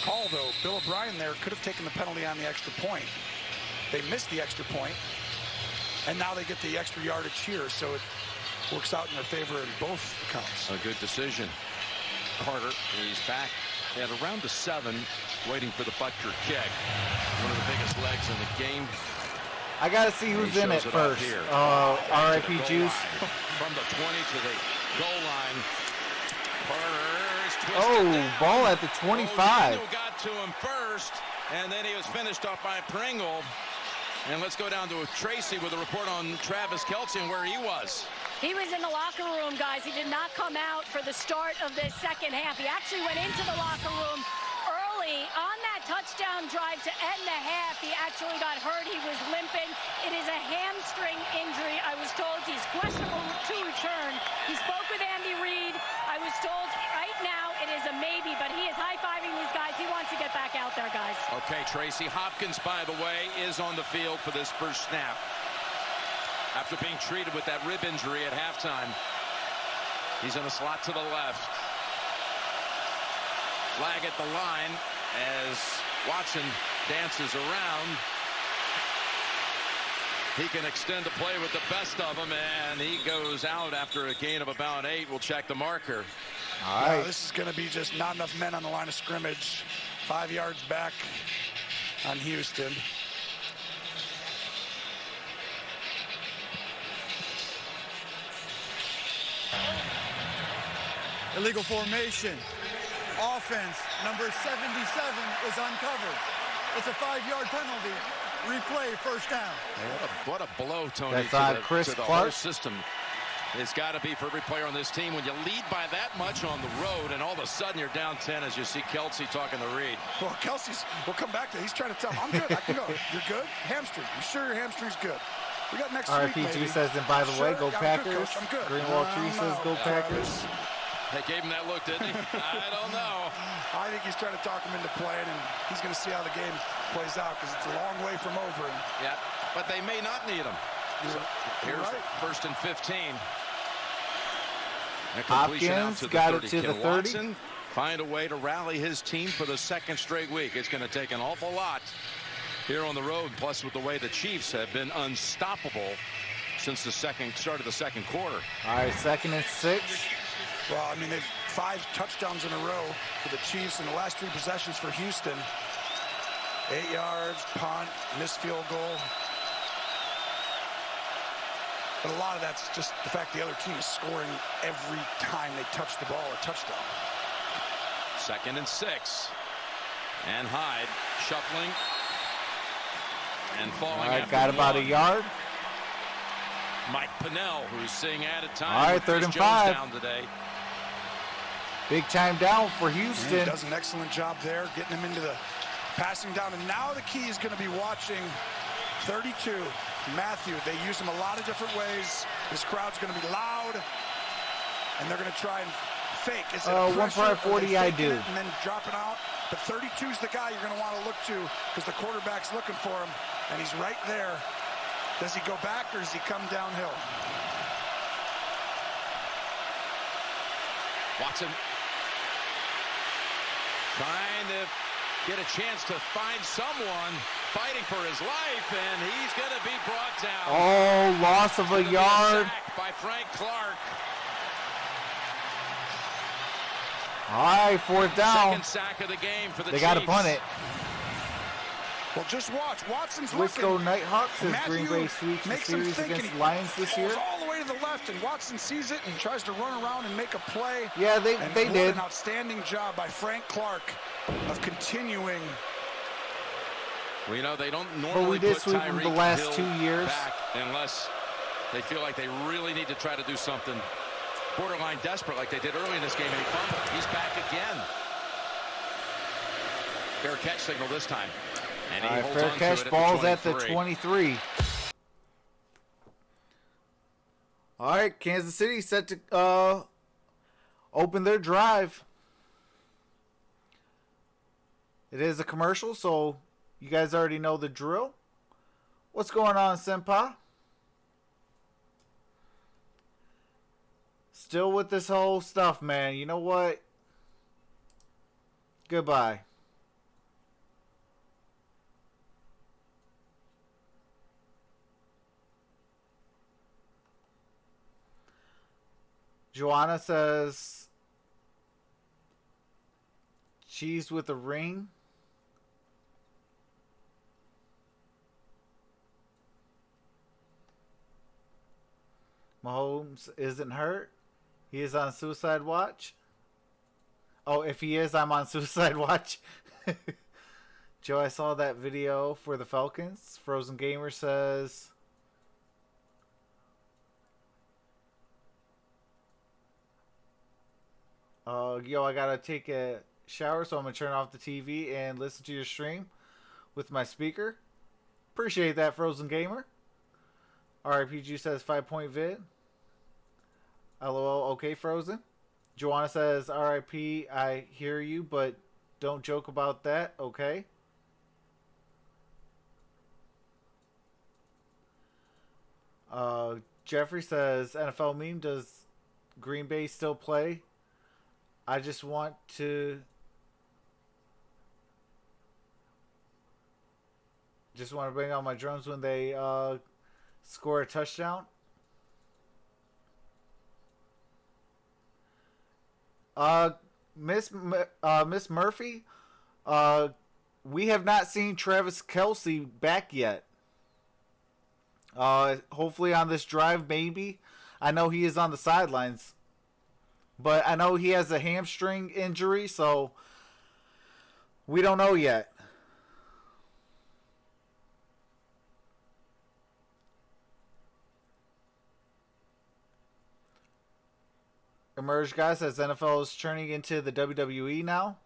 call, though? Bill O'Brien there could have taken the penalty on the extra point. They missed the extra point, and now they get the extra yardage here, so it works out in their favor in both accounts. A good decision. Carter is back at around the 7, waiting for the Butker kick. One of the biggest legs in the game. I got to see who's He in it shows first. here. RIP To the goal Juice. line. From the 20 to the goal line. Carter is twisted Oh, down. ball at the 25. Pringle got to him first, and then he was finished off by Pringle. And let's go down to Tracy with a report on Travis Kelce and where he was. He was in the locker room, guys. He did not come out for the start of this second half. He actually went into the locker room early on that touchdown drive to end the half. He actually got hurt. He was limping. It is a hamstring injury. I was told he's questionable to return. He spoke with Andy Reid. I was told right now it is a maybe, but he is high-fiving these guys. He wants to get back out there, guys. Okay, Tracy Hopkins, by the way, is on the field for this first snap. After being treated with that rib injury at halftime. He's in the slot to the left. Flag at the line as Watson dances around. He can extend the play with the best of them, and he goes out after a gain of about 8. We'll check the marker. All right. This is going to be just not enough men on the line of scrimmage. 5 yards back on Houston. Illegal formation. Offense, number 77 is uncovered. It's a 5-yard penalty. Replay, first down. What a blow, Tony, That's to on the, Chris to the Clark. whole system. It's got to be for every player on this team. When you lead by that much on the road, and all of a sudden you're down 10 as you see Kelsey talking to Reed. Well, we'll come back to it. He's trying to tell him, I'm good, I can go. You're good? Hamstring. You sure your hamstring's good? We got next week, RPG maybe. says, and by the way, go I'm Packers. Good, Coach. I'm good. Greenwald Tree says, go Packers. They gave him that look, didn't he? I don't know. I think he's trying to talk him into playing, and he's going to see how the game plays out because it's a long way from over. Yeah, but they may not need him. So here's right. 1st and 15. Hopkins got it to the 30. Watson find a way to rally his team for the second straight week? It's going to take an awful lot here on the road, plus with the way the Chiefs have been unstoppable since the start of the second quarter. All right, 2nd and 6. Well, I mean, they've 5 touchdowns in a row for the Chiefs in the last 3 possessions for Houston. 8 yards, punt, missed field goal. But a lot of that's just the fact the other team is scoring every time they touch the ball or touchdown. 2nd and 6. And Hyde shuffling and falling. All right, after got about 1. a yard. Mike Pinnell, who's seeing added time. All right, with 3rd Chris and Jones 5. down today. Big time down for And he Houston. does an excellent job there, getting him into the passing down. And now the key is going to be watching 32, Matthew. They use him a lot of different ways. This crowd's going to be loud, and they're going to try and fake. Is it a 1 pressure? for 40, I do. And then dropping out. But 32 is the guy you're going to want to look to because the quarterback's looking for him, and he's right there. Does he go back or does he come downhill? Watson trying to get a chance to find someone fighting for his life, and he's going to be brought down. Oh, loss of a Gonna be yard. sack by Frank Clark. All right, 4th down. Second sack of the game for the They Chiefs. got to punt it. Well, just watch. Watson's Wisco looking. Nighthawks says Matthew Green Bay sweeps the makes him series think, and against he Lions this year. falls all the way to the left, and Watson sees it and tries to run around and make a play. Yeah, they And did. An outstanding job by Frank Clark of continuing. Well, you know, they don't But normally we did put sweep them Tyreek the last Hill 2 years. back unless they feel like they really need to try to do something borderline desperate like they did early in this game, and he fumbled. He's back again. Fair catch signal this time. And he All right, holds fair on catch, to it ball's at at the 23. All right, Kansas City set to open their drive. It is a commercial, so you guys already know the drill. What's going on, Senpai? Still with this whole stuff, man. You know what? Goodbye. Joanna says cheese with a ring. Mahomes isn't hurt. He is on suicide watch. Oh, if he is, I'm on suicide watch. Joe, I saw that video for the Falcons. Frozen Gamer says... yo, I gotta take a shower, so I'm gonna turn off the TV and listen to your stream with my speaker. Appreciate that, Frozen Gamer. RPG says 5-point vid. LOL, okay, Frozen. Joanna says, "R.I.P. I hear you, but don't joke about that." Okay. Jeffrey says, "NFL meme, does Green Bay still play? I just want to bring out my drums when they score a touchdown." Miss Murphy, we have not seen Travis Kelce back yet. Hopefully on this drive, maybe. I know he is on the sidelines, but I know he has a hamstring injury, so we don't know yet. Emerge guy says NFL is turning into the WWE now.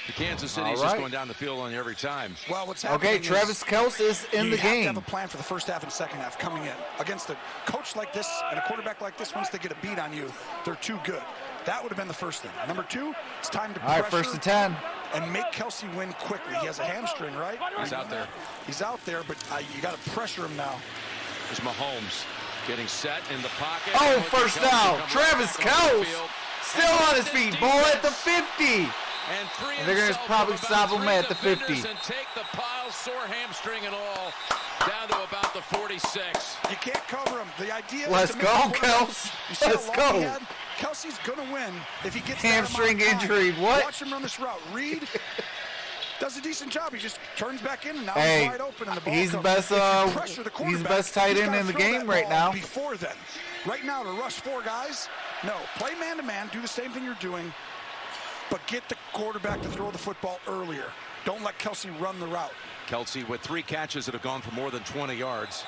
The Kansas City's just going down the field on you every time. Well, what's happening? Okay, Travis Kelce is in the game. You have to have a plan for the first half and second half coming in against a coach like this and a quarterback like this. Once they get a beat on you, they're too good. That would have been the first thing. Number two, it's time to pressure. All right, 1st and 10. And make Kelce win quickly. He has a hamstring, right? He's out there. He's out there, but you got to pressure him now. There's Mahomes getting set in the pocket. Oh, first down. Travis Kelce still on his feet. Ball at the 50. And they're going to probably stop him at the 50. And take the pile, sore hamstring and all, down to about the 46. You can't cover him. The idea Let's is to go, make Kelce. Let's go. Kelce's going to win if he gets hamstring injury. What? Watch him run this route. Reed does a decent job. He just turns back in and now he's wide open and the ball he's comes. best he's the best tight end in the game right now. Before then. Right now to rush 4 guys. No, play man to man, do the same thing you're doing, but get the quarterback to throw the football earlier. Don't let Kelce run the route. Kelce with 3 catches that have gone for more than 20 yards.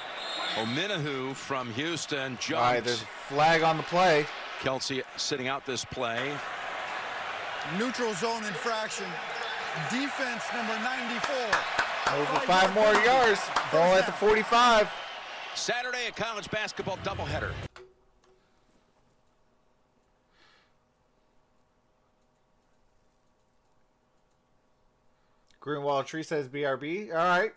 Ominahu from Houston jumps. All right, there's a flag on the play. Kelce sitting out this play. Neutral zone infraction. Defense number 94. Over 5 more yards. Ball at the 45. Saturday, a college basketball doubleheader. Greenwald Tree says BRB. All right.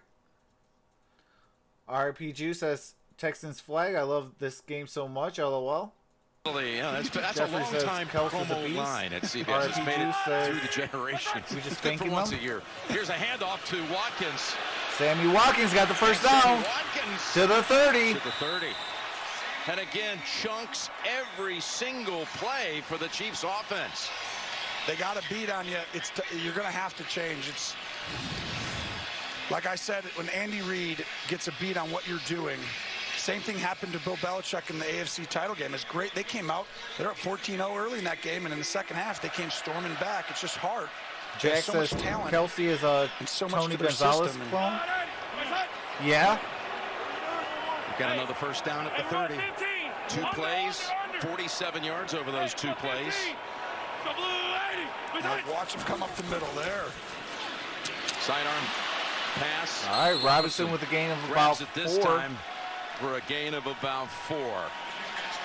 RPG says Texans flag. I love this game so much. LOL. Yeah, that's a long time promo line at CBS. It's made it through the generations. We just good for once a year. Here's a handoff to Watkins. Sammy Watkins got the first down. Watkins to the 30. To the 30. And again, chunks every single play for the Chiefs offense. They got a beat on you. You're going to have to change. It's like I said, when Andy Reid gets a beat on what you're doing. Same thing happened to Bill Belichick in the AFC title game. It's great. They came out. They're up 14-0 early in that game, and in the second half, they came storming back. It's just hard. Jack so says Kelce is a Tony Gonzalez clone. Yeah. We've got another first down at the 30. 2 plays, 47 yards over those 2 plays. Now watch him come up the middle there. Sidearm pass. All right, Robinson with a gain of about 4. This time for a gain of about 4.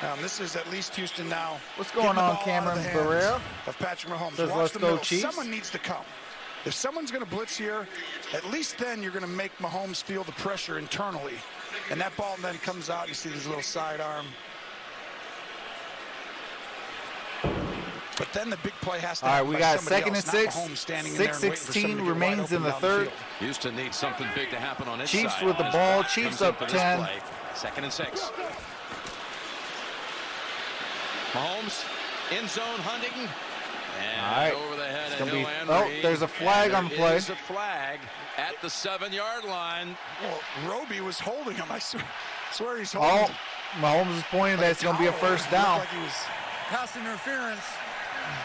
Now this is at least Houston now. What's going on, Cameron Barrera? Of Patrick Mahomes. Says, let's go Chiefs. Someone needs to come. If someone's going to blitz here, at least then you're going to make Mahomes feel the pressure internally. And that ball then comes out. You see this little sidearm. But then the big play has to happen. All right, we got 2nd and 6. Mahomes standing 6:16 remains in the 3rd. Houston needs something big to happen on its Chiefs side. with the ball. Chiefs up 10. 2nd and 6. Mahomes in zone hunting. And over the head of Hill Henry. There's a flag on the play. There's a flag at the 7-yard line. Well, Roby was holding him. I swear he's holding him. Mahomes is pointing that it's going to be a first down. Pass interference.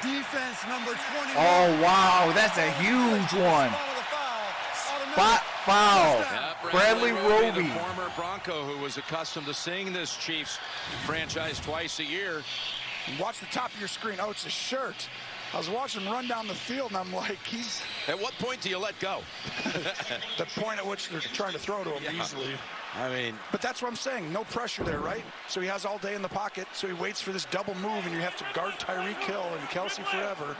Defense number 21. Oh, wow. That's a huge one. Spot foul. Bradley Roby. The former Bronco who was accustomed to seeing this Chiefs franchise twice a year. Watch the top of your screen. Oh, it's a shirt. I was watching him run down the field, and I'm like, he's... At what point do you let go? The point at which they're trying to throw to him easily. I mean... But that's what I'm saying. No pressure there, right? So he has all day in the pocket, so he waits for this double move, and you have to guard Tyreek Hill and Kelsey forever.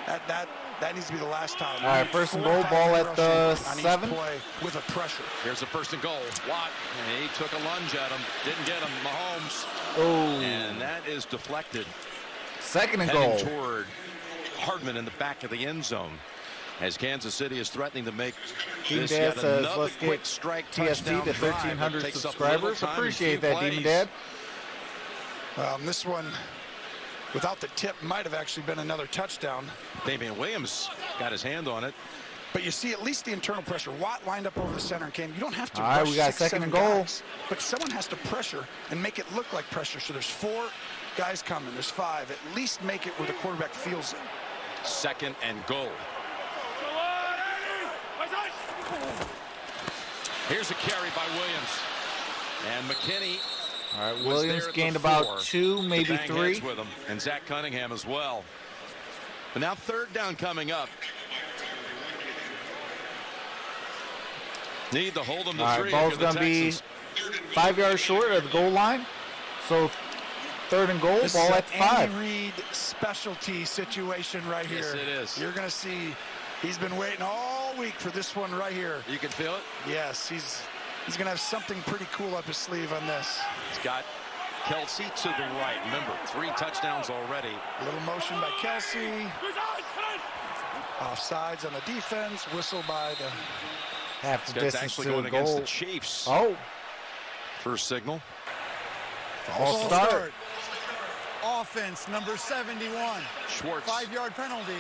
That needs to be the last time. All right, first and goal, ball at the 7. With a pressure. Here's a first and goal. Watt, and he took a lunge at him. Didn't get him. Mahomes. Oh. And that is deflected. Second and Heading goal. toward Hardman in the back of the end zone. As Kansas City is threatening to make this Dad yet says, another let's quick get strike TSD touchdown to drive. 1,300 It takes up subscribers. little time and Appreciate few that, plays. Demon Dad. This one, without the tip, might have actually been another touchdown. Damian Williams got his hand on it. But you see at least the internal pressure. Watt lined up over the center and came. You don't have to. All right, rush we got 6, second 7 and goal. guys, but someone has to pressure and make it look like pressure. So there's 4 guys coming. There's 5. At least make it where the quarterback feels it. Second and goal. Here's a carry by Williams. And McKinney. All right, Williams gained about 2, maybe 3. With him. And Zach Cunningham as well. But now third down coming up. Need to hold them to 3. All right, ball's going to be 5 yards short of the goal line. So third and goal, This ball is at an 5. Andy Reid specialty situation right here. Yes, it is. You're going to see he's been waiting all week for this one right here. You can feel it? Yes, he's going to have something pretty cool up his sleeve on this. He's got Kelsey to the right. Remember, 3 touchdowns already. A little motion by Kelsey. Offsides on the defense. Whistle by the... Half the That's distance actually to going the against goal. the Chiefs. Oh, First signal. false start. Offense, number 71. Schwartz. 5-yard penalty.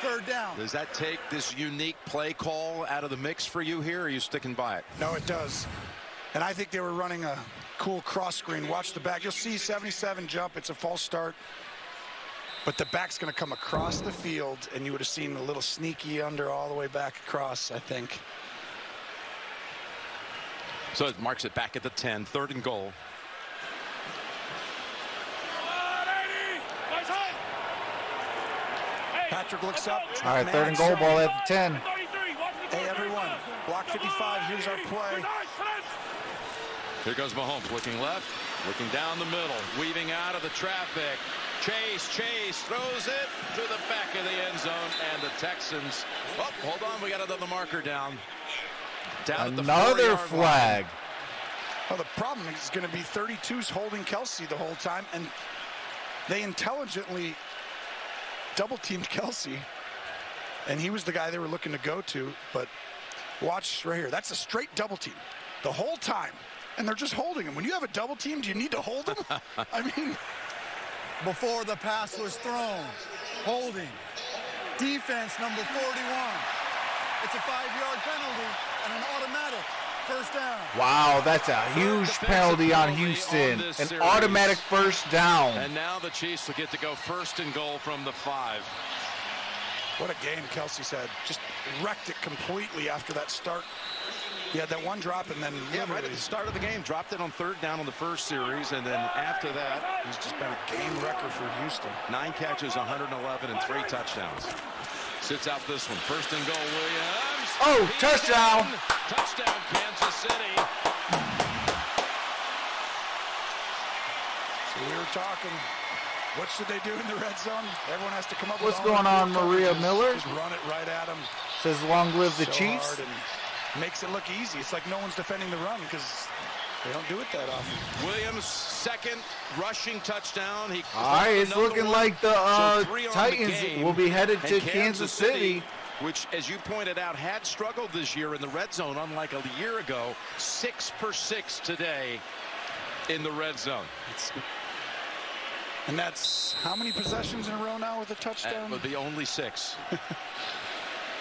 Third down. Does that take this unique play call out of the mix for you here, or are you sticking by it? No, it does. And I think they were running a cool cross screen. Watch the back. You'll see 77 jump. It's a false start. But the back's going to come across the field, and you would have seen a little sneaky under all the way back across, I think. So it marks it back at the 10, third and goal. Patrick looks up. All right, third and goal, ball at the 10. Hey, everyone. Block 55. Here's our play. Here goes Mahomes, looking left, looking down the middle, weaving out of the traffic. Chase throws it to the back of the end zone, and the Texans. Oh, hold on, we got another marker down. Down at the Another 4-yard flag. line. Well, the problem is going to be 32's holding Kelsey the whole time, and they intelligently double-teamed Kelsey, and he was the guy they were looking to go to. But watch right here. That's a straight double team the whole time, and they're just holding him. When you have a double team, do you need to hold him? I mean, Before the pass was thrown. Holding. Defense, number 41. It's a 5-yard penalty and an automatic first down. Wow, that's a huge penalty on Houston. on this An series. automatic first down. And now the Chiefs will get to go first and goal from the 5. what a game Kelsey's had. Just wrecked it completely after that start. He had that one drop, and then Yeah, right at the start of the game, dropped it on third down on the first series, and then after that, he's just been a game wrecker for Houston. 9 catches, 111, and 3 touchdowns. Sits out this one. First and goal, Williams. Oh, He's touchdown. in. Touchdown, Kansas City. So we were talking, what should they do in the red zone? Everyone has to come up What's with all going on, the Maria coverages. Miller? Just run it right at them. Says long live the so Chiefs. hard and makes it look easy. It's like no one's defending the run because they don't do it that often. Williams' second rushing touchdown. He All right, it's another looking one. like the So 3 on the Titans game. will be headed to And Kansas City. Which, as you pointed out, had struggled this year in the red zone, unlike a year ago. 6 for 6 today in the red zone. And that's how many possessions in a row now with a That touchdown? would be only 6.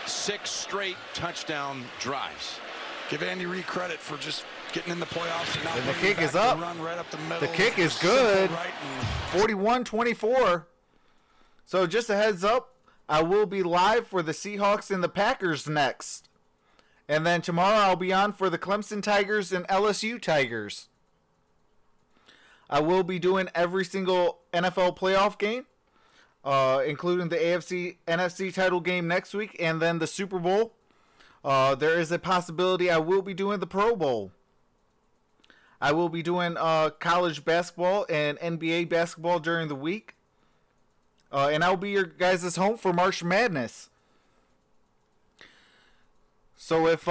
6 straight touchdown drives. Give Andy Reid credit for just getting in the playoffs. And, not And the bringing kick is back up. the run right up the middle. The kick is Simple good. right and 41-24. So just a heads up, I will be live for the Seahawks and the Packers next. And then tomorrow I'll be on for the Clemson Tigers and LSU Tigers. I will be doing every single NFL playoff game. including the AFC NFC title game next week and then the Super Bowl. There is a possibility I will be doing the Pro Bowl. I will be doing college basketball and NBA basketball during the week. And I'll be your guys' home for March Madness. So if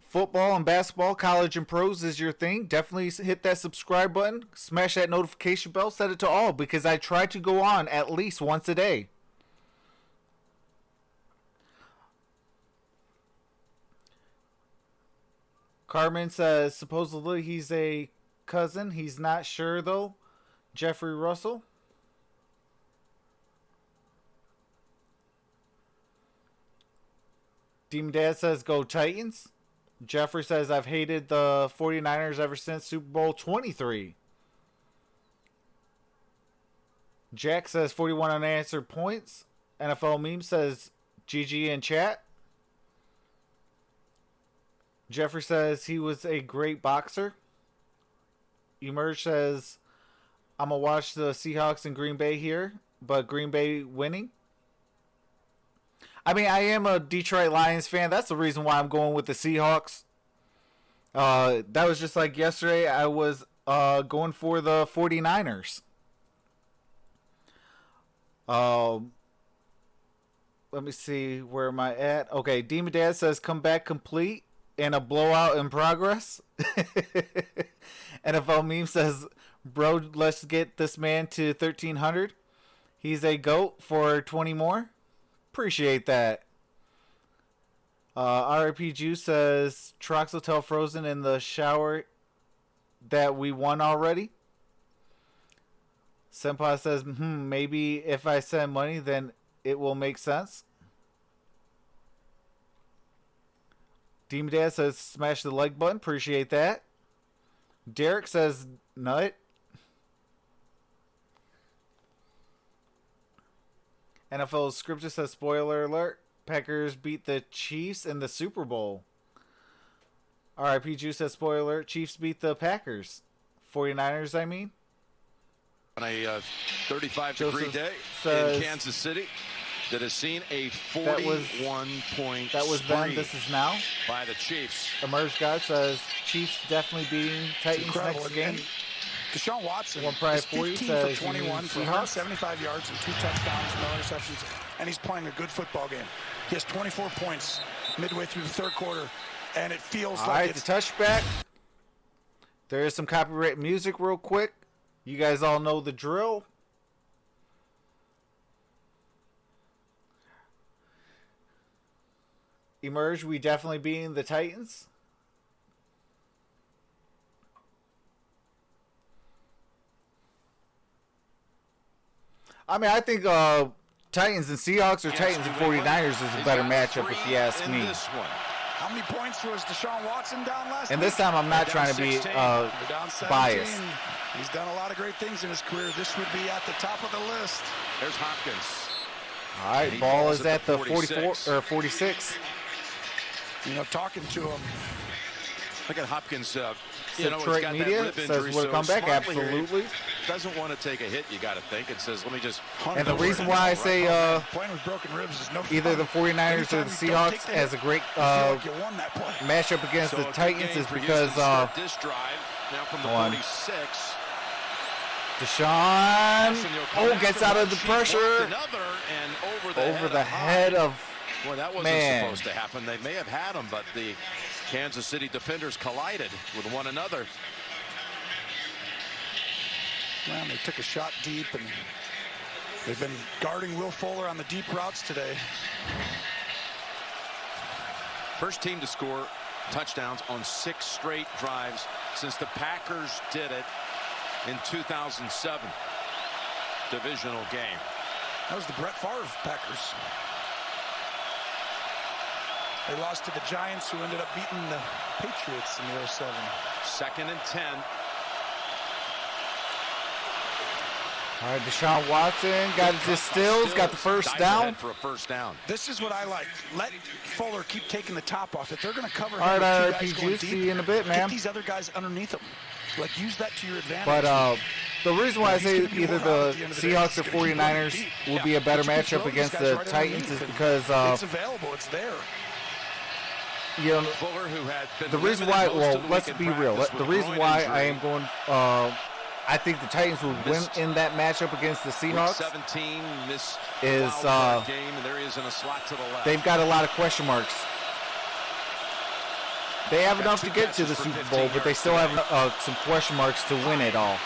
football and basketball, college and pros is your thing, definitely hit that subscribe button, smash that notification bell, set it to all, because I try to go on at least once a day. Carmen says supposedly he's a cousin. He's not sure though. Jeffrey Russell. Demon Dad says go Titans. Jeffrey says I've hated the 49ers ever since Super Bowl 23. Jack says 41 unanswered points. NFL Meme says GG in chat. Jeffrey says he was a great boxer. Emerge says I'm going to watch the Seahawks and Green Bay here, but Green Bay winning. I mean, I am a Detroit Lions fan. That's the reason why I'm going with the Seahawks. That was just like yesterday. I was going for the 49ers. Let me see. Where am I at? Okay, Demon Dad says comeback complete and a blowout in progress. NFL Meme says, bro, let's get this man to 1,300. He's a GOAT for 20 more. Appreciate that. RIP Juice says Troxel tell Frozen in the shower that we won already. Senpai says, maybe if I send money, then it will make sense. Demon Dad says smash the like button. Appreciate that. Derek says nut. NFL Scripture says spoiler alert. Packers beat the Chiefs in the Super Bowl. RIP Juice says spoiler alert. Chiefs beat the Packers. 49ers, I mean. On a 35-degree day in Kansas City that has seen a 41-point that was then, this is now. By the Chiefs. Emerge Guy says Chiefs definitely beating Titans next game. Deshaun Watson One prize is for you 15 says for 21 for 175 yards and 2 touchdowns, no interceptions, and he's playing a good football game. He has 24 points midway through the third quarter, and it feels all like right, it's... the touchback. There is some copyright music real quick. You guys all know the drill. Emerge, we definitely beating the Titans. I mean, I think Titans and Seahawks or Titans and 49ers is a better matchup if you ask me. How many points was Deshaun Watson down last And week? this time I'm not trying to be biased. He's done a lot of great things in his career. This would be at the top of the list. There's Hopkins. All right, ball is at the 44 or 46. You know, talking to him. Look at Hopkins. Detroit Media says would come back. Absolutely. Doesn't want to take a hit, you got to think. It says, let me just... And the reason why I say playing with broken ribs is no either the 49ers or the Seahawks has a great matchup against the Titans is because this drive now from the 46. Deshaun gets out of the pressure. Over the head of... Well, that wasn't supposed to happen. They may have had him, but the Kansas City defenders collided with one another. Well, they took a shot deep, and they've been guarding Will Fuller on the deep routes today. First team to score touchdowns on 6 straight drives since the Packers did it in 2007. Divisional game. That was the Brett Favre Packers. They lost to the Giants, who ended up beating the Patriots in the 07. 2nd and 10. All right, Deshaun Watson got his stills, got the first down. For a first down. This is what I like. Let Fuller keep taking the top off. If they're going to cover him, all right, with 2 guys going deep, in a bit, man. Get these other guys underneath him. Like, use that to your advantage. But the reason why I say either the Seahawks or 49ers will be a better matchup against the Titans is because it's available. It's there. You know, the reason why, well, let's be real. The reason why I am going, I think the Titans will win in that matchup against the Seahawks is they've got a lot of question marks. They have enough to get to the Super Bowl, but they still have some question marks to win it all.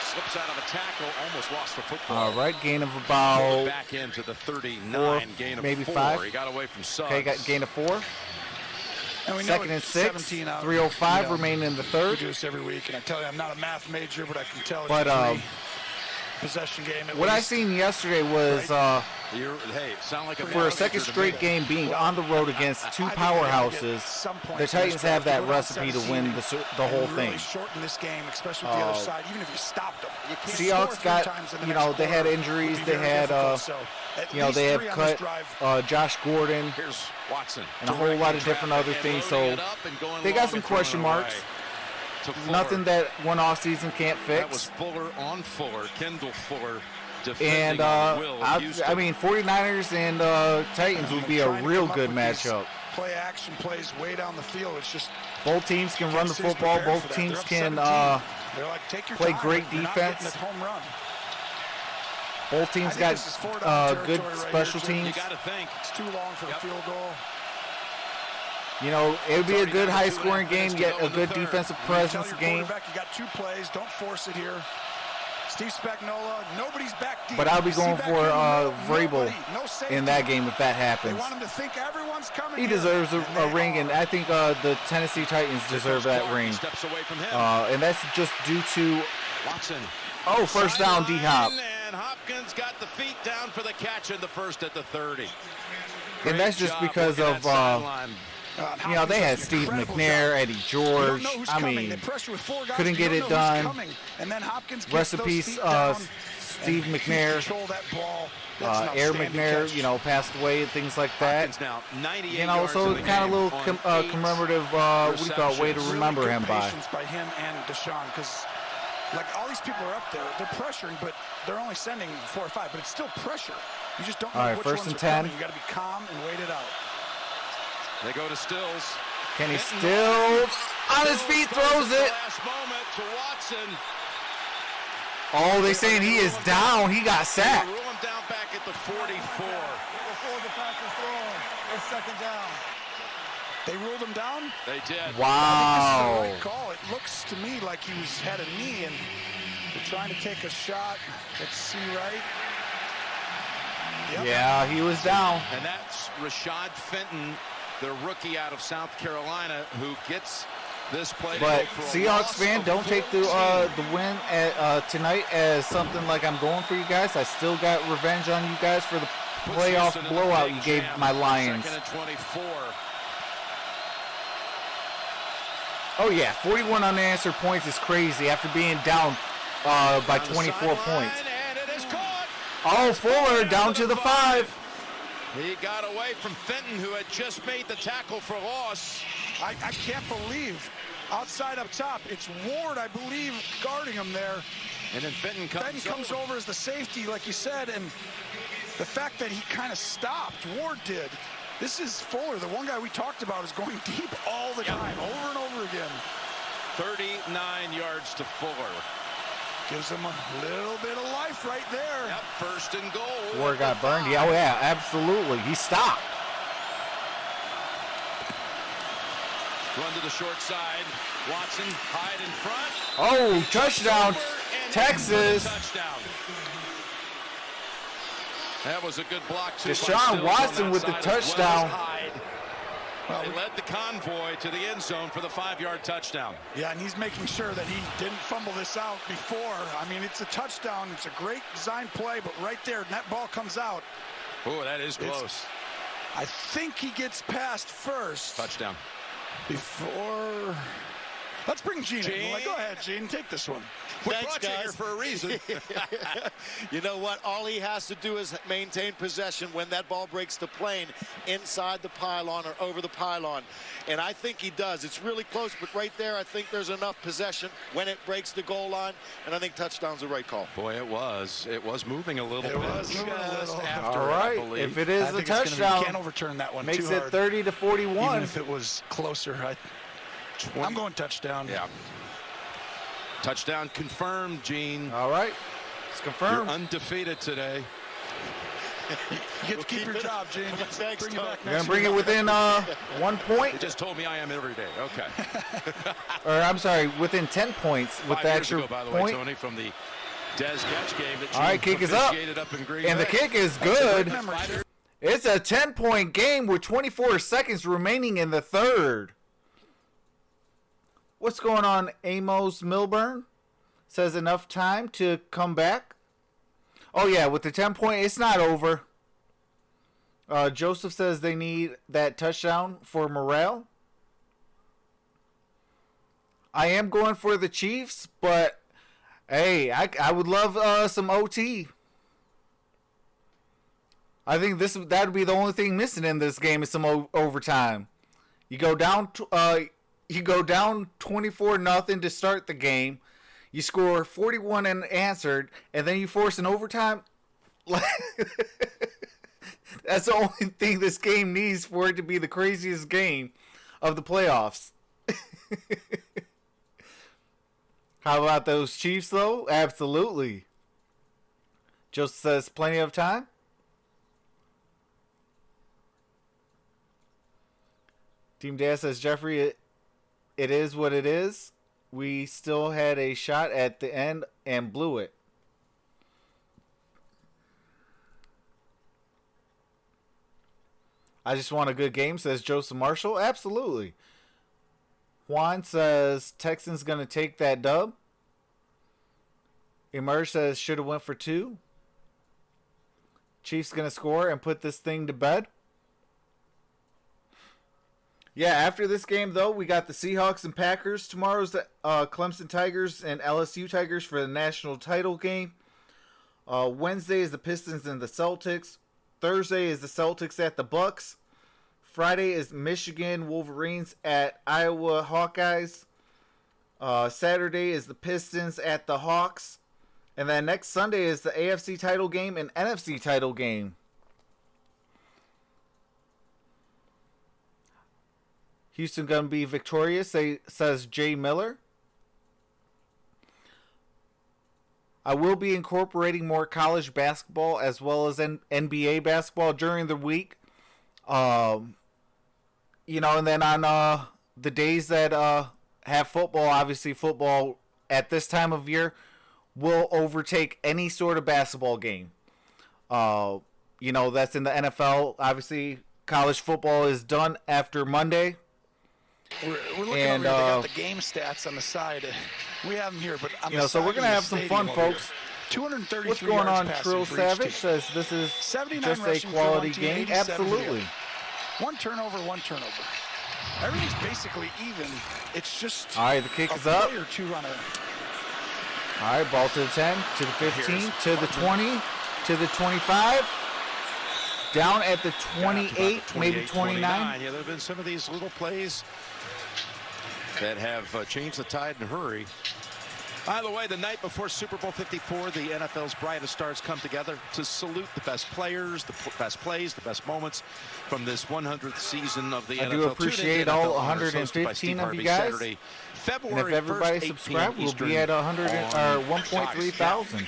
Slips out of a tackle, almost lost the football. All right, gain of about back into the 39, 4, gain of maybe 4. 5. He got away from Suggs. Okay, got gain of 4. And we know Second and 6, 3:05 remaining in the third. We do this every week, and I tell you, I'm not a math major, but I can tell it's But a possession game. what I seen yesterday was sound like for a second straight game being on the road against two powerhouses, the Titans have that recipe to win the whole thing. Really shorten this game, especially with the other side, even if you stopped them. You can't Seahawks got, they had injuries. They had, they have cut Josh Gordon Here's Watson and a whole lot of different other things. So they got some question marks. Nothing that one off season can't fix. That was Fuller on Fuller, Kendall Fuller. And I mean, 49ers and Titans would be a real good matchup. Play action plays way down the field. It's just both teams can run the football. Both teams can play great defense. Both teams got good special teams. You got to think it's too long for the field goal. You know, it would be a good high-scoring game, yet a good defensive presence game. You got 2 plays. Don't force it here. Steve Spagnuolo, nobody's back deep. But I'll be going for Vrabel in that game if that happens. They want him to think everyone's coming. He deserves a ring, and I think the Tennessee Titans deserve that ring. And that's just due to Watson. Oh, first down, D-Hop. And Hopkins got the feet down for the catch in the first at the 30. And that's just because of they had Steve McNair, Eddie George. I mean, couldn't get it done. Rest in peace, Steve McNair. Air McNair, passed away and things like that. So it's kind of a little commemorative, way to remember him by. By him and Deshaun, because all these people are up there, they're pressuring, but they're only sending 4 or 5, but it's still pressure. You just don't know which first ones and are 10. coming. You got to be calm and wait it out. They go to Stills. Kenny Stills on his feet, throws it. Last moment to Watson. Oh, they saying he is down. He got sacked. They rule him down back at the 44. Before the pass is thrown, it's second down. They ruled him down? They did. Wow. This is the right call. It looks to me like he had a knee, and they're trying to take a shot. Let's see, right? Yep. Yeah, he was down. And that's Rashad Fenton, the rookie out of South Carolina, who gets this play. But Seahawks fan, don't take the win tonight as something like I'm going for you guys. I still got revenge on you guys for the playoff blowout you gave my Lions. Second and 24. Oh yeah, 41 unanswered points is crazy after being down by 24 points. And it is caught. Oh, Fuller down to the 5. He got away from Fenton, who had just made the tackle for loss. I can't believe, outside up top, it's Ward, I believe, guarding him there. And then Fenton comes over as the safety, like you said, and the fact that he kind of stopped, Ward did. This is Fuller, the one guy we talked about, is going deep all the time, over and over again. 39 yards to Fuller. Gives him a little bit of life right there. Yep, first and goal. Ward got burned. Yeah, oh yeah, absolutely. He stopped. Run to the short side. Watson, hide in front. Oh, touchdown, Texas. Touchdown. That was a good block, too. Deshaun Watson with the touchdown. Well, they led the convoy to the end zone for the 5-yard touchdown. Yeah, and he's making sure that he didn't fumble this out before. I mean, it's a touchdown. It's a great design play, but right there, and that ball comes out. Oh, that is close. I think he gets past first. Touchdown. Before... Let's bring Gene in. Like, go ahead, Gene. Take this one. We Thanks, brought you guys. here for a reason. You know what? All he has to do is maintain possession when that ball breaks the plane inside the pylon or over the pylon. And I think he does. It's really close, but right there, I think there's enough possession when it breaks the goal line. And I think touchdown's the right call. Boy, it was. It was moving a little bit. was moving a Just little. after, All I right. believe. If it is I a think it's gonna be- touchdown, you can't overturn that one makes too it hard. 30-41. Even if it was closer, I'm going touchdown. Yeah. Touchdown confirmed, Gene. All right. It's You're confirmed. undefeated today. You get to keep your job, Gene. Thanks, Bring you Tom. back You're next going to bring week. it within 1 point? They just told me I am every day. Okay. Or, I'm sorry, within 10 points with 5 the years extra ago, by the point. way, Tony, from the Des Catch game that All right, Gene kick is up. officiated up in Green And the Bay. kick is good. Memory. It's a 10-point game with 24 seconds remaining in the third. What's going on, Amos Milburn? Says enough time to come back. Oh, yeah, with the 10-point, it's not over. Joseph says they need that touchdown for morale. I am going for the Chiefs, but, hey, I would love some OT. I think that would be the only thing missing in this game is some overtime. You go down 24-0 to start the game. You score 41 and answered, and then you force an overtime. That's the only thing this game needs for it to be the craziest game of the playoffs. How about those Chiefs, though? Absolutely. Joseph says plenty of time. Team Dad says, Jeffrey, it is what it is. We still had a shot at the end and blew it. I just want a good game, says Joseph Marshall. Absolutely. Juan says, Texans going to take that dub. Emerge says, should have went for 2. Chiefs going to score and put this thing to bed. Yeah, after this game, though, we got the Seahawks and Packers. Tomorrow's the Clemson Tigers and LSU Tigers for the national title game. Wednesday is the Pistons and the Celtics. Thursday is the Celtics at the Bucks. Friday is Michigan Wolverines at Iowa Hawkeyes. Saturday is the Pistons at the Hawks. And then next Sunday is the AFC title game and NFC title game. Houston going to be victorious, says Jay Miller. I will be incorporating more college basketball as well as NBA basketball during the week. And then on the days that have football, obviously football at this time of year will overtake any sort of basketball game. That's in the NFL. Obviously, college football is done after Monday. We're looking over here. They got the game stats on the side. We have them here, but on the so side we're gonna of the have some fun, stadium over folks. here. 233 What's going on, yards Trill passing for each Savage? team. Says this is 79 just a rushing for quality one team, game. 87 for the Absolutely. other. One turnover. Everything's basically even. It's just All right, the kick a is up. play or two on a. All right, ball to the 10, to the 15, to the 20, to the 25. Down at the 28, maybe 29. Yeah, there have been some of these little plays that have changed the tide in a hurry. By the way, the night before Super Bowl 54, the NFL's brightest stars come together to salute the best players, the best plays, the best moments from this 100th season of the NFL. I do appreciate all 115 of you guys. Saturday, And February if everybody 1st, 8 subscribes, we'll Eastern be at 1.3 thousand.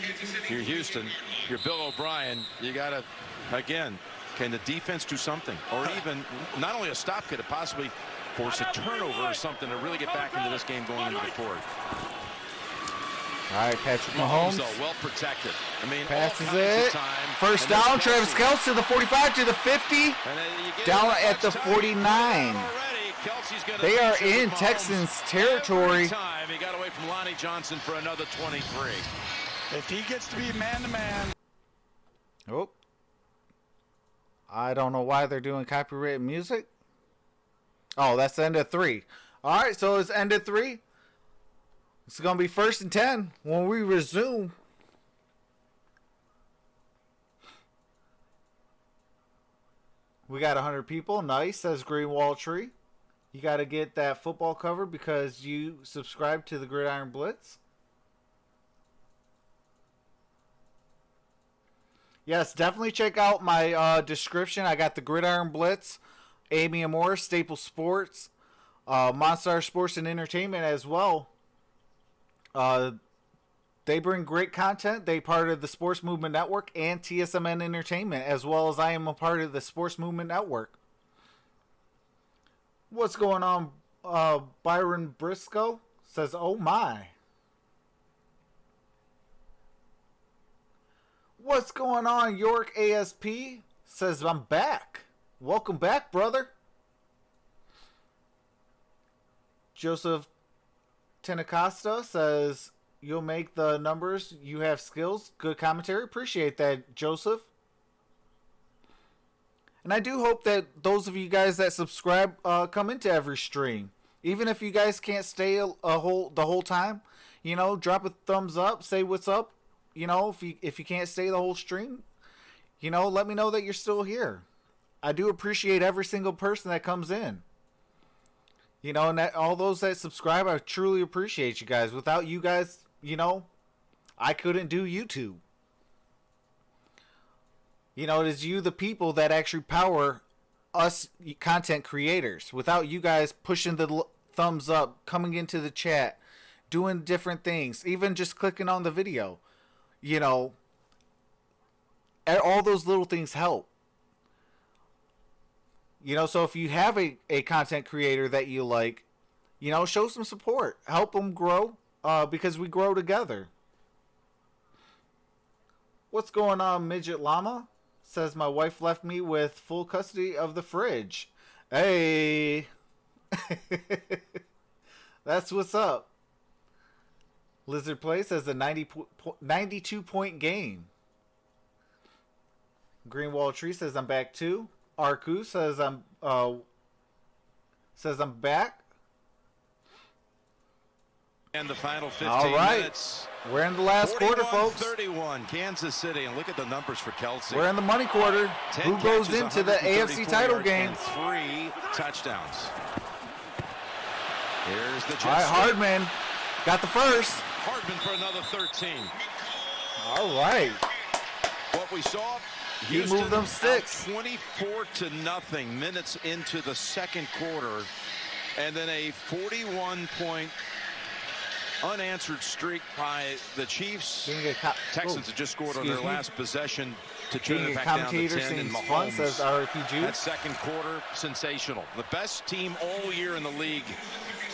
You're Houston, you're Bill O'Brien. You got to, again, can the defense do something? Or even, not only a stop, could it possibly force a turnover or something to really get back into this game going into the fourth? All right, Patrick Mahomes. Though, well protected. I mean, Passes all kinds it. of time. First And down, there's Travis Kelce to the 45, to the 50. And then you get Down it at the touch time. 49. Already, Kelce's gonna They are touch it in with Mahomes Texans territory. every time. He got away from Lonnie Johnson for another 23. If he gets to be man-to-man. Oh. I don't know why they're doing copyrighted music. Oh, that's the end of 3. All right, so it's end of 3. It's going to be 1st and 10 when we resume. We got 100 people. Nice, says Green Wall Tree. You got to get that football covered because you subscribe to the Gridiron Blitz. Yes, definitely check out my description. I got the Gridiron Blitz, Amy Amor, Staple Sports, MonStar Sports and Entertainment as well. They bring great content. They part of the Sports Movement Network and TSMN Entertainment, as well as I am a part of the Sports Movement Network. What's going on? Byron Briscoe says, "Oh my." What's going on? York ASP says, "I'm back." Welcome back, brother. Joseph Tenacosta says, "You'll make the numbers. You have skills." Good commentary. Appreciate that, Joseph. And I do hope that those of you guys that subscribe come into every stream. Even if you guys can't stay the whole time, you know, drop a thumbs up, say what's up. You know, if you can't stay the whole stream, you know, let me know that you're still here. I do appreciate every single person that comes in. You know, and that all those that subscribe, I truly appreciate you guys. Without you guys, you know, I couldn't do YouTube. You know, it is you, the people, that actually power us content creators. Without you guys pushing the thumbs up, coming into the chat, doing different things, even just clicking on the video, you know, all those little things help. You know, so if you have a content creator that you like, you know, show some support. Help them grow because we grow together. What's going on, Midget Llama? Says, "My wife left me with full custody of the fridge." Hey. That's what's up. Lizard Play says a 92-point game. Greenwall Tree says, "I'm back too." Arku says, I'm back. And the final 15 All right. minutes. We're in the last quarter, folks. 31, Kansas City. And look at the numbers for Kelsey. We're in the money quarter. Who goes into the AFC title game? And 3 touchdowns. Here's the All right, Hardman got the first. Hardman for another 13. All right. What we saw, He moved them sticks. 24-0 minutes into the second quarter. And then a 41-point unanswered streak by the Chiefs. Texans have just scored on their last possession to turn it back down to 10. And Mahomes, says RPG. that second quarter, sensational. The best team all year in the league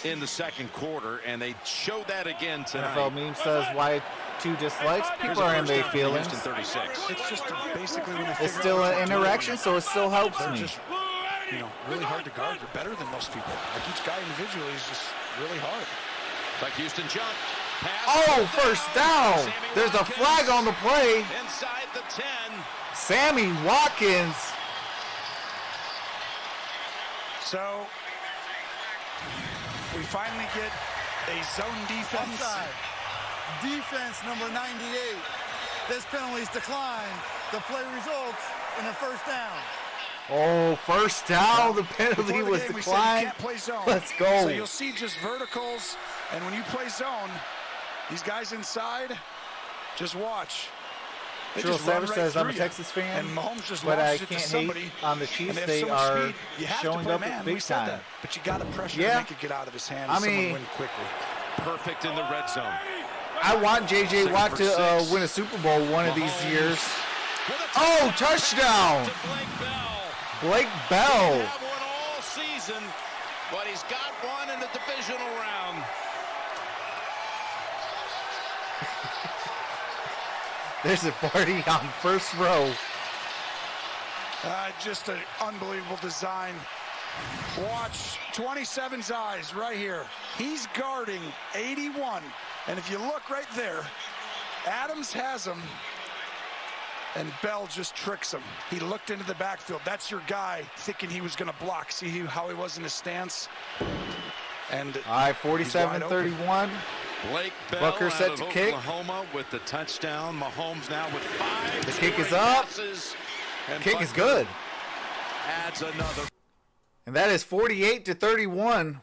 in the second quarter, and they showed that again tonight. NFL Meme says, "Why 2 dislikes?" People are in their feelings. 36. It's just basically when It's still an interaction, so it still helps me. Just, you know, really hard to guard. They're better than most people. Like each guy individually is just really hard. Like Houston jumped. Pass. Oh, first down. There's a flag on the play. Inside the 10. Sammy Watkins. So we finally get a zone defense. Offside. Defense number 98. This penalty's declined. The play results in a first down. Oh, first down. The penalty Before the was game, we said you declined. can't play zone. Let's go. So you'll see just verticals, and when you play zone, these guys inside, just watch. They Trill just run Savage right says, "I'm a through Texas you. fan, And Mahomes just but I launches it to can't somebody, hate on the and Chiefs. have They so much are speed. You have showing to play up man. big We said time." that. But you got to pressure Yeah. to make it get out of his hands. I Someone mean- win quickly. Perfect in the red zone. I want JJ Watt to win a Super Bowl one of these years. Oh, touchdown! To Blake Bell. Blake He Bell. had one all season, but he's got one in the divisional round. There's a party on first row. Just an unbelievable design. Watch 27's eyes right here. He's guarding 81. And if you look right there, Adams has him, and Bell just tricks him. He looked into the backfield. That's your guy thinking he was going to block. See how he was in his stance? And All right, 47-31. Blake Bell Booker out set of to kick. Oklahoma with the touchdown. Mahomes now with 5. The kick is up. Kick is good. Adds another. And that is 48-31.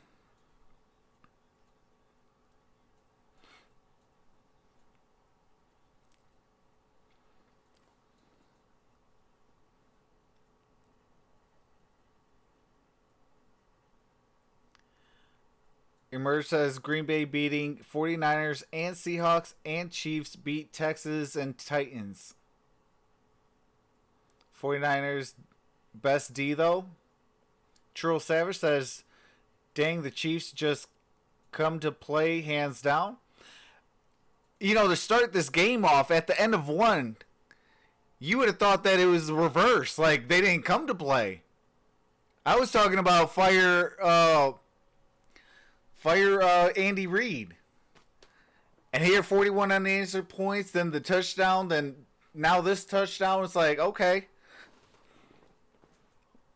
Emerge says Green Bay beating 49ers and Seahawks and Chiefs beat Texans and Titans. 49ers best D though. Trill Savage says, dang, the Chiefs just come to play hands down. You know, to start this game off at the end of one, you would have thought that it was reverse. Like, they didn't come to play. I was talking about fire Andy Reid. And here, 41 unanswered points, then the touchdown, then now this touchdown. It's like, okay.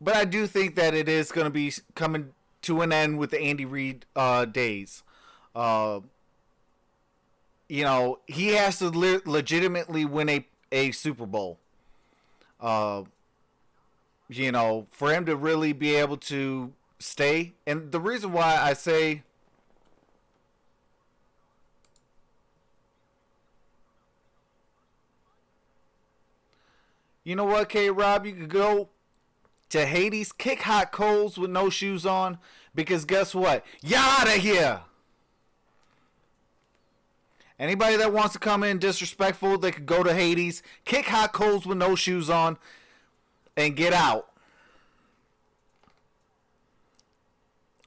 But I do think that it is going to be coming to an end with the Andy Reid days. You know, he has to legitimately win a Super Bowl. You know, for him to really be able to stay. And the reason why I say... You know what, K-Rob? You could go to Hades, kick hot coals with no shoes on, because guess what? You're out of here! Anybody that wants to come in disrespectful, they could go to Hades, kick hot coals with no shoes on, and get out.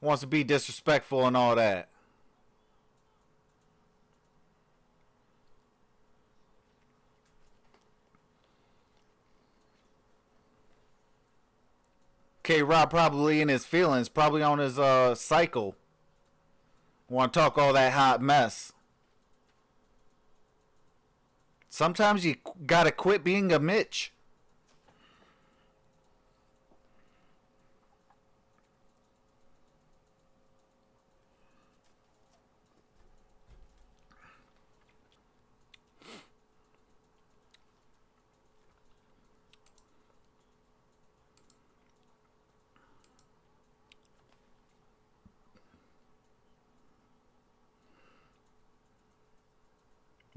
Wants to be disrespectful and all that. K-Rob probably in his feelings, probably on his cycle. Want to talk all that hot mess. Sometimes you gotta quit being a Mitch.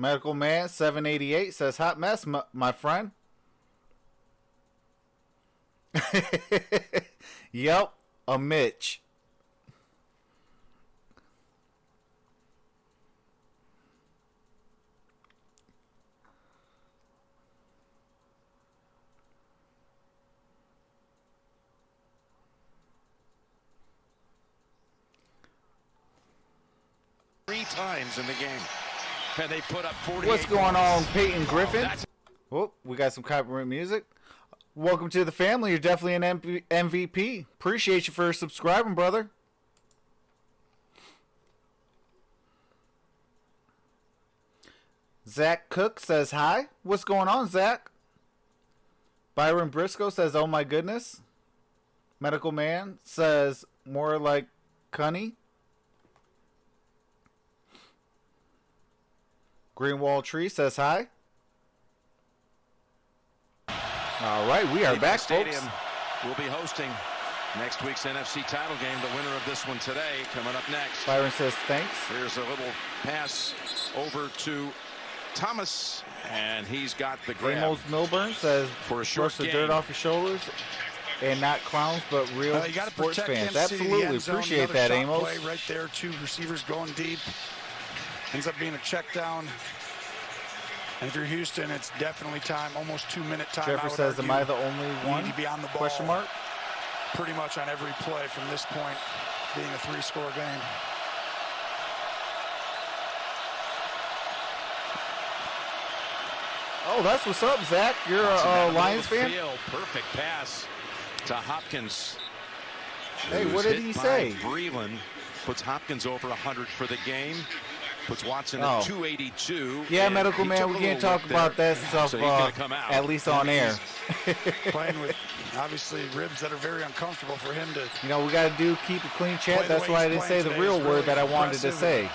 Medical Man 788 says, hot mess, my friend. Yep, a Mitch. Three times in the game. And they put up 48 What's going on, Peyton Griffin? Oh, Oh, we got some copyright music. Welcome to the family. You're definitely an MVP. Appreciate you for subscribing, brother. Zach Cook says hi. What's going on, Zach? Byron Briscoe says, oh my goodness. Medical Man says, more like Cunny. Greenwall Tree says hi. All right, we are back, folks. We'll be hosting next week's NFC title game. The winner of this one today coming up next. Byron says thanks. Here's a little pass over to Thomas, and he's got the grab. Amos Milburn says, for a short brush the gain. dirt off your shoulders, and not clowns, but real You got to sports protect fans. Kansas City, the Absolutely end zone. appreciate Another that, shot Amos. play right there, 2 receivers going deep. Ends up being a check down. And for Houston, it's definitely time, almost 2-minute time. Jeffrey says, am I the only one? Need to be on the ball. Question mark. Pretty much on every play from this point, being a 3-score game. Oh, that's what's up, Zach. You're a Lions fan? Perfect pass to Hopkins. Hey, what Who's did he hit by say? Breland puts Hopkins over 100 for the game. Puts Watson Oh. at 282. Yeah, and Medical he Man, took we a can't little talk whip about there. that stuff So he's gonna come out. at least on air. Playing with, obviously, ribs that are very uncomfortable for him to... You know, we got to keep a clean Play chat. the That's way why I he's didn't say playing the today real is word really that I wanted to impressive. say.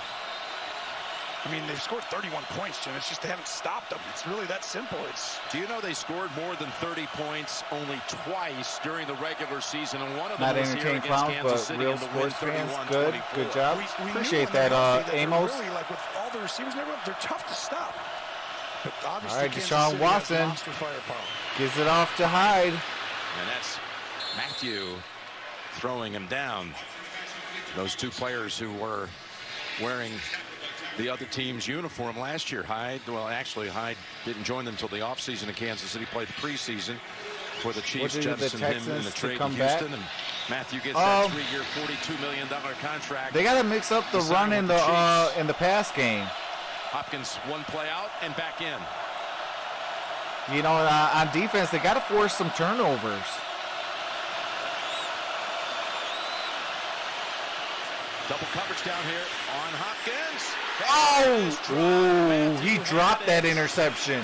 I mean, they've scored 31 points, Jim. It's just they haven't stopped them. It's really that simple. Do you know they scored more than 30 points only twice during the regular season, and one of them Not was here entertaining against clowns, Kansas but City real in the win, sports fans. 31-24. Good job. We Appreciate knew when that, they're healthy that Amos. Really, like with all the receivers and everyone, they're tough to stop. But obviously, All right, Kansas Deshaun City Watson has monster firepower. gives it off to Hyde. And that's Matthew throwing him down. Those two players who were wearing the other team's uniform last year. Hyde didn't join them until the offseason in Kansas City, played the preseason for the Chiefs. Jettisoned him in the trade to Houston, and Matthew gets that 3-year, $42 million contract. They got to mix up the run in the pass game. Hopkins one play out and back in. You know, on defense, they got to force some turnovers. Double coverage down here on Hopkins. Oh, he dropped that interception.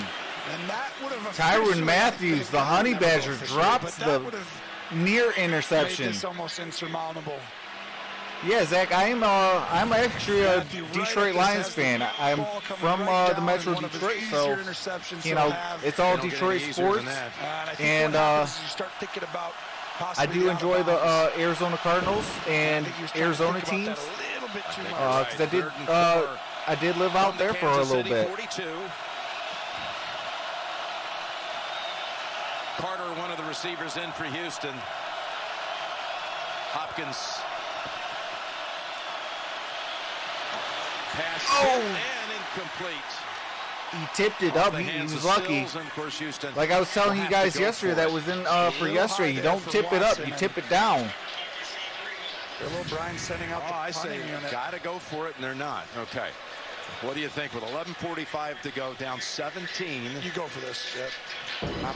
And that would have Tyrann Mathieu, the Honey Badger, drops the near interception. Made this almost insurmountable. Yeah, Zach, I'm actually a Detroit Lions fan. I'm from the Metro Detroit, so you know it's all Detroit sports, and I do enjoy the Arizona Cardinals and Arizona teams because I did live out there for a little bit. Carter, one of the receivers in for Houston. Hopkins. Pass and incomplete. He tipped it up. He was lucky. Like I was telling you guys yesterday, that was in for yesterday. You don't tip it up, you tip it down. Bill O'Brien setting up the punting unit. Gotta go for it, and they're not. Okay. What do you think with 11:45 to go, down 17? You go for this. Yep.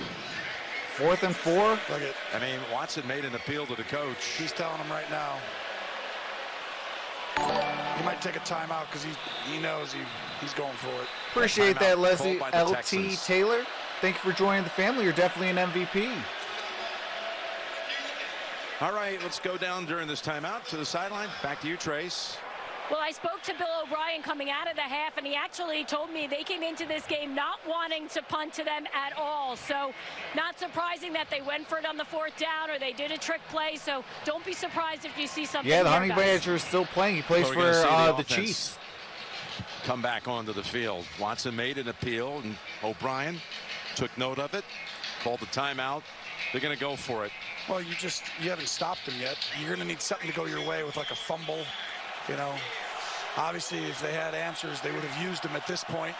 4th and 4. Look at. I mean, Watson made an appeal to the coach. He's telling him right now. He might take a timeout because he knows he's going for it. Appreciate that, Leslie. LT Taylor, thank you for joining the family. You're definitely an MVP. All right, let's go down during this timeout to the sideline. Back to you, Trace. Well, I spoke to Bill O'Brien coming out of the half, and he actually told me they came into this game not wanting to punt to them at all. So not surprising that they went for it on the 4th down or they did a trick play. So don't be surprised if you see something. Yeah, the Honey Badger is still playing. He plays for the Chiefs. Come back onto the field. Watson made an appeal, and O'Brien took note of it, called the timeout. They're going to go for it. Well, you haven't stopped them yet. You're going to need something to go your way with like a fumble. You know, obviously, if they had answers, they would have used them at this point.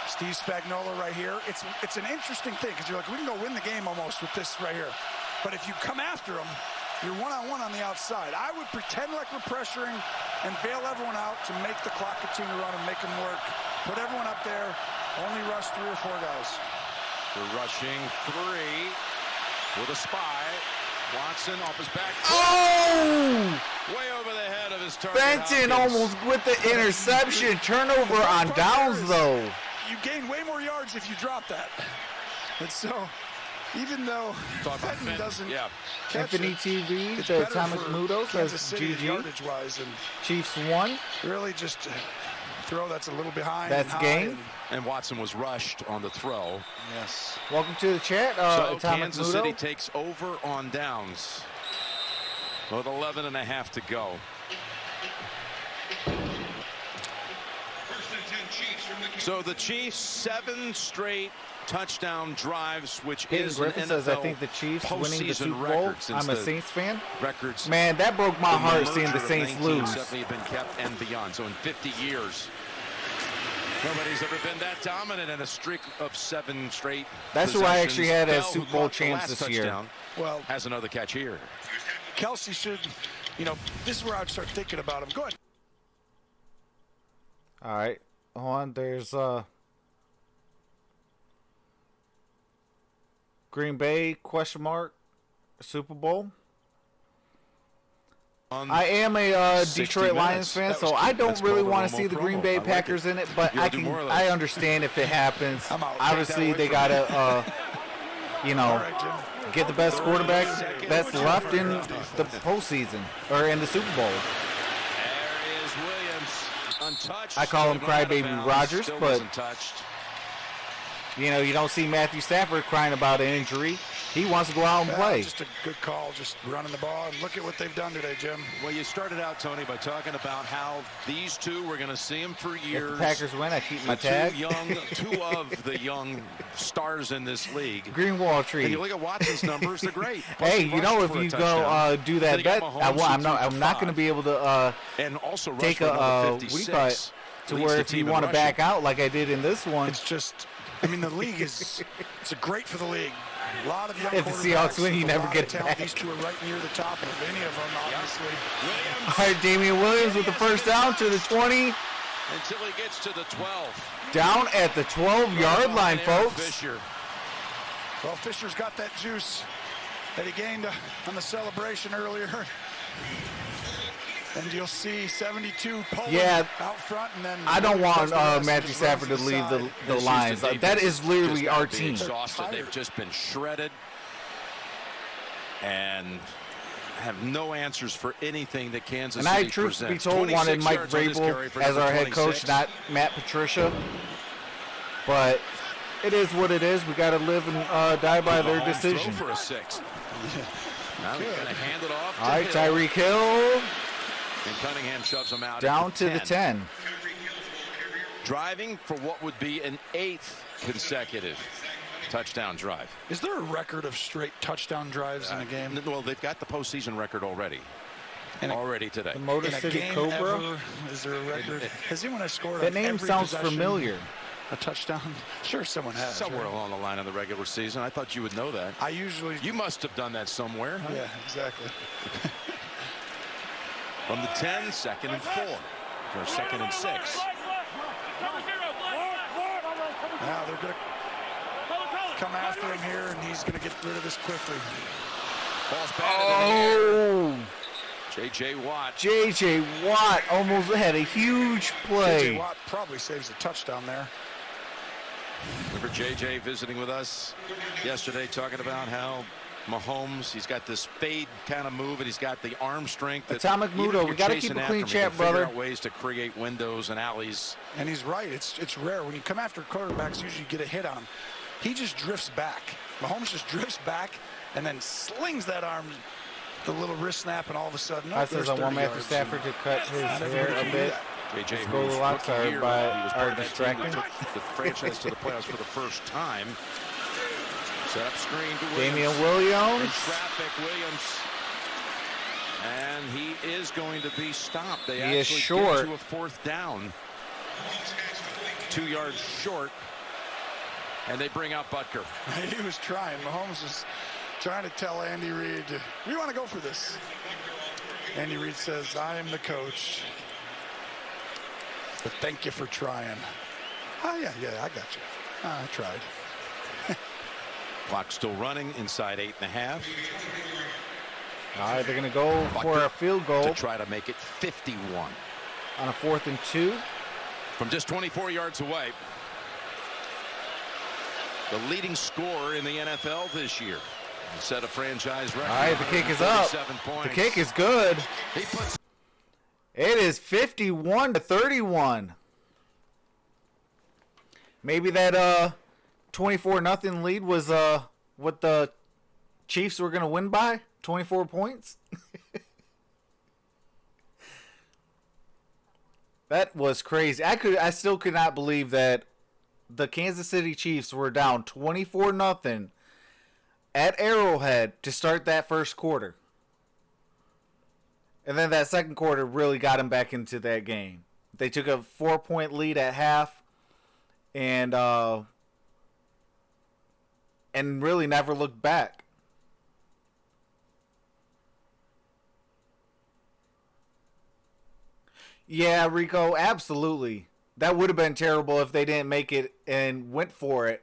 Steve Spagnuolo right here. It's an interesting thing because you're like, we can go win the game almost with this right here. But if you come after them, you're one-on-one on the outside. I would pretend like we're pressuring and bail everyone out to make the clock continue to run and make them work. Put everyone up there. Only rush 3 or 4 guys. They're rushing 3 with a spy. Watson off his back. Oh! Way over the head of his target. Fenton almost with the interception. Turnover on downs, though. You gain way more yards if you drop that. And so, even though Fenton doesn't catch Anthony it, TV, it's the better Thomas for Mudo says Kansas City GG. yardage-wise, and Chiefs won. really just throw that's a little behind. That's game. And Watson was rushed on the throw. Yes. Welcome to the chat, So Atomic Kansas Mudo. City takes over on downs with 11.5 to go. So the Chiefs 7 straight touchdown drives, which is Griffin an says, NFL I think the Chiefs winning the postseason Super Bowl. record since I'm a the Saints fan. records. Man, that broke my in the heart seeing the merger of Saints lose. 1970 have been kept and beyond. So in 50 years, nobody's ever been that dominant in a streak of 7 straight. That's who I actually had as Bell, Super who Bowl caught the champs last this year. touchdown, Well, has another catch here. Kelsey should, this is where I'd start thinking about him. Go ahead. All right, hold on. There's Green Bay ? Super Bowl. I am a Detroit Lions fan, so I don't really want to see the Green Bay Packers in it, but I understand if it happens. Obviously, they gotta get the best quarterback that's left in the postseason or in the Super Bowl. There is Williams untouched. I call him Still going out of Crybaby bounds. Rogers, Still but wasn't touched. you know, you don't see Matthew Stafford crying about an injury. He wants to go out and play. Just a good call, just running the ball. And look at what they've done today, Jim. Well, you started out, Tony, by talking about how these two, we're going to see them for years. If the Packers win, I keep my The tag. two of the young stars in this league. Greenwall tree. And you look at Watson's numbers; they're great. Plus Hey, he you know, rushed if for a you go touchdown. do Then that you got bet, Mahomes, I'm not going to be able to and also rushed take for another what do you 56. call it, to Leads where the if you team in want to rushing. back out like I did in this one. It's just, I mean, the league is it's great for the league. A lot of young If the Seahawks win, you a never lot get of it talent. back. These two are right near the top of any of them, obviously. All right, Damian Williams with the first down to the 20. Until he gets to the 12. Down at the 12-yard line, folks. Fisher. Well, Fisher's got that juice that he gained on the celebration earlier. And you'll see 72 pulling out front, and then I don't want Matthew just Stafford to runs leave the the lines. Houston That defense is literally just our gotta be team. Exhausted. They've just been shredded and have no answers for anything that Kansas And City I, truth be presents. told, 26 wanted Mike yards on this carry Vrabel for as number our head coach, 26. not Matt Patricia. But it is what it is. We got to live and die by their Mahomes decision. throw for a 6. Now he's going to hand it off to All right, Hill. Tyreek Hill And Cunningham shoves him out down at to the 10. Driving for what would be an 8th consecutive touchdown drive. Is there a record of straight touchdown drives in a game? Well, they've got the postseason record already. In Today. The Motor In a City game Cobra. ever, is there a record? Has anyone scored That on name every sounds possession familiar. a touchdown? Sure, someone has. Somewhere right? along the line of the regular season. I thought you would know that. I usually. You must have done that somewhere. Huh? Yeah, exactly. From the 10, 2nd and 4. Or 2nd and 6. Now they're going to come after him here, and he's going to get rid of this quickly. Ball's batted in the air. Oh, J.J. Watt. J.J. Watt almost had a huge play. J.J. Watt probably saves a touchdown there. Remember J.J. visiting with us yesterday, talking about how Mahomes, he's got this fade kind of move, and he's got the arm strength. Atomic Mudo, we got to keep a clean chat, brother. Figure out ways to create windows and alleys. And he's right. It's rare. When you come after quarterbacks, usually you get a hit on him. He just drifts back. Mahomes just drifts back and then slings that arm, the little wrist snap, and all of a sudden, I says I want Matthew Stafford to cut his hair a bit. J.J. His who goal was locks rookie are year, by he was are part of that team that distracting. took the franchise to the playoffs for the first time. Set up screen to Williams. Damian Williams. In traffic, Williams. And he is going to be stopped. They He is actually short. get to a 4th down. 2 yards short. And they bring out Butker. He was trying. Mahomes was trying to tell Andy Reid, we want to go for this. Andy Reid says, I am the coach. But thank you for trying. Oh, yeah, I got you. I tried. Clock still running inside 8.5. All right, they're going to go for a field goal To try to make it 51. on a 4th and 2. From just 24 yards away. The leading scorer in the NFL this year. Set a franchise record. All right, the kick is up. 37 points. The kick is good. He puts It is 51-31. Maybe that 24-0 lead was what the Chiefs were going to win by, 24 points. That was crazy. I still could not believe that the Kansas City Chiefs were down 24-0 at Arrowhead to start that first quarter. And then that second quarter really got him back into that game. They took a 4-point lead at half and really never looked back. Yeah, Rico, absolutely. That would have been terrible if they didn't make it and went for it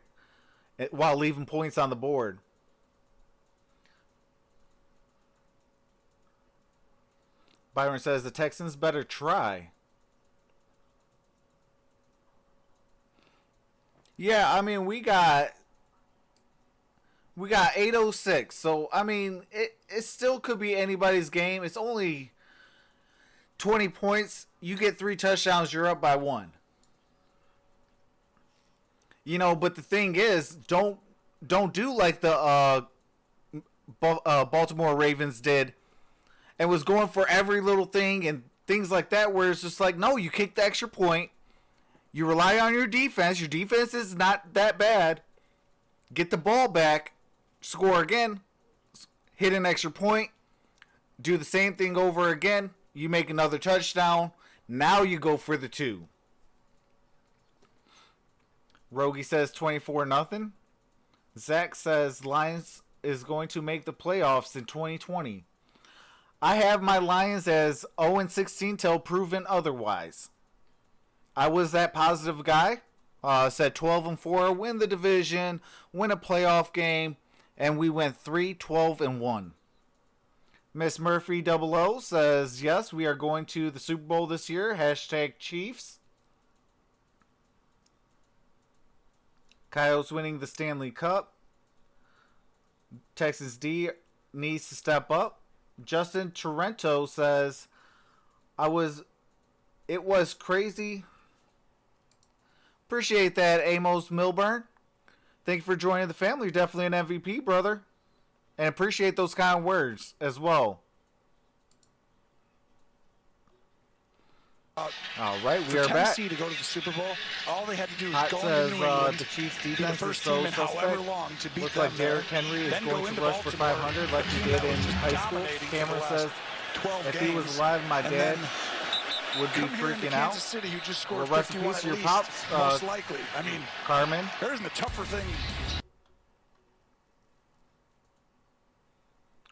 while leaving points on the board. Byron says the Texans better try. Yeah, I mean, we got 8:06. So, I mean, it still could be anybody's game. It's only 20 points, you get 3 touchdowns, you're up by 1. You know, but the thing is, don't do like the Baltimore Ravens did and was going for every little thing and things like that, where it's just like, no, you kick the extra point. You rely on your defense. Your defense is not that bad. Get the ball back, score again, hit an extra point, do the same thing over again. You make another touchdown. Now you go for the 2. Rogie says 24-0. Zach says Lions is going to make the playoffs in 2020. I have my Lions as 0-16 till proven otherwise. I was that positive guy. Said 12-4, win the division, win a playoff game, and we went 3-12-1. Miss Murphy 00 says, yes, we are going to the Super Bowl this year. Hashtag Chiefs. Coyotes winning the Stanley Cup. Texas D needs to step up. Justin Torrento says, it was crazy. Appreciate that, Amos Milburn. Thank you for joining the family. You're definitely an MVP, brother. And appreciate those kind words as well. All right, we are back. Tennessee to go to the Super Bowl, all they had to do was Hot go says, into New England, the Chiefs be the defense first is so team in however suspect. long to beat Looks them like Derrick Henry is then going go to into rush for Baltimore, 500 like he did in high school. Cameron says, if he was alive, my dad would be freaking out. Kansas City, who just scored Well, rest in 51 peace at to your least, pops, most likely. I mean, Carmen. there isn't a tougher thing.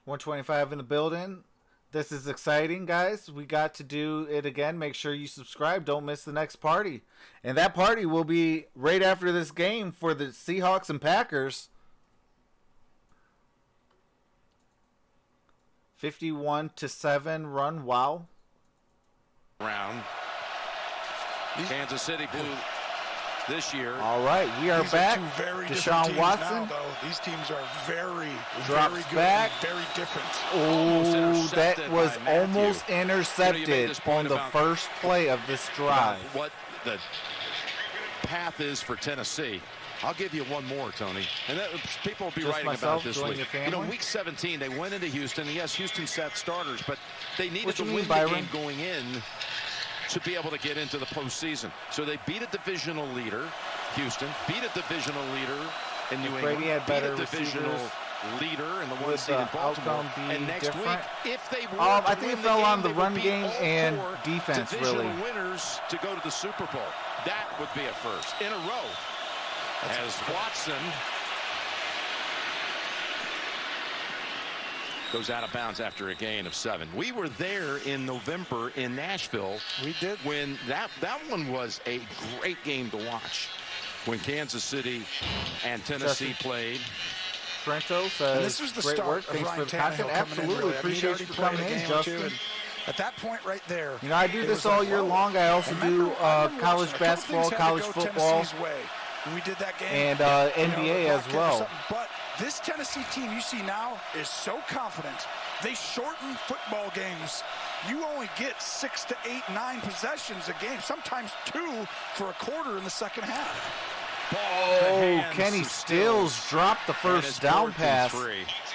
125 in the building. This is exciting, guys. We got to do it again. Make sure you subscribe. Don't miss the next party. And that party will be right after this game for the Seahawks and Packers. 51-7 run. Wow. Round. Kansas City blew this year. All right, we are back. Deshaun Watson. Now, these teams are very drops good back. And very different. Oh, that was almost intercepted on the first play of this drive. What the path is for Tennessee. I'll give you one more, Tony. And that, people will be Just writing myself, about this join week. your family. You know, week 17, they went into Houston. And yes, Houston sat starters, but they needed What to you win mean, the Byron? game going in to be able to get into the postseason. So they beat a divisional leader, Houston, beat a divisional leader in New England, Brady had better beat a divisional leader in the one Would seed in the Baltimore. outcome be And next different? week, if they were I to think it win fell the on game, the they run would beat game all and 4 defense, divisional really. winners to go to the Super Bowl. That would be a first in a row. As Watson goes out of bounds after a gain of 7. We were there in November in Nashville. We did. When that one was a great game to watch. When Kansas City and Tennessee played. Trento says, And this was the great start work. of Thanks Ryan for the content. Tannehill coming in, Absolutely. really. I mean, Appreciate he'd you for already coming played in, a game or two, Justin. and at that point right there, You know, I do it this was all like, year whoa. long. I also do college A couple basketball, things had to college go football, Tennessee's way. And we did that game. and You know, NBA the as clock well. kept us up. But this Tennessee team you see now is so confident. They shorten football games. You only get 6 to 8, 9 possessions a game, sometimes 2 for a quarter in the second half. Oh, Kenny Stills dropped the first down pass.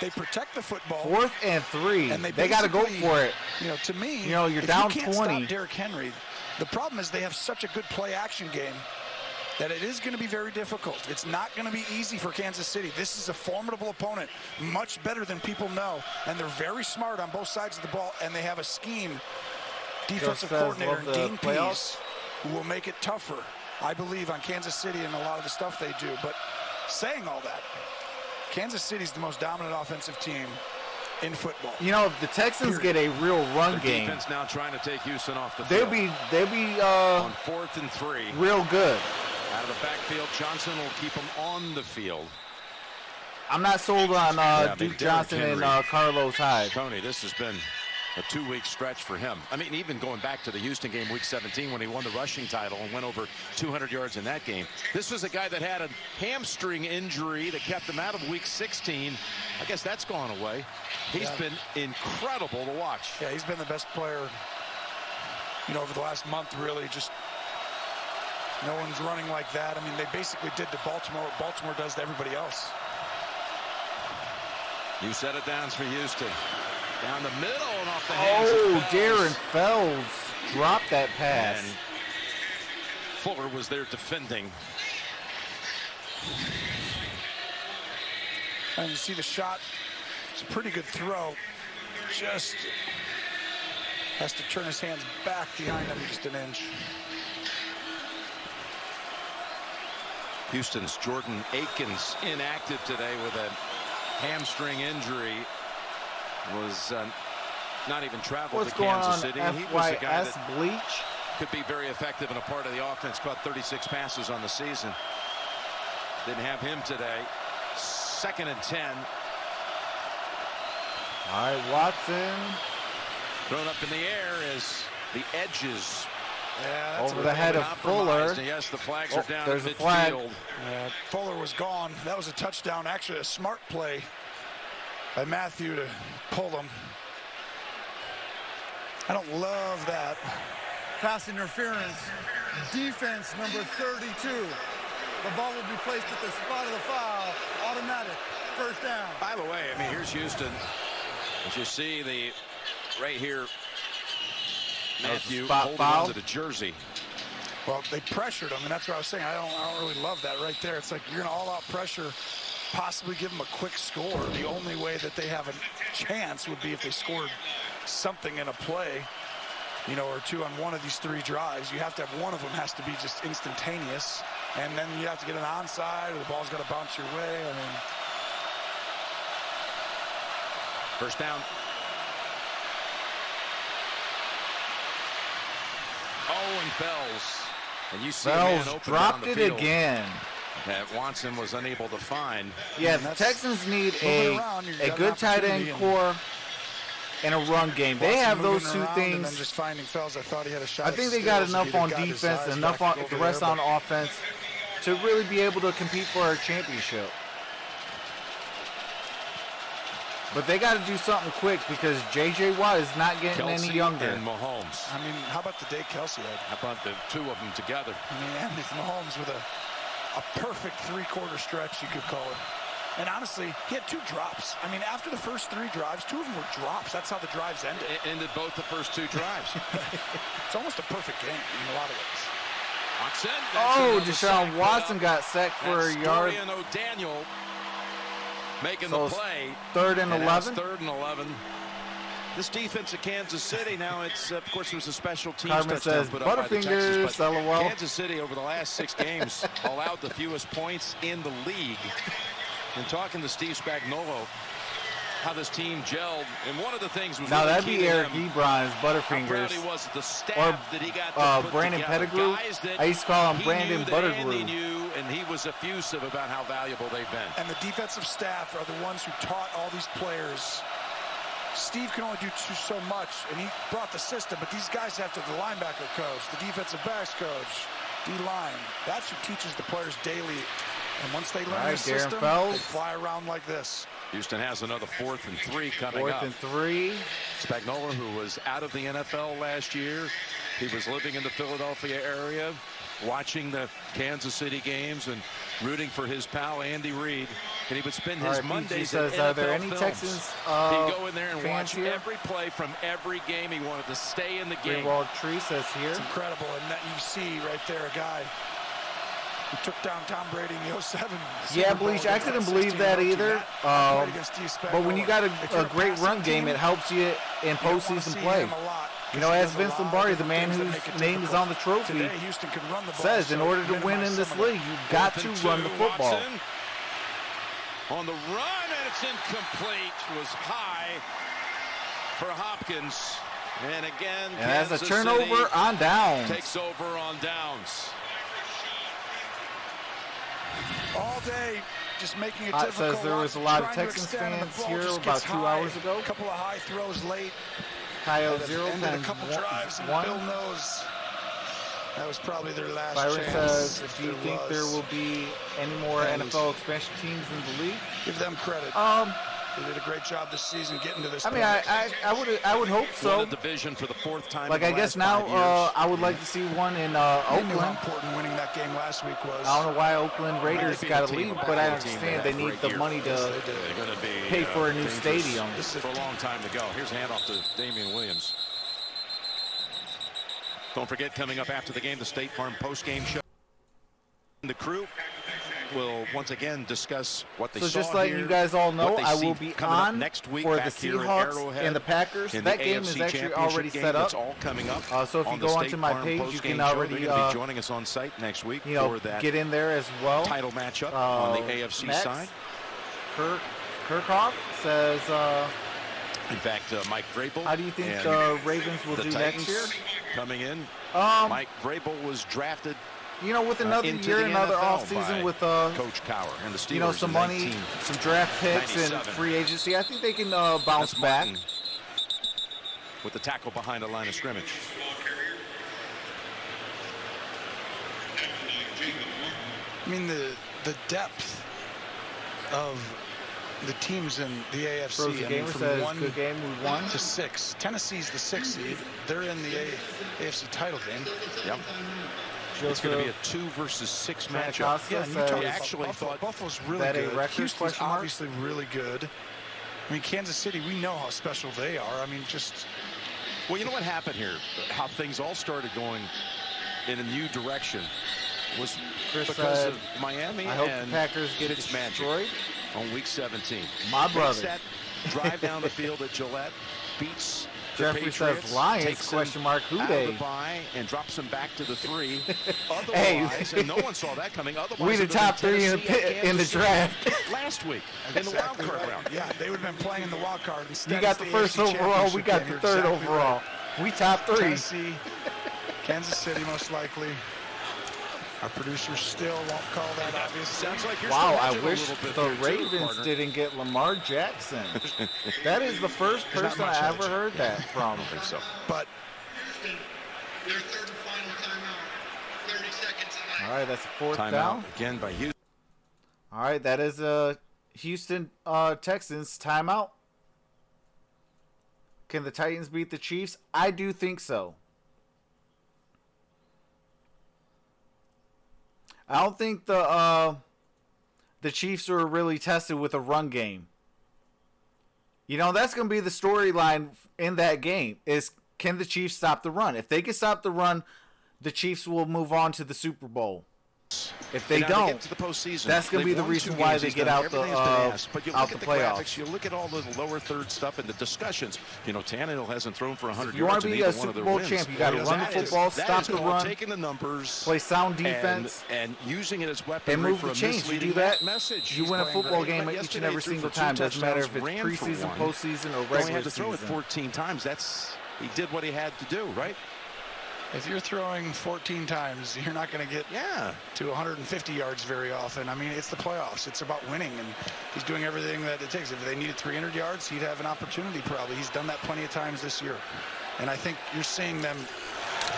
They protect the football. 4th and 3. And They got to go basically, for it. You know, to me, You know, you're if down you can't 20. Stop Derrick Henry. The problem is they have such a good play-action game that it is going to be very difficult. It's not going to be easy for Kansas City. This is a formidable opponent, much better than people know, and they're very smart on both sides of the ball, and they have a scheme defensive coordinator, Dean Pease, who will make it tougher, I believe, on Kansas City and a lot of the stuff they do. But saying all that, Kansas City's the most dominant offensive team in football. You know, if the Texans get a real run game, Defense now trying to take Houston off the they'll field. be On 4th and 3. real good. Out of the backfield, Johnson will keep them on the field. I'm not sold on Duke Derrick Johnson and Henry. Carlos Hyde. Tony, this has been a 2-week stretch for him. I mean, even going back to the Houston game, week 17, when he won the rushing title and went over 200 yards in that game. This was a guy that had a hamstring injury that kept him out of week 16. I guess that's gone away. He's been incredible to watch. Yeah, he's been the best player you know, over the last month, really just no one's running like that. I mean, they basically did to Baltimore what Baltimore does to everybody else. You set it down for Houston. Down the middle and off the hands of Darren Fells dropped that pass. And Fuller was there defending. And you see the shot. It's a pretty good throw. Just has to turn his hands back behind him just an inch. Houston's Jordan Akins inactive today with a hamstring injury. Was not even traveled to Kansas City. What's going on, FYS Bleach? Could be very effective in a part of the offense. Caught 36 passes on the season. Didn't have him today. 2nd and 10. All right, Watson. Thrown up in the air as the edges. Yeah, over the head of Fuller. And yes, the flags are down there's at a flag. midfield. Fuller was gone. That was a touchdown. Actually, a smart play by Matthew to pull him. I don't love that. Pass interference. Defense number 32. The ball will be placed at the spot of the foul. Automatic. First down. By the way, I mean, here's Houston. As you see the right here, Matthew holding onto the jersey. Well, they pressured him, and that's what I was saying. I don't really love that right there. It's like you're going to all-out pressure, possibly give them a quick score. The only way that they have a chance would be if they scored something in a play, you know, or two on one of these 3 drives. You have to have one of them has to be just instantaneous, and then you have to get an onside, or the ball's got to bounce your way. I mean, first down. And Fells. And you see Fells dropped it again. That Watson was unable to find. Yeah, the Texans need a good tight end core and a run game. They have those 2 things. And just finding Fells, I thought he had a shot. I think they got enough on defense and enough on the rest on offense to really be able to compete for a championship. But they got to do something quick because J.J. Watt is not getting any younger. And Mahomes. I mean, how about the day Kelsey had? How about the 2 of them together? I mean, and it's Mahomes with a perfect 3-quarter stretch, you could call it. And honestly, he had 2 drops. I mean, after the first 3 drives, 2 of them were drops. That's how the drives ended. It ended both the first 2 drives. It's almost a perfect game in a lot of ways. Watson. Deshaun Watson got sacked for a yard. And O'Daniel making the play. 3rd and 11. 3rd and 11. This defense of Kansas City, now it's, of course, it was a special teams Carmen touchdown says, put up by the Texans, but LOL. Kansas City over the last 6 games allowed the fewest points in the league. And talking to Steve Spagnuolo, how this team gelled, and one of the things was now really that'd be Eric Ebron's Butterfingers, he was the staff that he got to put Brandon together. Pettigrew. I used to call him Brandon Buttergrew. He knew, and he was effusive about how valuable they've been. And the defensive staff are the ones who taught all these players. Steve can only do so much, and he brought the system, but these guys have to, the linebacker coach, the defensive backs coach, D-line. That's who teaches the players daily. And once they learn the system, they fly around like this. Houston has another 4th and 3 coming up. 4th and 3. Spagnuolo, who was out of the NFL last year, he was living in the Philadelphia area, watching the Kansas City games and rooting for his pal Andy Reid. And he would spend his Mondays at NFL Are there any Films. Texans He'd go in there and watch here? every play from every game. He wanted to stay in the game. Greenwald Tree says here. It's incredible, and that you see right there a guy who took down Tom Brady in the 07. Yeah, Bleach, I couldn't believe that either. But when you got a great run game, it helps you in postseason play. You know, as Vince Lombardi, the man whose name is on the trophy, says, in order to win in this league, you've got to run the football. Watson on the run, and it's incomplete. Was high for Hopkins. And again, and as a Kansas turnover City on downs. Takes over on downs. All day, just making it Hot difficult. says there was a lot of Texans fans here about 2 hours ago. A couple of high throws late. Kyle 0 ended a couple drives, and Bill knows that was probably their last Byron chance. says, do you think there will be any more NFL expansion teams in the league? Give them credit. They did a great job this season getting to this I point. mean, I would hope so. Won a division for the 4th time. Like, in the I guess last 5 now years. I would like to see one in They knew how Oakland. important winning that game last week was. I don't know why Oakland Raiders Maybe got the to team leave, of but I the team understand that they had a need great the year. money Yes, to they did. They're going to be pay for a new dangerous stadium. for a long time to go. Here's a handoff to Damian Williams. Don't forget, coming up after the game, the State Farm post-game show. The crew will once again discuss what they So saw just letting here, you guys all know, what they I see will be coming up on next week for the back here at Seahawks Arrowhead and the Packers. in That the game AFC is actually Championship already game. set up. It's all coming up. So if you on the go State onto my Farm page, you post-game can show. already They're going to be joining us on site next week for that get in there as well. title matchup on the AFC Max side. Kirchhoff says, In fact, Mike Vrabel. how do you think and the Ravens will the do Titans next year? coming in? Mike Vrabel was drafted With another into year, the another NFL offseason by with Coach Cowher and the Steelers. some in money, some draft picks, and 1997. free agency, I think they can bounce That's back. Martin with the tackle behind the line of scrimmage. I mean, the depth of the teams in the AFC. Frozen I mean, Gamer from says, 1 good game, we won. to 6. Tennessee's the 6th seed. They're in the AFC title game. Yep. It's going to be a 2 versus 6 matchup. Acosta Yeah, and you says, talk actually about thought Buffalo's really that a good. record, Houston's question mark? obviously really good. I mean, Kansas City, we know how special they are. I mean, just Well, you know what happened here? How things all started going in a new direction was Chris because said, of Miami I hope and the Packers get Fitzmagic destroyed. on week 17. My Makes brother. that drive down the field at Gillette, beats the Jeffrey Patriots, says, Lions, takes them question mark, who out they? of the bye and drops them back to the 3. Hey. Otherwise, and no one saw that coming. Otherwise, We the it would have top been 3 in Tennessee and the Kansas City draft. last week in the wild card right. round. Yeah, they would have been playing in the wild card instead. You got the first overall, we got the 3rd overall. We top 3. Tennessee, Kansas City, most likely. Our producers still won't call that obvious. Sounds like you're Wow, still I hedging a wish little bit the there, too, Ravens partner. didn't get Lamar Jackson. That is the first There's not person much I ever hedge. heard that from. I don't think so. But Their third and final timeout. 30 seconds. All right, that's a 4th Timeout down. again by Houston. All right, that is Houston Texans timeout. Can the Titans beat the Chiefs? I do think so. I don't think the Chiefs are really tested with a run game. That's going to be the storyline in that game is can the Chiefs stop the run? If they can stop the run, the Chiefs will move on to the Super Bowl. If they And now don't, get to the postseason, that's gonna be they've the won reason 2 why games. they He's get done out everything the, that's been asked. But you out look the at the playoffs. graphics, you look at all the lower third stuff and the discussions. Tannehill hasn't thrown for 100 If you want yards to in be a either one of Super their Bowl wins. champ, you got to run the That is- football, that stop is the called run, taking the numbers, play sound defense, and using it as weaponry and move for the a chains. You misleading do that, message. you He's win a playing football great. game But each and yesterday every he threw single for 2 time. Doesn't matter if touchdowns, it's ran for preseason, 1. postseason, or He only regular had to throw it season. 14 times. He did what he had to do, right? if you're throwing 14 times, you're not going to get to 150 yards very often. I mean, it's the playoffs. It's about winning, and he's doing everything that it takes. If they needed 300 yards, he'd have an opportunity probably. He's done that plenty of times this year. And I think you're seeing them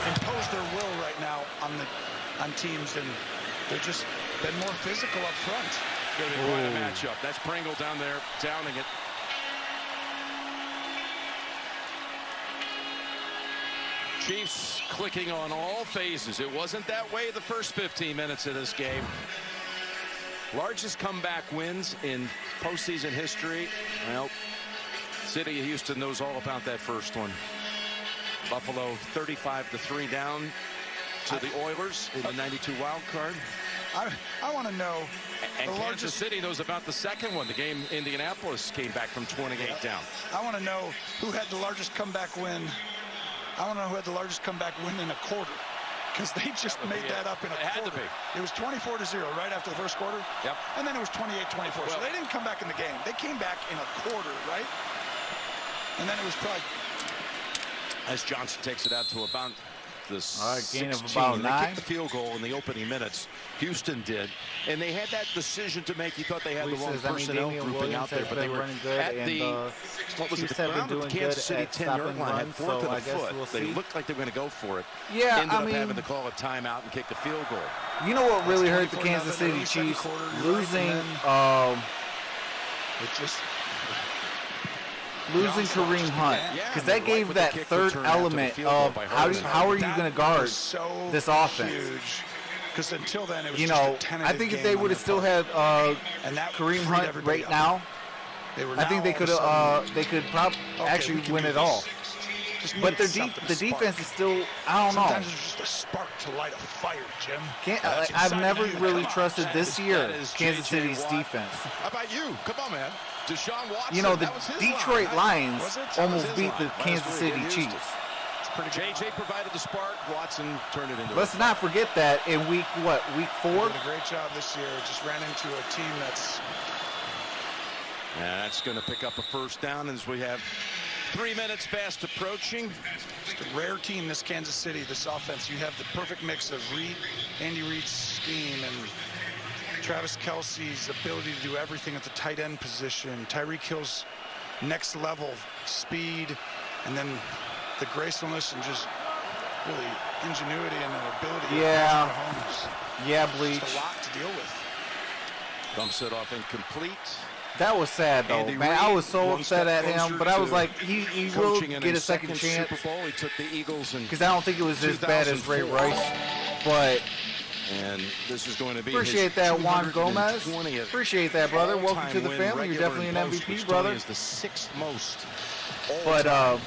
impose their will right now on teams, and they've just been more physical up front. Going to be quite a matchup. That's Pringle down there, downing it. Chiefs clicking on all phases. It wasn't that way the first 15 minutes of this game. Largest comeback wins in postseason history. Well, City of Houston knows all about that first one. Buffalo 35-3 down to the Oilers in the 92 wild card. I want to know. And Kansas City knows about the second one. The game Indianapolis came back from 28 down. I want to know who had the largest comeback win. I want to know who had the largest comeback win in a quarter, because they just made that up in a quarter. It had to be. It was 24-0 right after the first quarter. Yep. And then it was 28-24. Well, so they didn't come back in the game. They came back in a quarter, right? And then it was probably. As Johnson takes it out to about the gain of 16. about They 9. kicked the field goal in the opening minutes. Houston did. And they had that decision to make. You thought they had Lee the wrong says, I mean, personnel Damian grouping Williams out there, has but they been were running good, at and the, what was it, Chiefs the have been ground of doing the Kansas good City at 10-yard stopping line, had runs, 4th so and I a guess foot. we'll They see. looked like they were going to go for it. Yeah, Ended I up mean, having to call a timeout and kick the field goal. You know what really hurt the 24-0 Kansas City early second Chiefs? quarter, Losing right, and it just losing Kareem Hunt, because that gave that third element of how are you going to guard this offense? Because until then, it was I think if they would have still had Kareem Hunt right now, I think they could probably actually win it all. But the defense is still, I don't know. Sometimes it's just a spark to light a fire, Jim. I've never really trusted this year Kansas City's defense. How about you? Come on, man. Deshaun Watson. The Detroit Lions almost beat the Kansas City Chiefs. JJ provided the spark. Watson turned it into. Let's not forget that in week 4? They did a great job this year. Just ran into a team that's. Yeah, that's going to pick up a first down as we have 3 minutes fast approaching. Just a rare team, this Kansas City, this offense. You have the perfect mix of Andy Reid's scheme and Travis Kelce's ability to do everything at the tight end position. Tyreek Hill's next level speed, and then the gracefulness and just really ingenuity and an ability. Yeah, Bleach. Just a lot to deal with. Dumps it off incomplete. That was sad, though, man. I was so upset at him, but I was like, he will get a second chance. Super Bowl. He took the Eagles, because I don't think it was as bad as Ray Rice. But this is going to be appreciate that, Juan Gomez. Appreciate that, brother. Welcome to the family. You're definitely an MVP, brother. Is the 6th most. But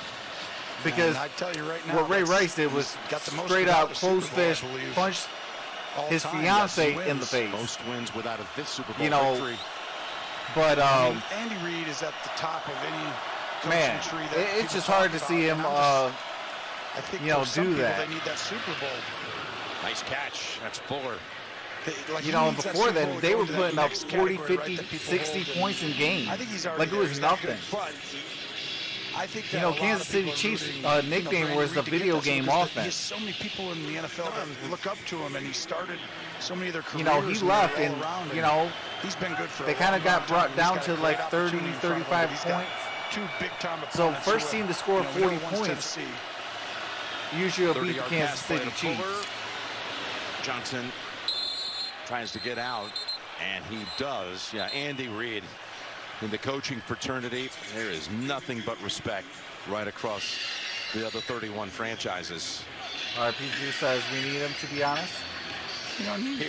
because I tell you right now, what Ray Rice did was straight out close fish, punch his fiance in the face. Most wins without a Super Bowl victory. But Andy Reid is at the top of any coaching tree. It's just hard to see him, I think do that. They need that Super Bowl. Nice catch. That's Fuller. Before then, they were putting up 40, 50, 60 points in games. I think he's like it was nothing. But I think Kansas City Chiefs' nickname was the video game offense. He has so many people in the NFL that look up to him, and he started so many of their careers. He left, and he's been good for. They kind of got brought down to like 30, 35 points. Two big-time opponents. So first team to score 40 points usually will beat the Kansas City Chiefs. Johnson tries to get out, and he does. Yeah, Andy Reid in the coaching fraternity, there is nothing but respect right across the other 31 franchises. RPG says we need him, to be honest.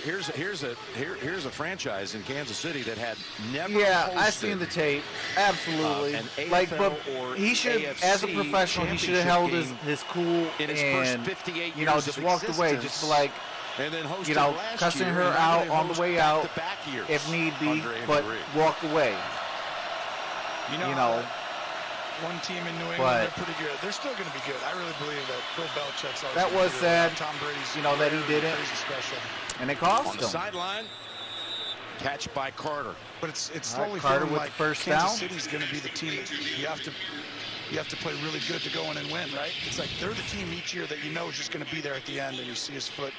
Here's a franchise in Kansas City that had never. Yeah, I've seen the tape. Absolutely. But he should, as a professional, he should have held his cool in his first 58 years just walked away, just like. And then cussing her out on the way out if need be, but walk away. One team in New England, they're pretty good. They're still going to be good. I really believe that Bill Belichick's always that was sad. Tom Brady's, that he did it. Special. And it cost on the sideline. Catch by Carter. But it's slowly Carter with like the first Kansas down. City's going to be the team that you have to play really good to go in and win, right? It's like they're the team each year that is just going to be there at the end, and you see his foot.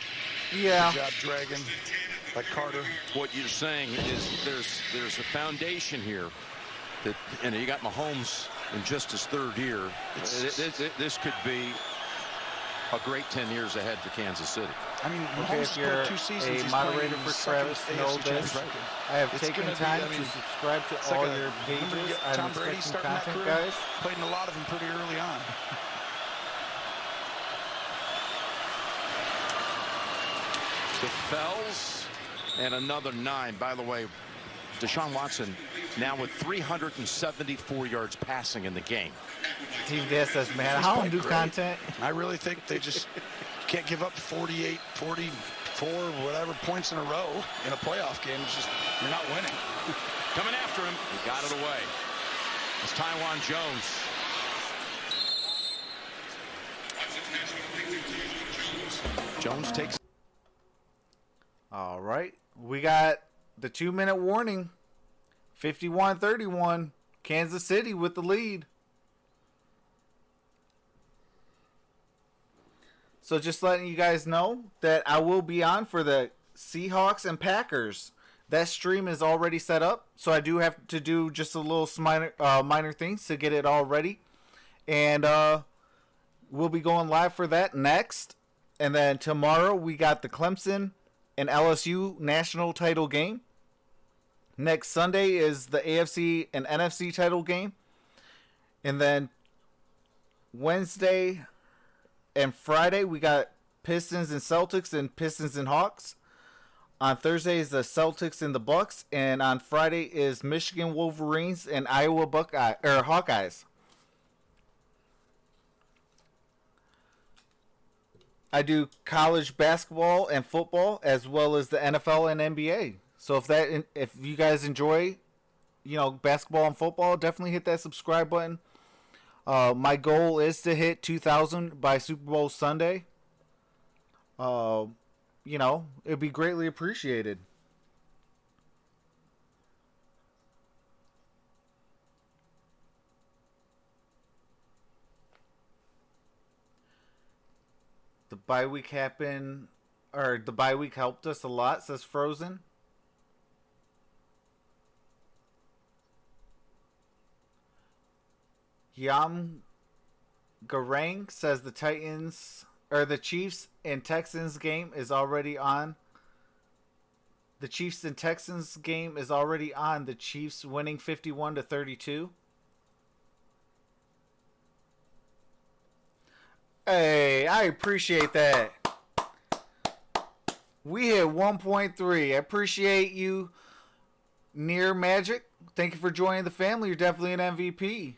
Yeah. Good job dragging like Carter. What you're saying is there's a foundation here that, you got Mahomes in just his 3rd year. This could be a great 10 years ahead for Kansas City. I mean, if you're a moderator for Travis, know this. I have taken time to subscribe to all your pages. I'm expecting content, guys. Played in a lot of them pretty early on. The Fells and another 9. By the way, Deshaun Watson now with 374 yards passing in the game. Team Dad says, man, I don't do content. I really think they just can't give up 48, 44, whatever points in a row in a playoff game. It's just, you're not winning. Coming after him. He got it away. It's Taiwan Jones. Jones takes. All right. We got the 2-minute warning. 51-31. Kansas City with the lead. So just letting you guys know that I will be on for the Seahawks and Packers. That stream is already set up, so I do have to do just a little minor things to get it all ready. And we'll be going live for that next. And then tomorrow we got the Clemson and LSU national title game. Next Sunday is the AFC and NFC title game. And then Wednesday and Friday, we got Pistons and Celtics and Pistons and Hawks. On Thursday is the Celtics and the Bucks, and on Friday is Michigan Wolverines and Iowa Hawkeyes. I do college basketball and football as well as the NFL and NBA. So if you guys enjoy, basketball and football, definitely hit that subscribe button. My goal is to hit 2,000 by Super Bowl Sunday. It'd be greatly appreciated. The bye week helped us a lot, says Frozen. Yam Garang says the Chiefs and Texans game is already on. The Chiefs and Texans game is already on. The Chiefs winning 51-32. Hey, I appreciate that. We hit 1.3. I appreciate you, Near Magic. Thank you for joining the family. You're definitely an MVP.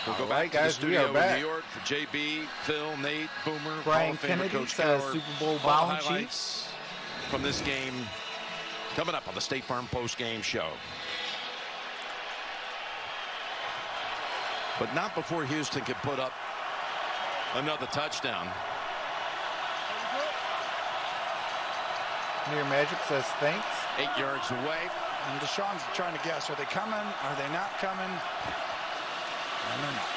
We'll go back to the studio in New York for JB, Phil, Nate, Boomer, Brian Hall of Famer, Kennedy Coach says Coward. Super Bowl All bound the highlights from this game coming up on the State Farm post-game show. But not before Houston can put up another touchdown. Near Magic says thanks. 8 yards away. And Deshaun's trying to guess, are they coming? Are they not coming? And they're not.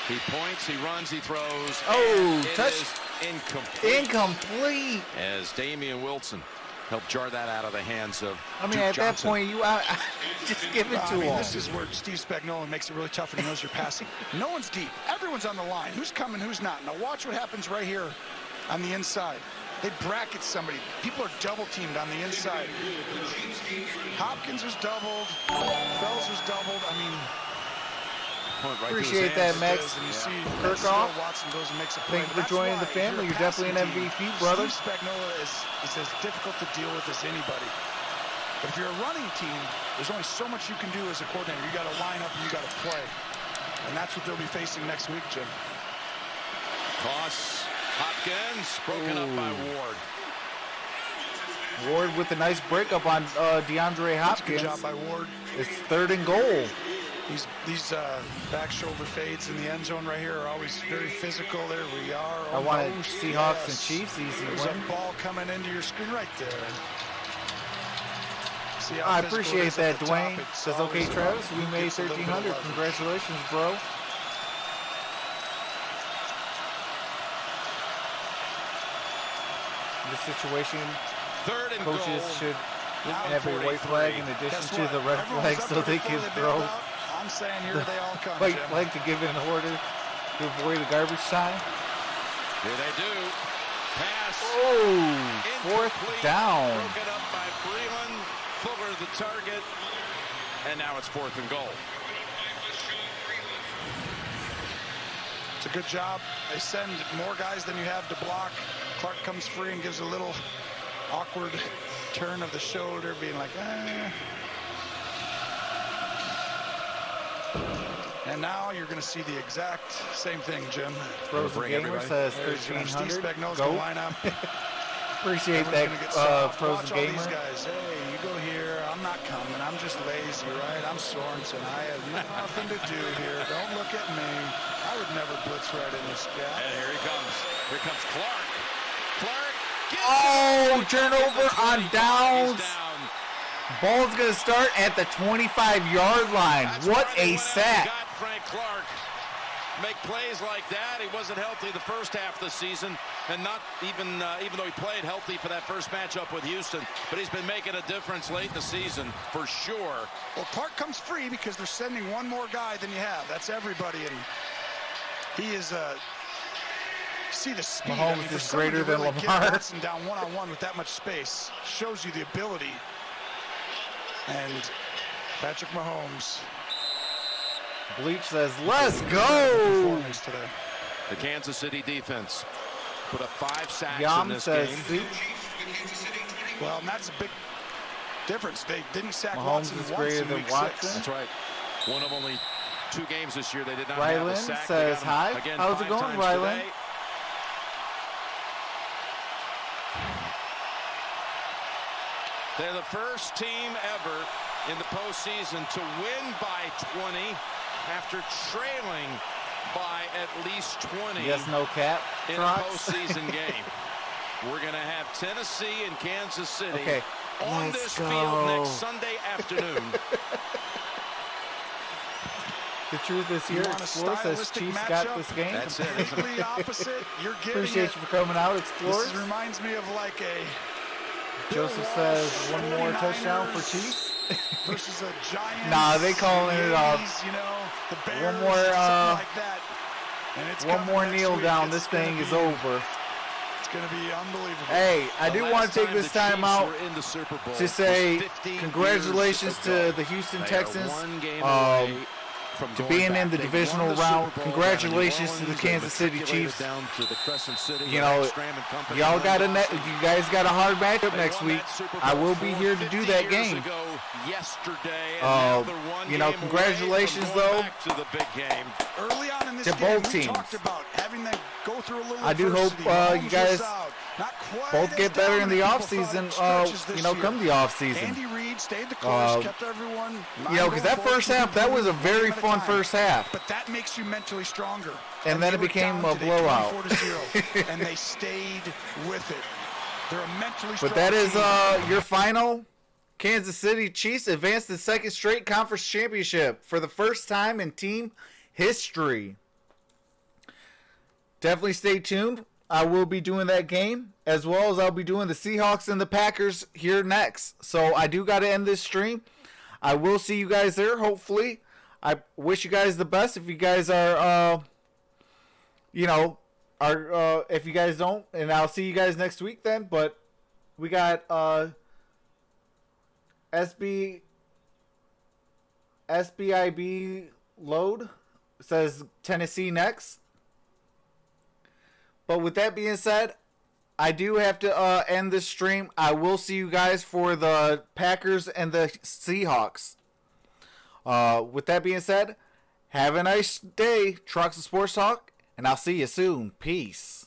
He points, he runs, he throws. Oh, it touch. is incomplete. Incomplete. As Damian Wilson helped jar that out of the hands of I mean, Duke at Johnson. that point, just give it to him. This is where Steve Spagnuolo makes it really tough when he knows you're passing. No one's deep. Everyone's on the line. Who's coming, who's not? Now watch what happens right here on the inside. They bracket somebody. People are double teamed on the inside. Hopkins was doubled. Fells was doubled. I mean, Right appreciate that, Max. And you see Kirkhoff. Watson goes and makes a play. Thank you for joining the family. You're definitely an MVP, brother. Steve Spagnuolo is as difficult to deal with as anybody. But if you're a running team, there's only so much you can do as a coordinator. You got to line up and you got to play. And that's what they'll be facing next week, Jim. Toss. Hopkins broken up by Ward. Ward with a nice breakup on DeAndre Hopkins. Good job by Ward. It's 3rd and goal. These back shoulder fades in the end zone right here are always very physical. There we are. I wanted Seahawks and Chiefs easy There's win. a ball coming into your screen right there. See how I physical it appreciate is at that, the top. Dwayne. It's Says, okay, always Travis, we about made gets a little bit of 1,300. leverage. Congratulations, bro. This situation, 3rd and coaches goal. should Now have a white flag in addition Guess to what? the red Everyone's flag up so there they before can they throw bail out. I'm saying here they all come, white Jim. flag to give it an order to avoid the garbage time. Here they do. Pass. Oh, 4th Incomplete. down. Broken up by Freeland. Fuller the target. And now it's 4th and goal. It's a good job. They send more guys than you have to block. Clark comes free and gives a little awkward turn of the shoulder, being like, eh. And now you're going to see the exact same thing, Jim. Frozen Bring Gamer everybody. says There's Steve 1,300. Spagnuolo's Go. going to line up. Appreciate Everyone's that, gonna get soft. Frozen Watch all Gamer. these guys. Hey, you go here. I'm not coming. I'm just lazy, right? I'm Sorensen. I have nothing to do here. Don't look at me. I would never blitz right in this gap. And here he comes. Here comes Clark. Clark gets Oh, it. turnover on He's downs. down. Ball's going to start at the 25-yard line. That's What why they a went out and sack. got Frank Clark. make plays like that. He wasn't healthy the first half of the season, and not even though he played healthy for that first matchup with Houston, but he's been making a difference late in the season for sure. Well, Clark comes free because they're sending one more guy than you have. That's everybody, and he is see the speed. Mahomes is greater than really Lamar. Watson down one-on-one with that much space shows you the ability. And Patrick Mahomes. Bleach says, let's go! Today. The Kansas City defense put up 5 sacks Yam in this says, game. Well, and that's a big difference. They didn't sack Mahomes Watson is once greater in than week Watson. 6. That's right. One of only 2 games this year they did not have a Rylan sack. says, hi. Again, How's it going, Rylan? Today. They're the first team ever in the postseason to win by 20 after trailing by at least 20 Yes, no cap. in a Trox. postseason game. We're going to have Tennessee and Kansas City Okay, on let's this go. field next Sunday afternoon. The truth is here. You want a Explorer says stylistic Chiefs got matchup? this game. That's it, isn't it? Completely opposite. You're getting Appreciate it. you for coming out, Explorer. This reminds me of like a Joseph says one more touchdown for Chiefs. versus a Giants. Nah, they calling it off. You know, the Bears, One more, something like that. And it's One coming more next kneel week. down. It's This gonna thing is be- over. It's going to be unbelievable. Hey, I The do last want to take time this the time Chiefs out were in the Super Bowl to was say 50 congratulations years to ago. the Houston They are Texans one game away from to going being back. in the They divisional won the round. Super Bowl Congratulations down to in the New Kansas Orleans. City They Chiefs. matriculated down to the Crescent City You with know, Ekstrom and company. y'all got a And net. then You guys got a hard matchup they next won week. that Super I Bowl will be here to 50 do that years game. ago yesterday, and now they're one You know, game congratulations, away from going though, back to the big game. Early on in this to game, both we teams. talked about having them go through a little I do hope adversity. you Mahomes guys was out. Not quite both as get better in the dominant people offseason. thought in stretches You this know, year. come the offseason. Andy Reid stayed the course, kept everyone. You know, because that first half, that was a very fun first half. But that makes you mentally stronger. And then they it were became down a today, blowout. 24-0, and they stayed with it. They're a mentally strong But that is team. your final. Kansas City Chiefs advanced the second straight conference championship for the first time in team history. Definitely stay tuned. I will be doing that game, as well as I'll be doing the Seahawks and the Packers here next. So I do got to end this stream. I will see you guys there, hopefully. I wish you guys the best. If you guys are, if you guys don't, and I'll see you guys next week then. But we got SBIB load says Tennessee next. But with that being said, I do have to end this stream. I will see you guys for the Packers and the Seahawks. With that being said, have a nice day, Troxel Sports Talk, and I'll see you soon. Peace.